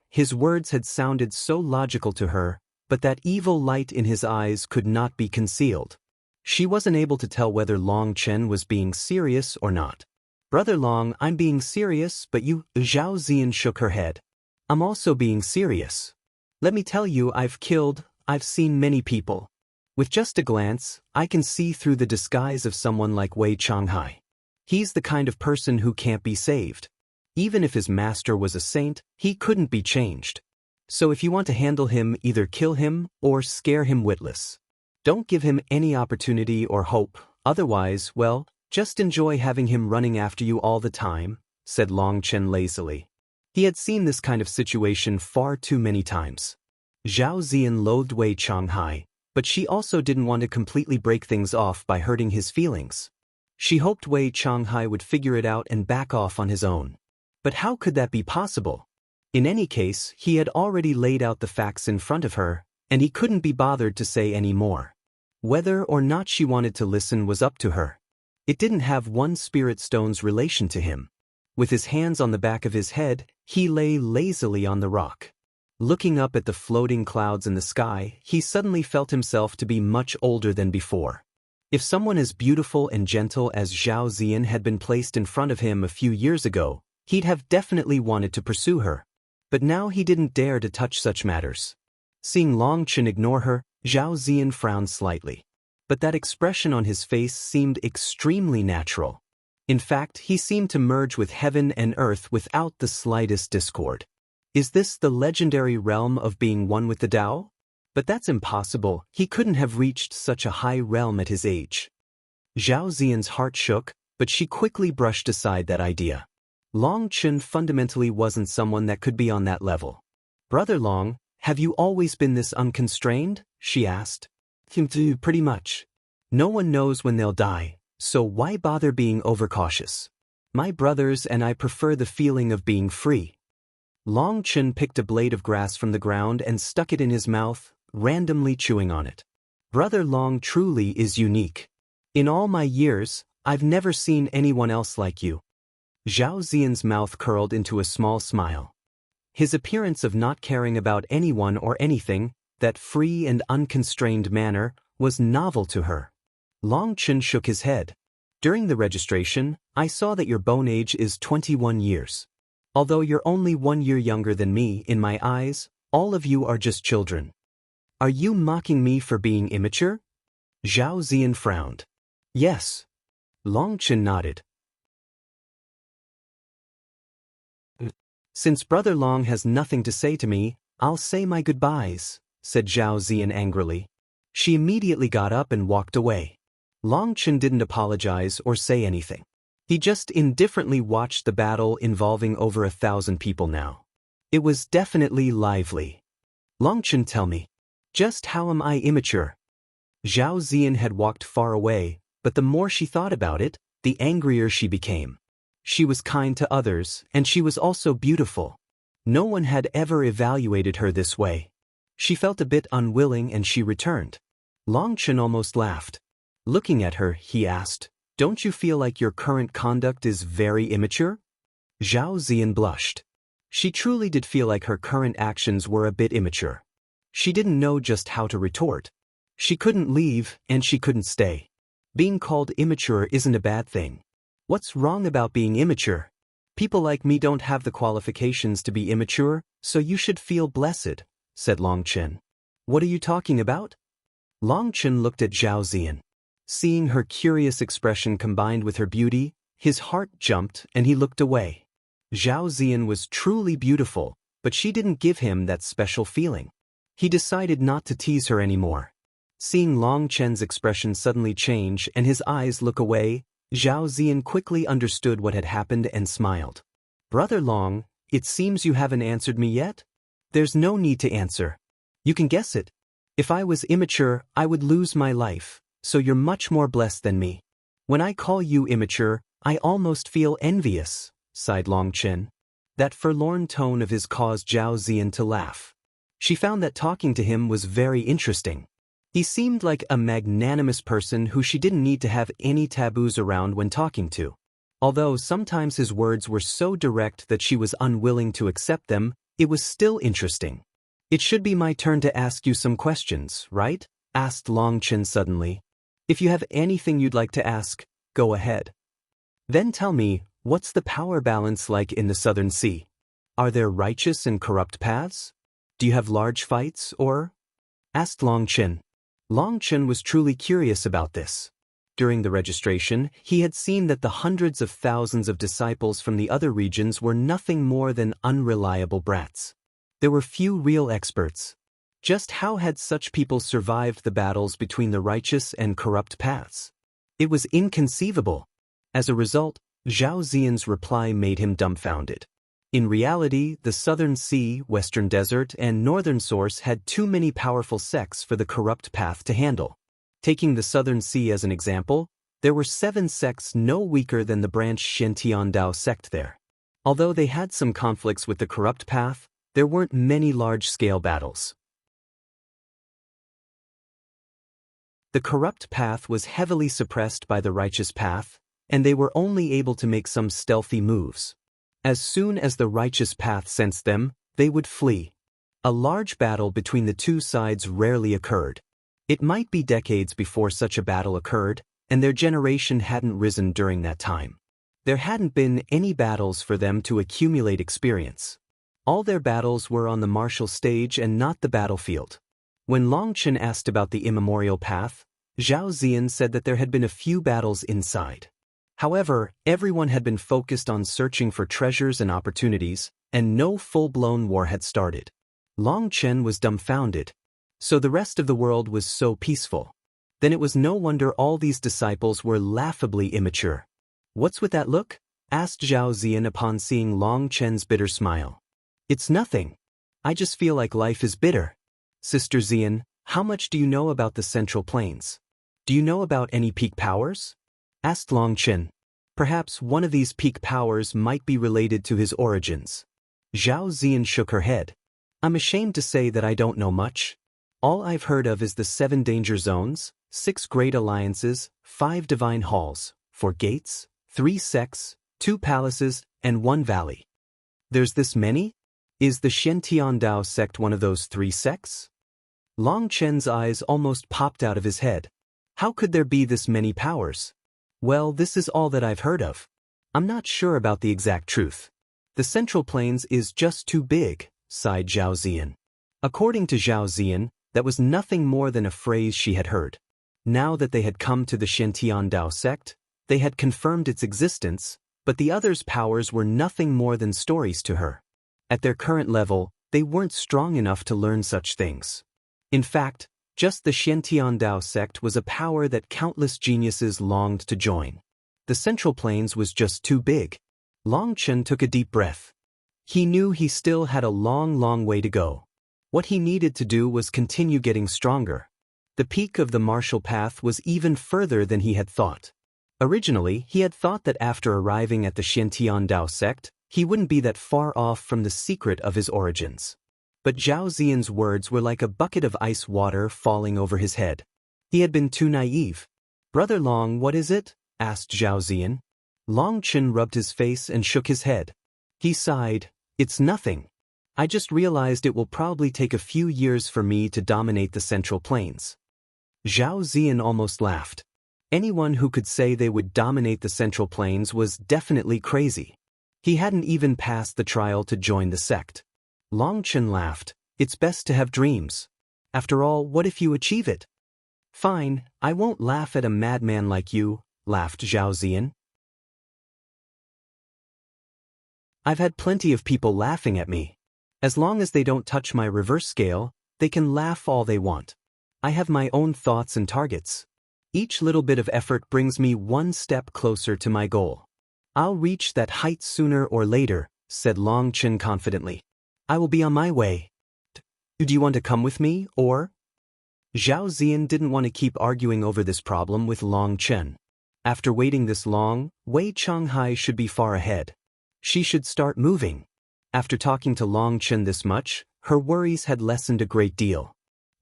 His words had sounded so logical to her, but that evil light in his eyes could not be concealed. She wasn't able to tell whether Long Chen was being serious or not. Brother Long, I'm being serious, but you… Zhao Ziyan shook her head. I'm also being serious. Let me tell you, I've seen many people. With just a glance, I can see through the disguise of someone like Wei Changhai. He's the kind of person who can't be saved. Even if his master was a saint, he couldn't be changed. So if you want to handle him, either kill him or scare him witless. Don't give him any opportunity or hope, otherwise, well, just enjoy having him running after you all the time, said Long Chen lazily. He had seen this kind of situation far too many times. Zhao Ziyan loathed Wei Changhai, but she also didn't want to completely break things off by hurting his feelings. She hoped Wei Changhai would figure it out and back off on his own. But how could that be possible? In any case, he had already laid out the facts in front of her, and he couldn't be bothered to say any more. Whether or not she wanted to listen was up to her. It didn't have one spirit stone's relation to him. With his hands on the back of his head, he lay lazily on the rock. Looking up at the floating clouds in the sky, he suddenly felt himself to be much older than before. If someone as beautiful and gentle as Zhao Ziyan had been placed in front of him a few years ago, he'd have definitely wanted to pursue her. But now he didn't dare to touch such matters. Seeing Long Chen ignore her, Zhao Ziyan frowned slightly. But that expression on his face seemed extremely natural. In fact, he seemed to merge with heaven and earth without the slightest discord. Is this the legendary realm of being one with the Tao? But that's impossible, he couldn't have reached such a high realm at his age. Zhao Ziyan's heart shook, but she quickly brushed aside that idea. Long Chen fundamentally wasn't someone that could be on that level. "Brother Long, have you always been this unconstrained?" she asked. "Pretty much. No one knows when they'll die, so why bother being overcautious? My brothers and I prefer the feeling of being free." Long Chen picked a blade of grass from the ground and stuck it in his mouth, randomly chewing on it. "Brother Long truly is unique. In all my years, I've never seen anyone else like you." Zhao Ziyan's mouth curled into a small smile. His appearance of not caring about anyone or anything, that free and unconstrained manner, was novel to her. Long Chen shook his head. "During the registration, I saw that your bone age is 21 years. Although you're only 1 year younger than me, in my eyes, all of you are just children. Are you mocking me for being immature?" Zhao Ziyan frowned. "Yes." Long Chen nodded. "Since Brother Long has nothing to say to me, I'll say my goodbyes," said Zhao Ziyan angrily. She immediately got up and walked away. Long Chen didn't apologize or say anything. He just indifferently watched the battle involving over 1,000 people now. It was definitely lively. "Long Chen, tell me, just how am I immature?" Zhao Ziyan had walked far away, but the more she thought about it, the angrier she became. She was kind to others, and she was also beautiful. No one had ever evaluated her this way. She felt a bit unwilling and she returned. Long Chen almost laughed. Looking at her, he asked, "Don't you feel like your current conduct is very immature?" Zhao Ziyan blushed. She truly did feel like her current actions were a bit immature. She didn't know just how to retort. She couldn't leave, and she couldn't stay. Being called immature isn't a bad thing. What's wrong about being immature? People like me don't have the qualifications to be immature, so you should feel blessed, said Long Chen. What are you talking about? Long Chen looked at Zhao Ziyan. Seeing her curious expression combined with her beauty, his heart jumped and he looked away. Zhao Ziyan was truly beautiful, but she didn't give him that special feeling. He decided not to tease her anymore. Seeing Long Chen's expression suddenly change and his eyes look away, Zhao Ziyan quickly understood what had happened and smiled. Brother Long, it seems you haven't answered me yet? There's no need to answer. You can guess it. If I was immature, I would lose my life, so you're much more blessed than me. When I call you immature, I almost feel envious, sighed Long Chen. That forlorn tone of his caused Zhao Ziyan to laugh. She found that talking to him was very interesting. He seemed like a magnanimous person who she didn't need to have any taboos around when talking to. Although sometimes his words were so direct that she was unwilling to accept them, it was still interesting. It should be my turn to ask you some questions, right? Asked Long Chen suddenly. If you have anything you'd like to ask, go ahead. Then tell me, what's the power balance like in the Southern Sea? Are there righteous and corrupt paths? Do you have large fights, or? Asked Long Chen. Long Chen was truly curious about this. During the registration, he had seen that the hundreds of thousands of disciples from the other regions were nothing more than unreliable brats. There were few real experts. Just how had such people survived the battles between the righteous and corrupt paths? It was inconceivable. As a result, Zhao Ziyan's reply made him dumbfounded. In reality, the Southern Sea, Western Desert, and Northern Source had too many powerful sects for the corrupt path to handle. Taking the Southern Sea as an example, there were 7 sects no weaker than the branch Shen Dao sect there. Although they had some conflicts with the corrupt path, there weren't many large-scale battles. The corrupt path was heavily suppressed by the righteous path, and they were only able to make some stealthy moves. As soon as the righteous path sensed them, they would flee. A large battle between the two sides rarely occurred. It might be decades before such a battle occurred, and their generation hadn't risen during that time. There hadn't been any battles for them to accumulate experience. All their battles were on the martial stage and not the battlefield. When Long Chen asked about the immemorial path, Zhao Ziyan said that there had been a few battles inside. However, everyone had been focused on searching for treasures and opportunities, and no full-blown war had started. Long Chen was dumbfounded. So the rest of the world was so peaceful. Then it was no wonder all these disciples were laughably immature. "What's with that look?" asked Zhao Ziyan upon seeing Long Chen's bitter smile. "It's nothing. I just feel like life is bitter." "Sister Ziyan, how much do you know about the Central Plains? Do you know about any peak powers?" asked Long Chen. Perhaps one of these peak powers might be related to his origins. Zhao Ziyan shook her head. "I'm ashamed to say that I don't know much. All I've heard of is the 7 danger zones, 6 great alliances, 5 divine halls, 4 gates, 3 sects, 2 palaces, and 1 valley." "There's this many? Is the Shen-Tian-Dao sect one of those 3 sects?" Long Chen's eyes almost popped out of his head. How could there be this many powers? "Well, this is all that I've heard of. I'm not sure about the exact truth. The Central Plains is just too big," sighed Zhao Ziyan. According to Zhao Ziyan, that was nothing more than a phrase she had heard. Now that they had come to the Shen-Tian-Dao sect, they had confirmed its existence, but the others' powers were nothing more than stories to her. At their current level, they weren't strong enough to learn such things. In fact, just the Shen-Tian-Dao sect was a power that countless geniuses longed to join. The Central Plains was just too big. Long Chen took a deep breath. He knew he still had a long way to go. What he needed to do was continue getting stronger. The peak of the martial path was even further than he had thought. Originally, he had thought that after arriving at the Shen-Tian-Dao sect, he wouldn't be that far off from the secret of his origins. But Zhao Ziyan's words were like a bucket of ice water falling over his head. He had been too naive. "Brother Long, what is it?" asked Zhao Ziyan. Long Chen rubbed his face and shook his head. He sighed. "It's nothing. I just realized it will probably take a few years for me to dominate the Central Plains." Zhao Ziyan almost laughed. Anyone who could say they would dominate the Central Plains was definitely crazy. He hadn't even passed the trial to join the sect. Long Chen laughed. "It's best to have dreams. After all, what if you achieve it?" "Fine, I won't laugh at a madman like you," laughed Zhao Ziyan. "I've had plenty of people laughing at me. As long as they don't touch my reverse scale, they can laugh all they want. I have my own thoughts and targets. Each little bit of effort brings me one step closer to my goal. I'll reach that height sooner or later," said Long Chen confidently. "I will be on my way. Do you want to come with me, or?" Zhao Ziyan didn't want to keep arguing over this problem with Long Chen. After waiting this long, Wei Changhai should be far ahead. She should start moving. After talking to Long Chen this much, her worries had lessened a great deal.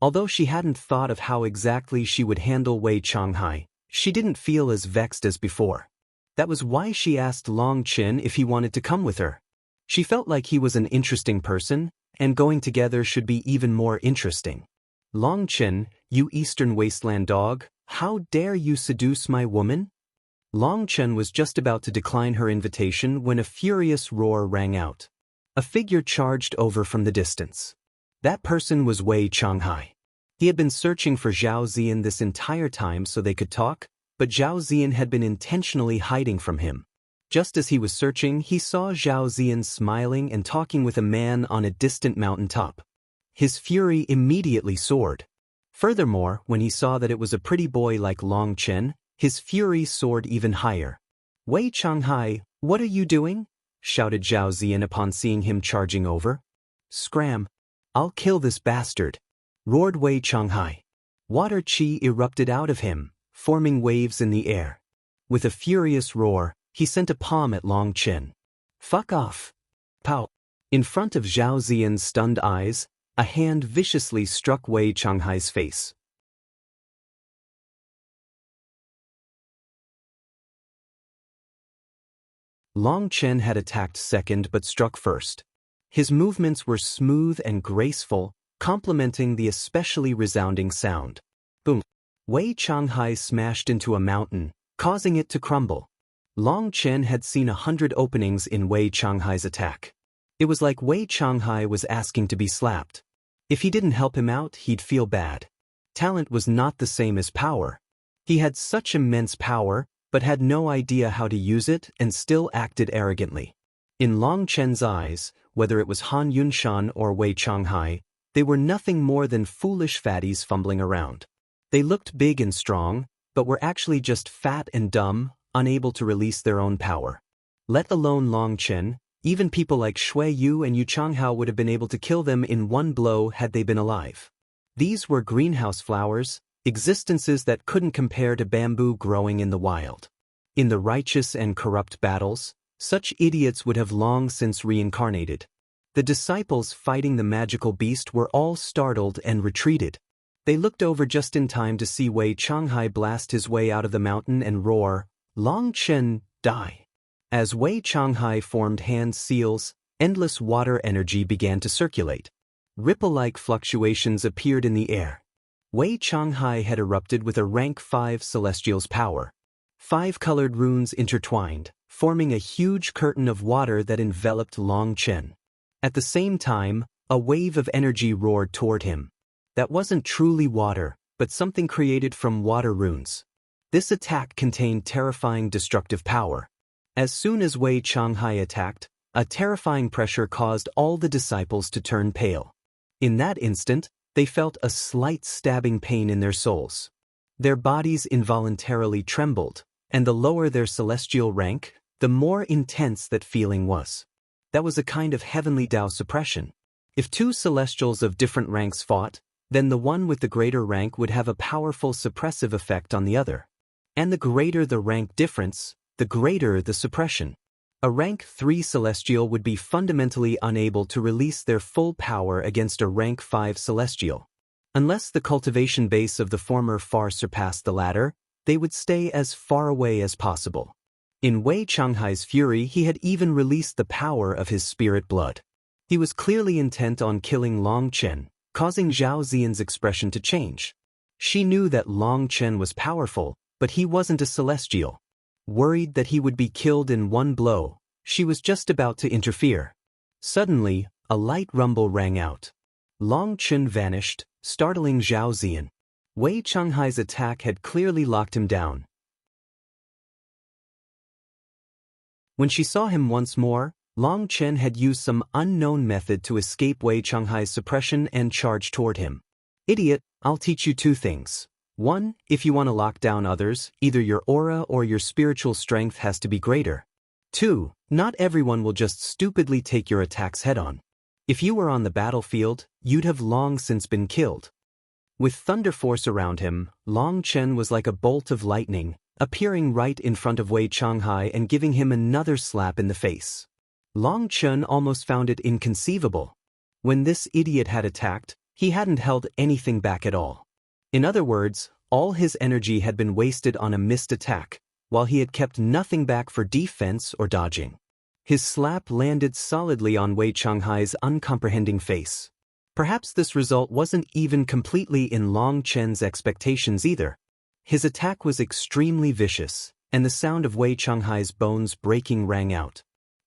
Although she hadn't thought of how exactly she would handle Wei Changhai, she didn't feel as vexed as before. That was why she asked Long Chen if he wanted to come with her. She felt like he was an interesting person, and going together should be even more interesting. "Long Chen, you Eastern Wasteland dog, how dare you seduce my woman?" Long Chen was just about to decline her invitation when a furious roar rang out. A figure charged over from the distance. That person was Wei Changhai. He had been searching for Zhao Ziyan this entire time so they could talk, but Zhao Ziyan had been intentionally hiding from him. Just as he was searching, he saw Zhao Ziyan smiling and talking with a man on a distant mountaintop. His fury immediately soared. Furthermore, when he saw that it was a pretty boy like Long Chen, his fury soared even higher. "Wei Changhai, what are you doing?" shouted Zhao Ziyan upon seeing him charging over. "Scram! I'll kill this bastard!" roared Wei Changhai. Water chi erupted out of him, forming waves in the air. With a furious roar, he sent a palm at Long Chen. "Fuck off!" Pow! In front of Zhao Ziyan's stunned eyes, a hand viciously struck Wei Changhai's face. Long Chen had attacked second but struck first. His movements were smooth and graceful, complementing the especially resounding sound. Boom! Wei Changhai smashed into a mountain, causing it to crumble. Long Chen had seen 100 openings in Wei Changhai's attack. It was like Wei Changhai was asking to be slapped. If he didn't help him out, he'd feel bad. Talent was not the same as power. He had such immense power, but had no idea how to use it and still acted arrogantly. In Long Chen's eyes, whether it was Han Yunshan or Wei Changhai, They were nothing more than foolish fatties fumbling around. They looked big and strong, but were actually just fat and dumb, unable to release their own power. Let alone Long Chen, even people like Shui Yu and Yu Changhao would have been able to kill them in one blow had they been alive. These were greenhouse flowers, existences that couldn't compare to bamboo growing in the wild. In the righteous and corrupt battles, such idiots would have long since reincarnated. The disciples fighting the magical beast were all startled and retreated. They looked over just in time to see Wei Changhai blast his way out of the mountain and roar, "Long Chen, die!" As Wei Changhai formed hand seals, endless water energy began to circulate. Ripple-like fluctuations appeared in the air. Wei Changhai had erupted with a rank 5 celestial's power. 5 colored runes intertwined, forming a huge curtain of water that enveloped Long Chen. At the same time, a wave of energy roared toward him. That wasn't truly water, but something created from water runes. This attack contained terrifying destructive power. As soon as Wei Changhai attacked, a terrifying pressure caused all the disciples to turn pale. In that instant, they felt a slight stabbing pain in their souls. Their bodies involuntarily trembled, and the lower their celestial rank, the more intense that feeling was. That was a kind of heavenly Tao suppression. If 2 celestials of different ranks fought, then the one with the greater rank would have a powerful suppressive effect on the other. And the greater the rank difference, the greater the suppression. A rank 3 celestial would be fundamentally unable to release their full power against a rank 5 celestial. Unless the cultivation base of the former far surpassed the latter, they would stay as far away as possible. In Wei Changhai's fury, he had even released the power of his spirit blood. He was clearly intent on killing Long Chen, causing Zhao Ziyan's expression to change. She knew that Long Chen was powerful, but he wasn't a celestial. Worried that he would be killed in one blow, she was just about to interfere. Suddenly, a light rumble rang out. Long Chen vanished, startling Zhao Ziyan. Wei Changhai's attack had clearly locked him down. When she saw him once more, Long Chen had used some unknown method to escape Wei Changhai's suppression and charge toward him. "Idiot, I'll teach you 2 things. 1, if you want to lock down others, either your aura or your spiritual strength has to be greater. 2, not everyone will just stupidly take your attacks head-on. If you were on the battlefield, you'd have long since been killed." With thunder force around him, Long Chen was like a bolt of lightning, appearing right in front of Wei Changhai and giving him another slap in the face. Long Chen almost found it inconceivable. When this idiot had attacked, he hadn't held anything back at all. In other words, all his energy had been wasted on a missed attack, while he had kept nothing back for defense or dodging. His slap landed solidly on Wei Changhai's uncomprehending face. Perhaps this result wasn't even completely in Long Chen's expectations either. His attack was extremely vicious, and the sound of Wei Changhai's bones breaking rang out.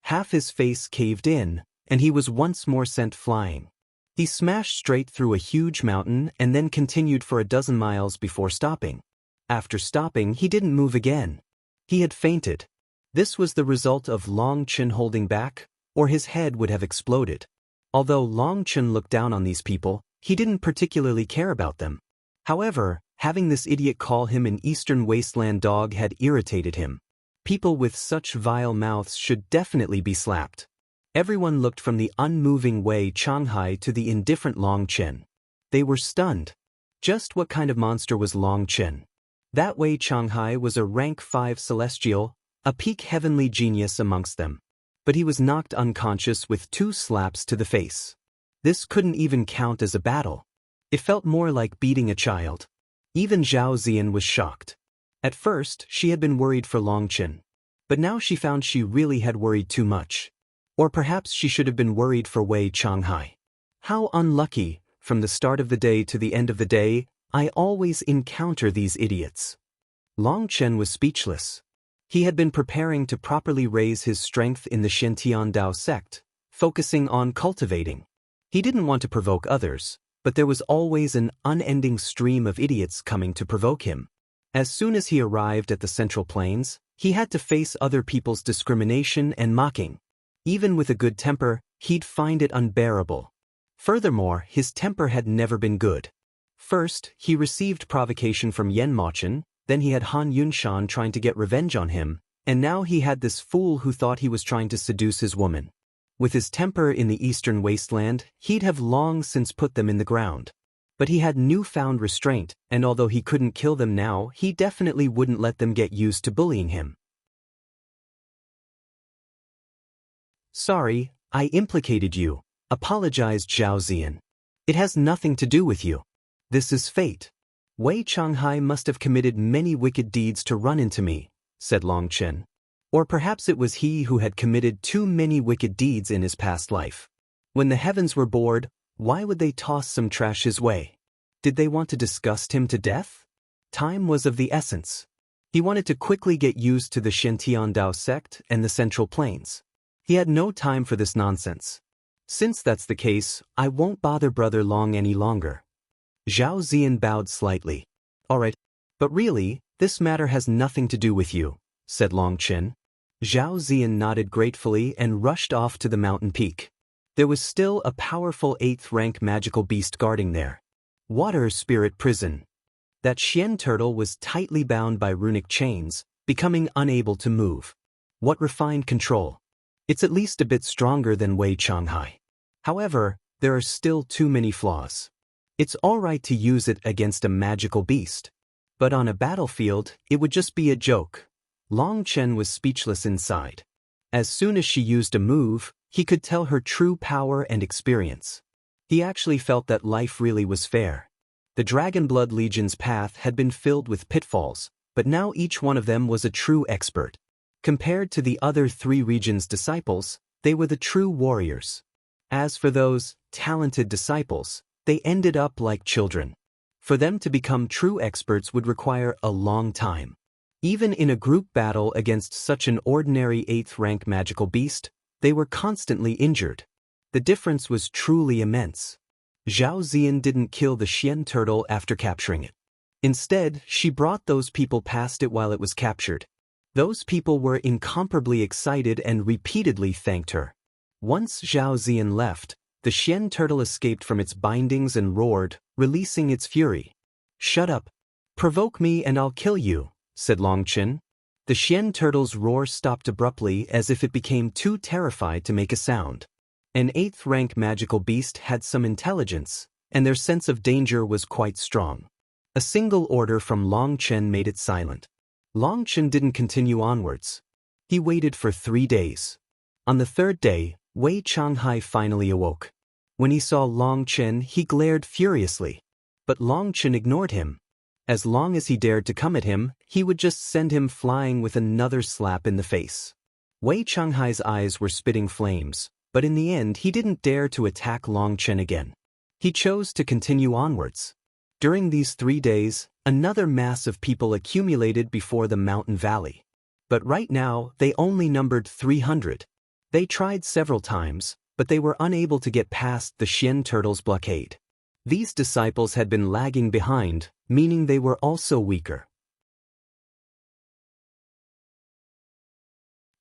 Half his face caved in, and he was once more sent flying. He smashed straight through a huge mountain and then continued for a dozen miles before stopping. After stopping, he didn't move again. He had fainted. This was the result of Long Chen holding back, or his head would have exploded. Although Long Chen looked down on these people, he didn't particularly care about them. However, having this idiot call him an Eastern Wasteland dog had irritated him. People with such vile mouths should definitely be slapped. Everyone looked from the unmoving Wei Changhai to the indifferent Long Chen. They were stunned. Just what kind of monster was Long Chen? That Wei Changhai was a rank 5 celestial, a peak heavenly genius amongst them. But he was knocked unconscious with 2 slaps to the face. This couldn't even count as a battle. It felt more like beating a child. Even Zhao Ziyan was shocked. At first, she had been worried for Long Chen. But now she found she really had worried too much. Or perhaps she should have been worried for Wei Changhai. How unlucky, from the start of the day to the end of the day, I always encounter these idiots. Long Chen was speechless. He had been preparing to properly raise his strength in the Shintian Dao sect, focusing on cultivating. He didn't want to provoke others, but there was always an unending stream of idiots coming to provoke him. As soon as he arrived at the Central Plains, he had to face other people's discrimination and mocking. Even with a good temper, he'd find it unbearable. Furthermore, his temper had never been good. First, he received provocation from Yen Mochen, then he had Han Yunshan trying to get revenge on him, and now he had this fool who thought he was trying to seduce his woman. With his temper in the eastern wasteland, he'd have long since put them in the ground. But he had newfound restraint, and although he couldn't kill them now, he definitely wouldn't let them get used to bullying him. "Sorry, I implicated you," apologized Zhao Ziyan. "It has nothing to do with you. This is fate. Wei Changhai must have committed many wicked deeds to run into me," said Long Chen. Or perhaps it was he who had committed too many wicked deeds in his past life. When the heavens were bored, why would they toss some trash his way? Did they want to disgust him to death? Time was of the essence. He wanted to quickly get used to the Shen Dao sect and the Central Plains. He had no time for this nonsense. "Since that's the case, I won't bother Brother Long any longer." Zhao Ziyan bowed slightly. "All right, but really, this matter has nothing to do with you," said Long Chen. Zhao Ziyan nodded gratefully and rushed off to the mountain peak. There was still a powerful 8th-rank magical beast guarding there. Water Spirit Prison. That Xian turtle was tightly bound by runic chains, becoming unable to move. What refined control! It's at least a bit stronger than Wei Changhai. However, there are still too many flaws. It's alright to use it against a magical beast. But on a battlefield, it would just be a joke. Long Chen was speechless inside. As soon as she used a move, he could tell her true power and experience. He actually felt that life really was fair. The Dragonblood Legion's path had been filled with pitfalls, but now each one of them was a true expert. Compared to the other 3 regions' disciples, they were the true warriors. As for those talented disciples, they ended up like children. For them to become true experts would require a long time. Even in a group battle against such an ordinary 8th-rank magical beast, they were constantly injured. The difference was truly immense. Zhao Ziyan didn't kill the Xian turtle after capturing it. Instead, she brought those people past it while it was captured. Those people were incomparably excited and repeatedly thanked her. Once Zhao Ziyan left, the Xian turtle escaped from its bindings and roared, releasing its fury. "Shut up. Provoke me and I'll kill you," said Long Chen. The Xian turtle's roar stopped abruptly as if it became too terrified to make a sound. An 8th-rank magical beast had some intelligence, and their sense of danger was quite strong. A single order from Long Chen made it silent. Long Chen didn't continue onwards. He waited for 3 days. On the 3rd day, Wei Changhai finally awoke. When he saw Long Chen, he glared furiously. But Long Chen ignored him. As long as he dared to come at him, he would just send him flying with another slap in the face. Wei Changhai's eyes were spitting flames, but in the end he didn't dare to attack Long Chen again. He chose to continue onwards. During these 3 days, another mass of people accumulated before the mountain valley. But right now, they only numbered 300. They tried several times, but they were unable to get past the Xian turtle's blockade. These disciples had been lagging behind, meaning they were also weaker.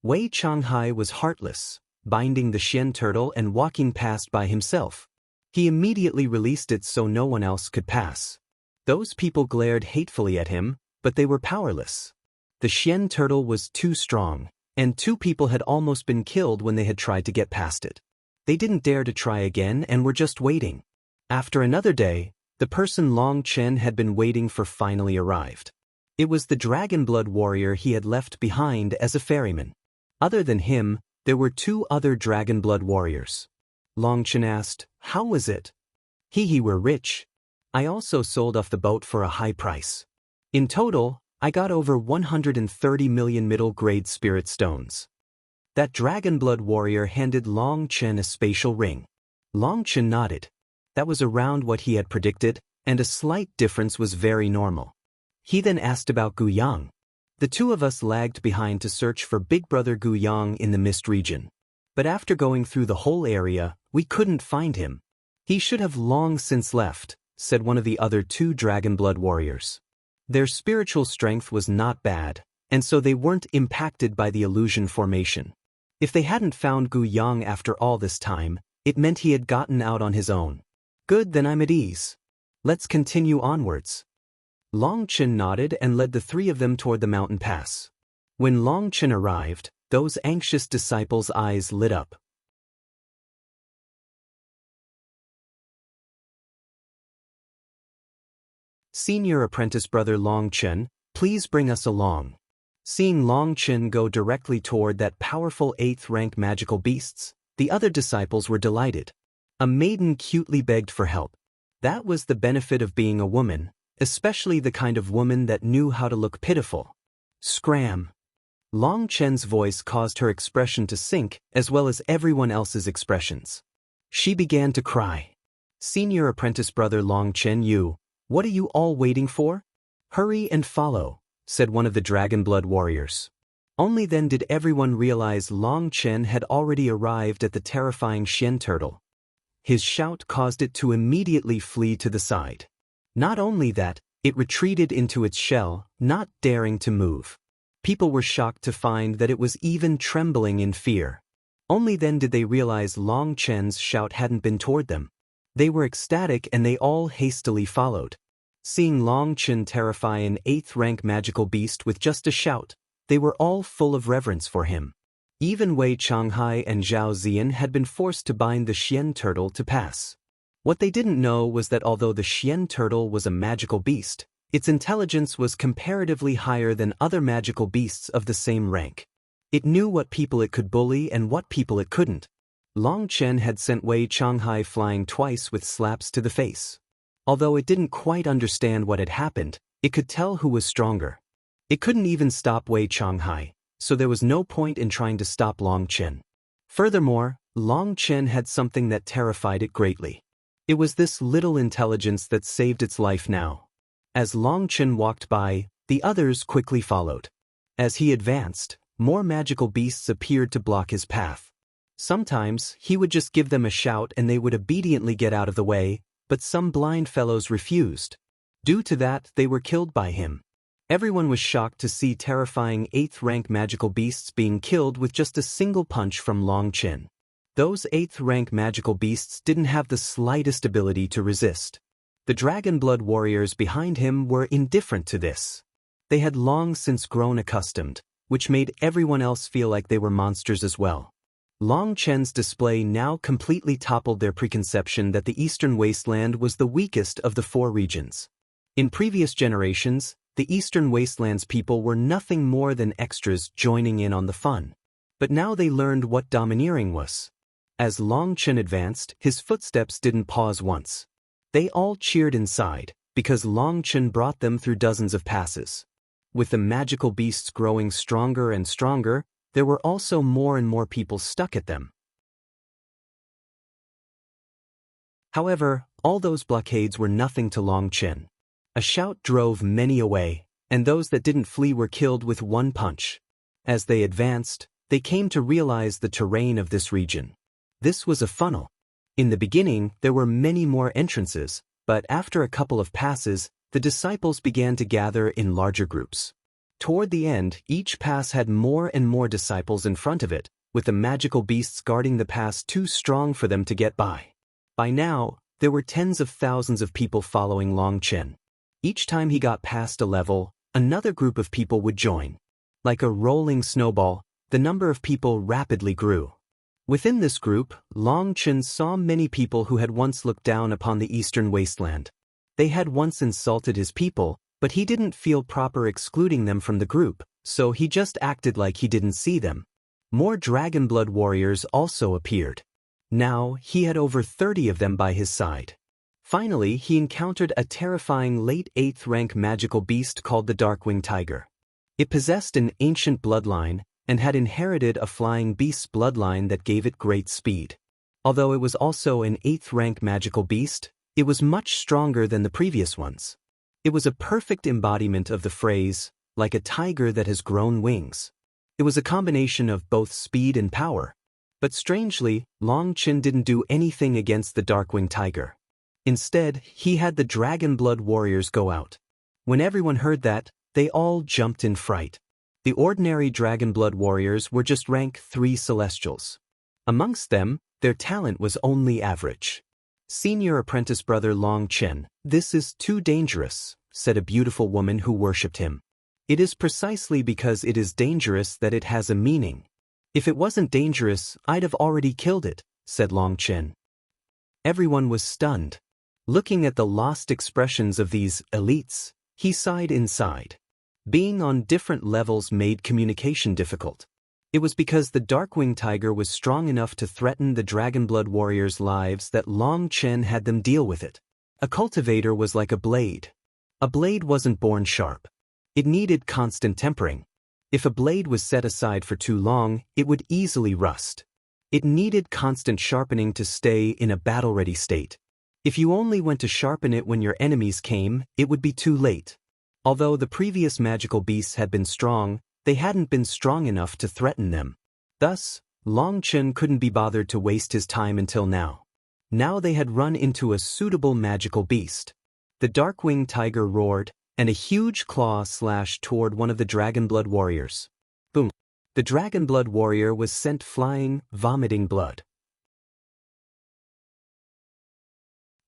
Wei Changhai was heartless, binding the Xian turtle and walking past by himself. He immediately released it so no one else could pass. Those people glared hatefully at him, but they were powerless. The Xian turtle was too strong, and 2 people had almost been killed when they had tried to get past it. They didn't dare to try again and were just waiting. After another day, the person Long Chen had been waiting for finally arrived. It was the Dragonblood warrior he had left behind as a ferryman. Other than him, there were 2 other Dragonblood warriors. Long Chen asked, "How was it?" "He were rich. I also sold off the boat for a high price. In total, I got over 130 million middle-grade spirit stones." That Dragonblood warrior handed Long Chen a spatial ring. Long Chen nodded. That was around what he had predicted, and a slight difference was very normal. He then asked about Gu Yang. "The 2 of us lagged behind to search for Big Brother Gu Yang in the Mist region. But after going through the whole area, we couldn't find him. He should have long since left," said one of the other 2 Dragonblood warriors. Their spiritual strength was not bad, and so they weren't impacted by the illusion formation. If they hadn't found Gu Yang after all this time, It meant he had gotten out on his own. Good, then I'm at ease. Let's continue onwards. Long Chen nodded and led the three of them toward the mountain pass. When Long Chen arrived, those anxious disciples' eyes lit up. Senior apprentice brother Long Chen, please bring us along. Seeing Long Chen go directly toward that powerful 8th rank magical beasts, the other disciples were delighted. A maiden cutely begged for help. That was the benefit of being a woman, especially the kind of woman that knew how to look pitiful. Scram! Long Chen's voice caused her expression to sink, as well as everyone else's expressions. She began to cry. Senior apprentice brother Long Chen, what are you all waiting for? Hurry and follow, said one of the Dragon Blood warriors. Only then did everyone realize Long Chen had already arrived at the terrifying Xian turtle. His shout caused it to immediately flee to the side. Not only that, it retreated into its shell, not daring to move. People were shocked to find that it was even trembling in fear. Only then did they realize Long Chen's shout hadn't been toward them. They were ecstatic and they all hastily followed. Seeing Long Chen terrify an 8th rank magical beast with just a shout, they were all full of reverence for him. Even Wei Changhai and Zhao Ziyan had been forced to bind the Xian turtle to pass. What they didn't know was that although the Xian turtle was a magical beast, its intelligence was comparatively higher than other magical beasts of the same rank. It knew what people it could bully and what people it couldn't. Long Chen had sent Wei Changhai flying twice with slaps to the face. Although it didn't quite understand what had happened, it could tell who was stronger. It couldn't even stop Wei Changhai, so there was no point in trying to stop Long Chen. Furthermore, Long Chen had something that terrified it greatly. It was this little intelligence that saved its life now. As Long Chen walked by, the others quickly followed. As he advanced, more magical beasts appeared to block his path. Sometimes, he would just give them a shout and they would obediently get out of the way, but some blind fellows refused. Due to that, they were killed by him. Everyone was shocked to see terrifying 8th rank magical beasts being killed with just a single punch from Long Chen. Those 8th rank magical beasts didn't have the slightest ability to resist. The Dragon Blood warriors behind him were indifferent to this. They had long since grown accustomed, which made everyone else feel like they were monsters as well. Long Chen's display now completely toppled their preconception that the Eastern Wasteland was the weakest of the 4 regions. In previous generations, the Eastern Wasteland's people were nothing more than extras joining in on the fun. But now they learned what domineering was. As Long Chen advanced, his footsteps didn't pause once. They all cheered inside, because Long Chen brought them through dozens of passes. With the magical beasts growing stronger and stronger, there were also more and more people stuck at them. However, all those blockades were nothing to Long Chen. A shout drove many away, and those that didn't flee were killed with one punch. As they advanced, they came to realize the terrain of this region. This was a funnel. In the beginning, there were many more entrances, but after a couple of passes, the disciples began to gather in larger groups. Toward the end, each pass had more and more disciples in front of it, with the magical beasts guarding the pass too strong for them to get by. By now, there were tens of thousands of people following Long Chen. Each time he got past a level, another group of people would join. Like a rolling snowball, the number of people rapidly grew. Within this group, Long Chen saw many people who had once looked down upon the Eastern Wasteland. They had once insulted his people, but he didn't feel proper excluding them from the group, so he just acted like he didn't see them. More Dragon Blood warriors also appeared. Now, he had over 30 of them by his side. Finally, he encountered a terrifying late 8th rank magical beast called the Darkwing Tiger. It possessed an ancient bloodline, and had inherited a flying beast's bloodline that gave it great speed. Although it was also an 8th rank magical beast, it was much stronger than the previous ones. It was a perfect embodiment of the phrase, like a tiger that has grown wings. It was a combination of both speed and power. But strangely, Long Chen didn't do anything against the Darkwing Tiger. Instead, he had the Dragon Blood warriors go out. When everyone heard that, they all jumped in fright. The ordinary Dragon Blood warriors were just rank 3 celestials. Amongst them, Their talent was only average. Senior apprentice brother Long Chen, "This is too dangerous," said a beautiful woman who worshipped him. "It is precisely because it is dangerous that it has a meaning. If it wasn't dangerous, I'd have already killed it," said Long Chen. Everyone was stunned. Looking at the lost expressions of these elites, he sighed inside. Being on different levels made communication difficult. It was because the Darkwing Tiger was strong enough to threaten the Dragonblood warriors' lives that Long Chen had them deal with it. A cultivator was like a blade. A blade wasn't born sharp. It needed constant tempering. If a blade was set aside for too long, it would easily rust. It needed constant sharpening to stay in a battle-ready state. If you only went to sharpen it when your enemies came, it would be too late. Although the previous magical beasts had been strong, they hadn't been strong enough to threaten them. Thus, Long Chen couldn't be bothered to waste his time until now. Now they had run into a suitable magical beast. The Darkwing Tiger roared, and a huge claw slashed toward one of the Dragonblood warriors. Boom! The Dragonblood warrior was sent flying, vomiting blood.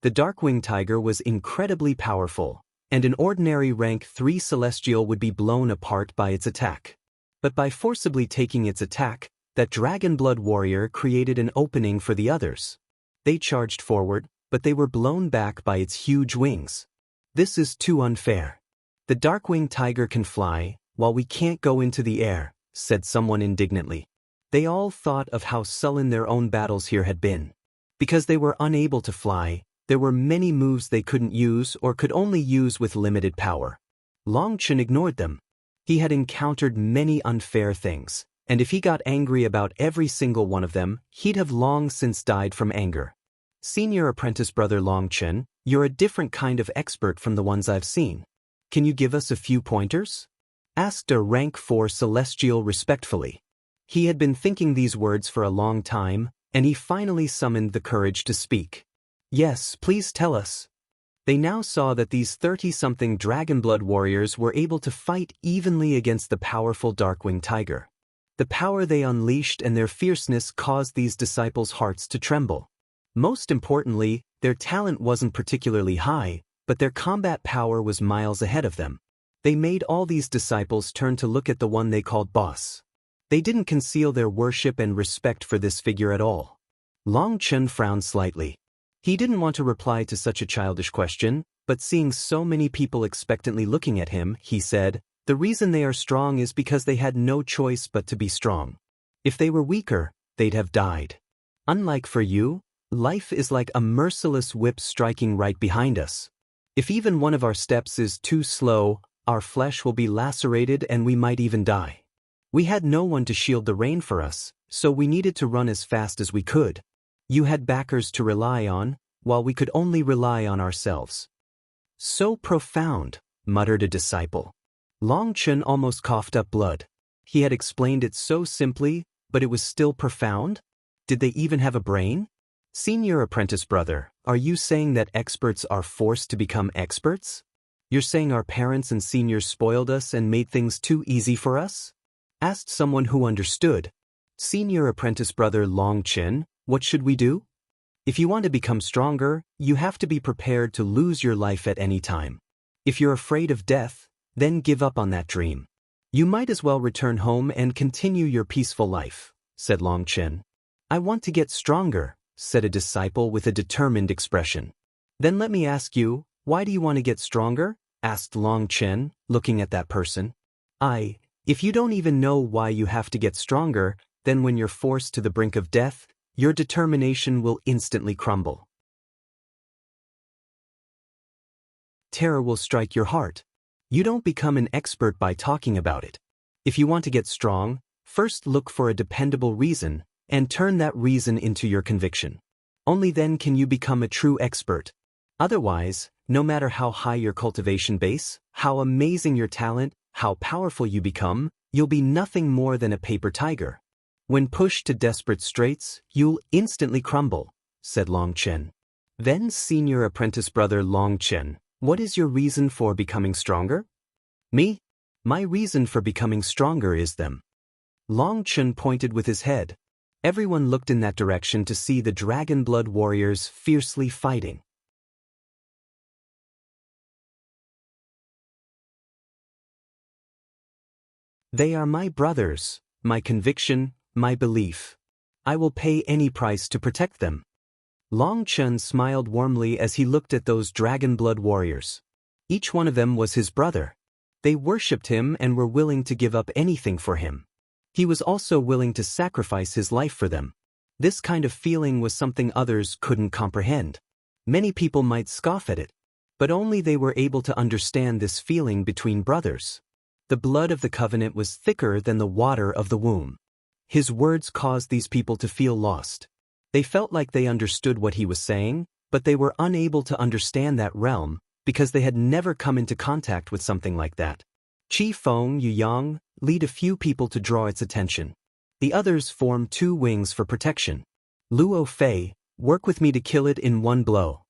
The Darkwing Tiger was incredibly powerful, and an ordinary rank 3 celestial would be blown apart by its attack. But by forcibly taking its attack, that Dragonblood warrior created an opening for the others. They charged forward, but they were blown back by its huge wings. "This is too unfair. The Darkwing Tiger can fly, while we can't go into the air," said someone indignantly. They all thought of how sullen their own battles here had been. Because they were unable to fly, there were many moves they couldn't use or could only use with limited power. Long Chen ignored them. He had encountered many unfair things, and if he got angry about every single one of them, he'd have long since died from anger. "Senior apprentice brother Long Chen, you're a different kind of expert from the ones I've seen. Can you give us a few pointers?" asked a rank 4 celestial respectfully. He had been thinking these words for a long time, and he finally summoned the courage to speak. "Yes, please tell us." They now saw that these 30-something Dragonblood warriors were able to fight evenly against the powerful Darkwing Tiger. The power they unleashed and their fierceness caused these disciples' hearts to tremble. Most importantly, their talent wasn't particularly high, but their combat power was miles ahead of them. They made all these disciples turn to look at the one they called boss. They didn't conceal their worship and respect for this figure at all. Long Chen frowned slightly. He didn't want to reply to such a childish question, but seeing so many people expectantly looking at him, he said, "The reason they are strong is because they had no choice but to be strong. If they were weaker, they'd have died. Unlike for you, life is like a merciless whip striking right behind us. If even one of our steps is too slow, our flesh will be lacerated and we might even die. We had no one to shield the rain for us, so we needed to run as fast as we could. You had backers to rely on, while we could only rely on ourselves." "So profound," muttered a disciple. Long Chen almost coughed up blood. He had explained it so simply, but it was still profound? Did they even have a brain? "Senior apprentice brother, are you saying that experts are forced to become experts? You're saying our parents and seniors spoiled us and made things too easy for us?" asked someone who understood. "Senior apprentice brother Long Chen, what should we do? If you want to become stronger, you have to be prepared to lose your life at any time. If you're afraid of death, then give up on that dream. You might as well return home and continue your peaceful life," said Long Chen. "I want to get stronger," said a disciple with a determined expression. "Then let me ask you, why do you want to get stronger?" asked Long Chen, looking at that person. If you don't even know why you have to get stronger, then when you're forced to the brink of death, your determination will instantly crumble. Terror will strike your heart. You don't become an expert by talking about it. If you want to get strong, first look for a dependable reason, and turn that reason into your conviction. Only then can you become a true expert. Otherwise, no matter how high your cultivation base, how amazing your talent, how powerful you become, you'll be nothing more than a paper tiger. When pushed to desperate straits, you'll instantly crumble," said Long Chen. "Then senior apprentice brother Long Chen, what is your reason for becoming stronger?" "Me? My reason for becoming stronger is them." Long Chen pointed with his head. Everyone looked in that direction to see the dragon blood warriors fiercely fighting. They are my brothers, my conviction, my belief. I will pay any price to protect them. Long Chen smiled warmly as he looked at those dragon blood warriors. Each one of them was his brother. They worshipped him and were willing to give up anything for him. He was also willing to sacrifice his life for them. This kind of feeling was something others couldn't comprehend. Many people might scoff at it, but only they were able to understand this feeling between brothers. The blood of the covenant was thicker than the water of the womb. His words caused these people to feel lost. They felt like they understood what he was saying, but they were unable to understand that realm because they had never come into contact with something like that. Qi Feng Yuyang lead a few people to draw its attention. The others form two wings for protection. Luo Fei, work with me to kill it in one blow,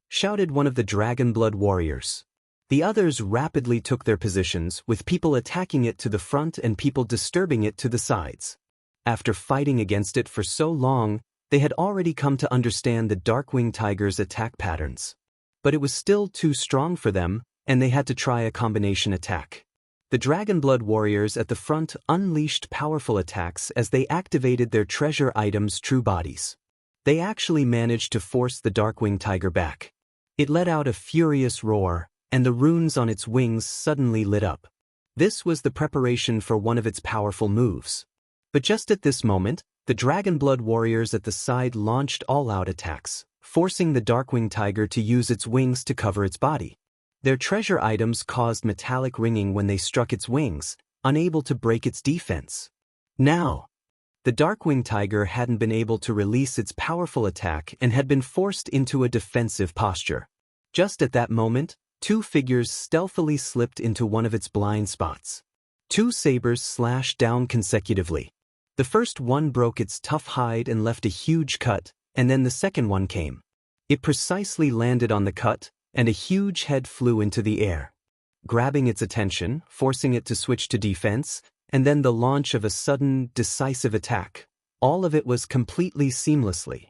shouted one of the dragon blood warriors. The others rapidly took their positions, with people attacking it to the front and people disturbing it to the sides. After fighting against it for so long, they had already come to understand the Darkwing Tiger's attack patterns. But it was still too strong for them, and they had to try a combination attack. The Dragon Blood warriors at the front unleashed powerful attacks as they activated their treasure items' true bodies. They actually managed to force the Darkwing Tiger back. It let out a furious roar, and the runes on its wings suddenly lit up. This was the preparation for one of its powerful moves. But just at this moment, the Dragon Blood warriors at the side launched all-out attacks, forcing the Darkwing Tiger to use its wings to cover its body. Their treasure items caused metallic ringing when they struck its wings, unable to break its defense. Now, the Darkwing Tiger hadn't been able to release its powerful attack and had been forced into a defensive posture. Just at that moment, two figures stealthily slipped into one of its blind spots. Two sabers slashed down consecutively. The first one broke its tough hide and left a huge cut, and then the second one came. It precisely landed on the cut, and a huge head flew into the air, grabbing its attention, forcing it to switch to defense, and then the launch of a sudden, decisive attack. All of it was completely seamlessly.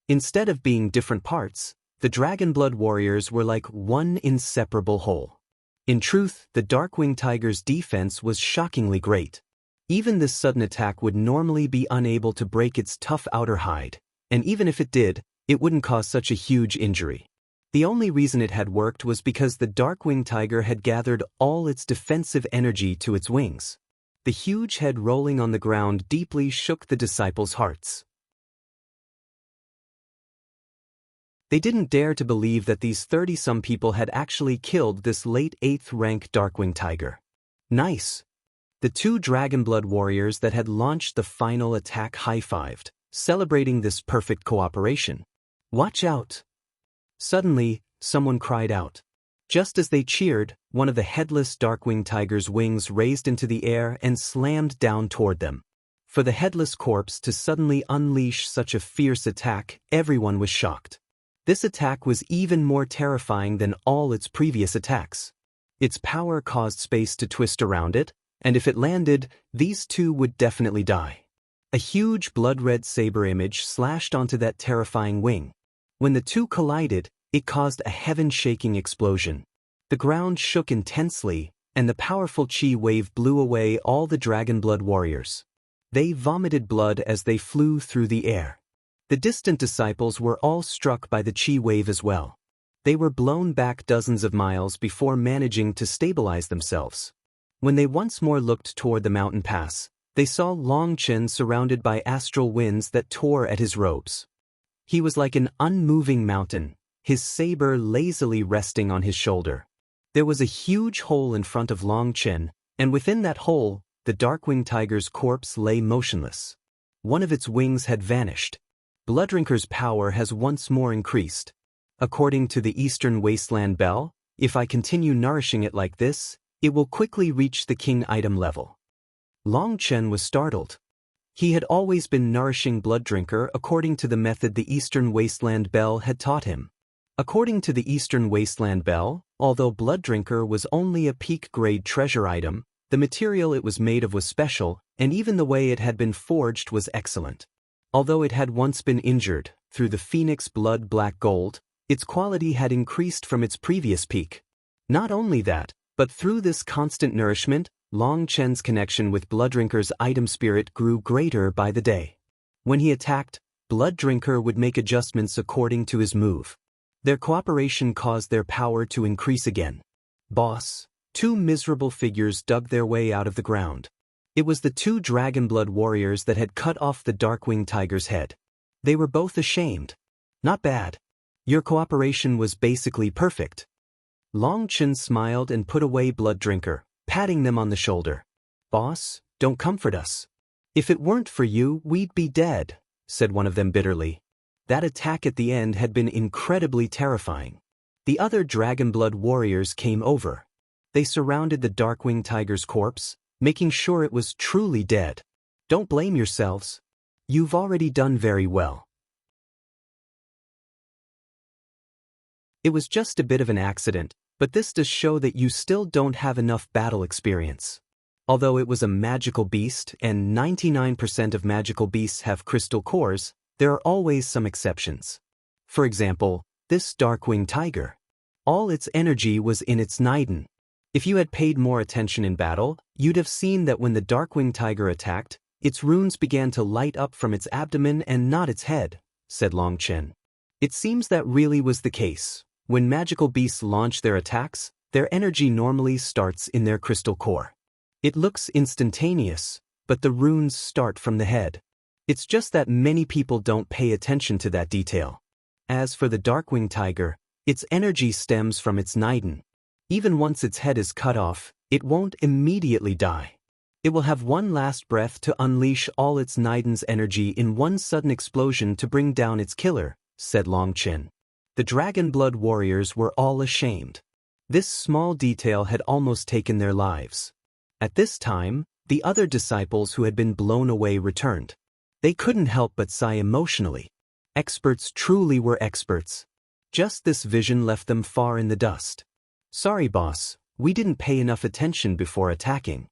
Instead of being different parts, the Dragon Blood warriors were like one inseparable whole. In truth, the Darkwing Tiger's defense was shockingly great. Even this sudden attack would normally be unable to break its tough outer hide, and even if it did, it wouldn't cause such a huge injury. The only reason it had worked was because the Darkwing Tiger had gathered all its defensive energy to its wings. The huge head rolling on the ground deeply shook the disciples' hearts. They didn't dare to believe that these 30-some people had actually killed this late 8th-rank Darkwing Tiger. Nice! The two Dragon Blood warriors that had launched the final attack high-fived, celebrating this perfect cooperation. Watch out! Suddenly, someone cried out. Just as they cheered, one of the headless Darkwing Tiger's wings raised into the air and slammed down toward them. For the headless corpse to suddenly unleash such a fierce attack, everyone was shocked. This attack was even more terrifying than all its previous attacks. Its power caused space to twist around it, and if it landed, these two would definitely die. A huge blood-red saber image slashed onto that terrifying wing. When the two collided, it caused a heaven-shaking explosion. The ground shook intensely, and the powerful chi wave blew away all the Dragon Blood warriors. They vomited blood as they flew through the air. The distant disciples were all struck by the chi wave as well. They were blown back dozens of miles before managing to stabilize themselves. When they once more looked toward the mountain pass, they saw Long Chen surrounded by astral winds that tore at his robes. He was like an unmoving mountain, his saber lazily resting on his shoulder. There was a huge hole in front of Long Chen, and within that hole, the Darkwing Tiger's corpse lay motionless. One of its wings had vanished. Blooddrinker's power has once more increased. According to the Eastern Wasteland Bell, if I continue nourishing it like this, it will quickly reach the king item level. Long Chen was startled. He had always been nourishing Blooddrinker according to the method the Eastern Wasteland Bell had taught him. According to the Eastern Wasteland Bell, although Blooddrinker was only a peak-grade treasure item, the material it was made of was special, and even the way it had been forged was excellent. Although it had once been injured, through the phoenix blood black gold, its quality had increased from its previous peak. Not only that, but through this constant nourishment, Long Chen's connection with Blooddrinker's item spirit grew greater by the day. When he attacked, Blooddrinker would make adjustments according to his move. Their cooperation caused their power to increase again. Boss, two miserable figures dug their way out of the ground. It was the two Dragonblood warriors that had cut off the Darkwing Tiger's head. They were both ashamed. Not bad. Your cooperation was basically perfect. Long Chen smiled and put away Blooddrinker, patting them on the shoulder. Boss, don't comfort us. If it weren't for you, we'd be dead, said one of them bitterly. That attack at the end had been incredibly terrifying. The other Dragonblood warriors came over. They surrounded the Darkwing Tiger's corpse, making sure it was truly dead. Don't blame yourselves. You've already done very well. It was just a bit of an accident, but this does show that you still don't have enough battle experience. Although it was a magical beast, and 99% of magical beasts have crystal cores, there are always some exceptions. For example, this Darkwing Tiger. All its energy was in its Niden. If you had paid more attention in battle, you'd have seen that when the Darkwing Tiger attacked, its runes began to light up from its abdomen and not its head, said Long Chen. It seems that really was the case. When magical beasts launch their attacks, their energy normally starts in their crystal core. It looks instantaneous, but the runes start from the head. It's just that many people don't pay attention to that detail. As for the Darkwing Tiger, its energy stems from its Niden. Even once its head is cut off, it won't immediately die. It will have one last breath to unleash all its Niden's energy in one sudden explosion to bring down its killer, said Long Chen. The Dragonblood warriors were all ashamed. This small detail had almost taken their lives. At this time, the other disciples who had been blown away returned. They couldn't help but sigh emotionally. Experts truly were experts. Just this vision left them far in the dust. Sorry, boss, we didn't pay enough attention before attacking.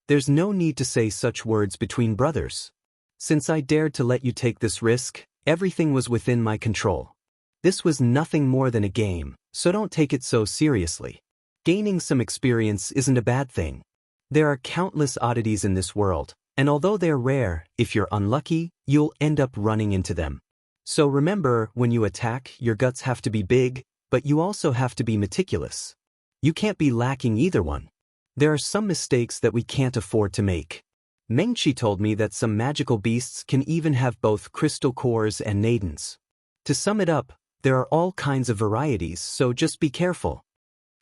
There's no need to say such words between brothers. Since I dared to let you take this risk, everything was within my control. This was nothing more than a game, so don't take it so seriously. Gaining some experience isn't a bad thing. There are countless oddities in this world, and although they're rare, if you're unlucky, you'll end up running into them. So remember, when you attack, your guts have to be big, but you also have to be meticulous. You can't be lacking either one. There are some mistakes that we can't afford to make. Mengchi told me that some magical beasts can even have both crystal cores and nadens. To sum it up, there are all kinds of varieties, so just be careful.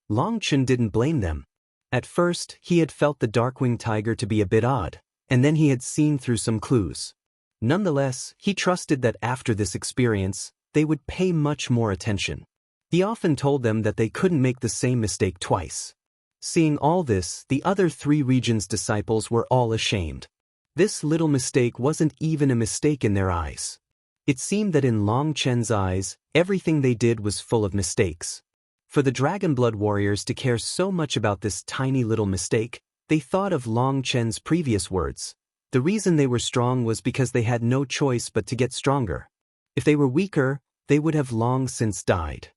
Long Chen didn't blame them. At first, he had felt the Darkwing Tiger to be a bit odd, and then he had seen through some clues. Nonetheless, he trusted that after this experience, they would pay much more attention. He often told them that they couldn't make the same mistake twice. Seeing all this, the other three regions' disciples were all ashamed. This little mistake wasn't even a mistake in their eyes. It seemed that in Long Chen's eyes, everything they did was full of mistakes. For the Dragonblood warriors to care so much about this tiny little mistake, they thought of Long Chen's previous words. The reason they were strong was because they had no choice but to get stronger. If they were weaker, they would have long since died.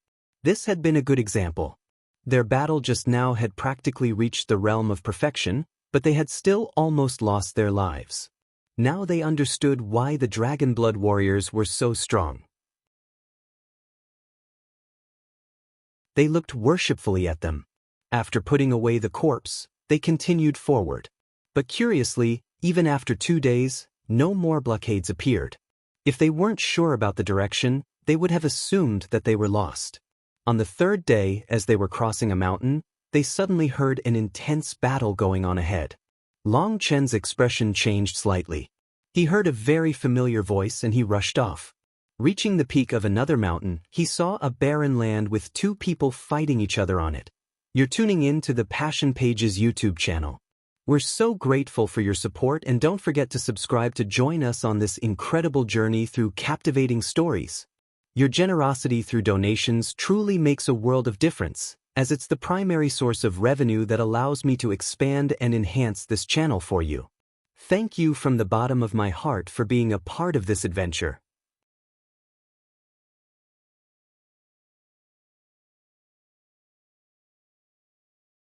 This had been a good example. Their battle just now had practically reached the realm of perfection, but they had still almost lost their lives. Now they understood why the Dragonblood warriors were so strong. They looked worshipfully at them. After putting away the corpse, they continued forward. But curiously, even after 2 days, no more blockades appeared. If they weren't sure about the direction, they would have assumed that they were lost. On the 3rd day, as they were crossing a mountain, they suddenly heard an intense battle going on ahead. Long Chen's expression changed slightly. He heard a very familiar voice and he rushed off. Reaching the peak of another mountain, he saw a barren land with 2 people fighting each other on it. You're tuning in to the Passion Pages YouTube channel. We're so grateful for your support, and don't forget to subscribe to join us on this incredible journey through captivating stories. Your generosity through donations truly makes a world of difference, as it's the primary source of revenue that allows me to expand and enhance this channel for you. Thank you from the bottom of my heart for being a part of this adventure.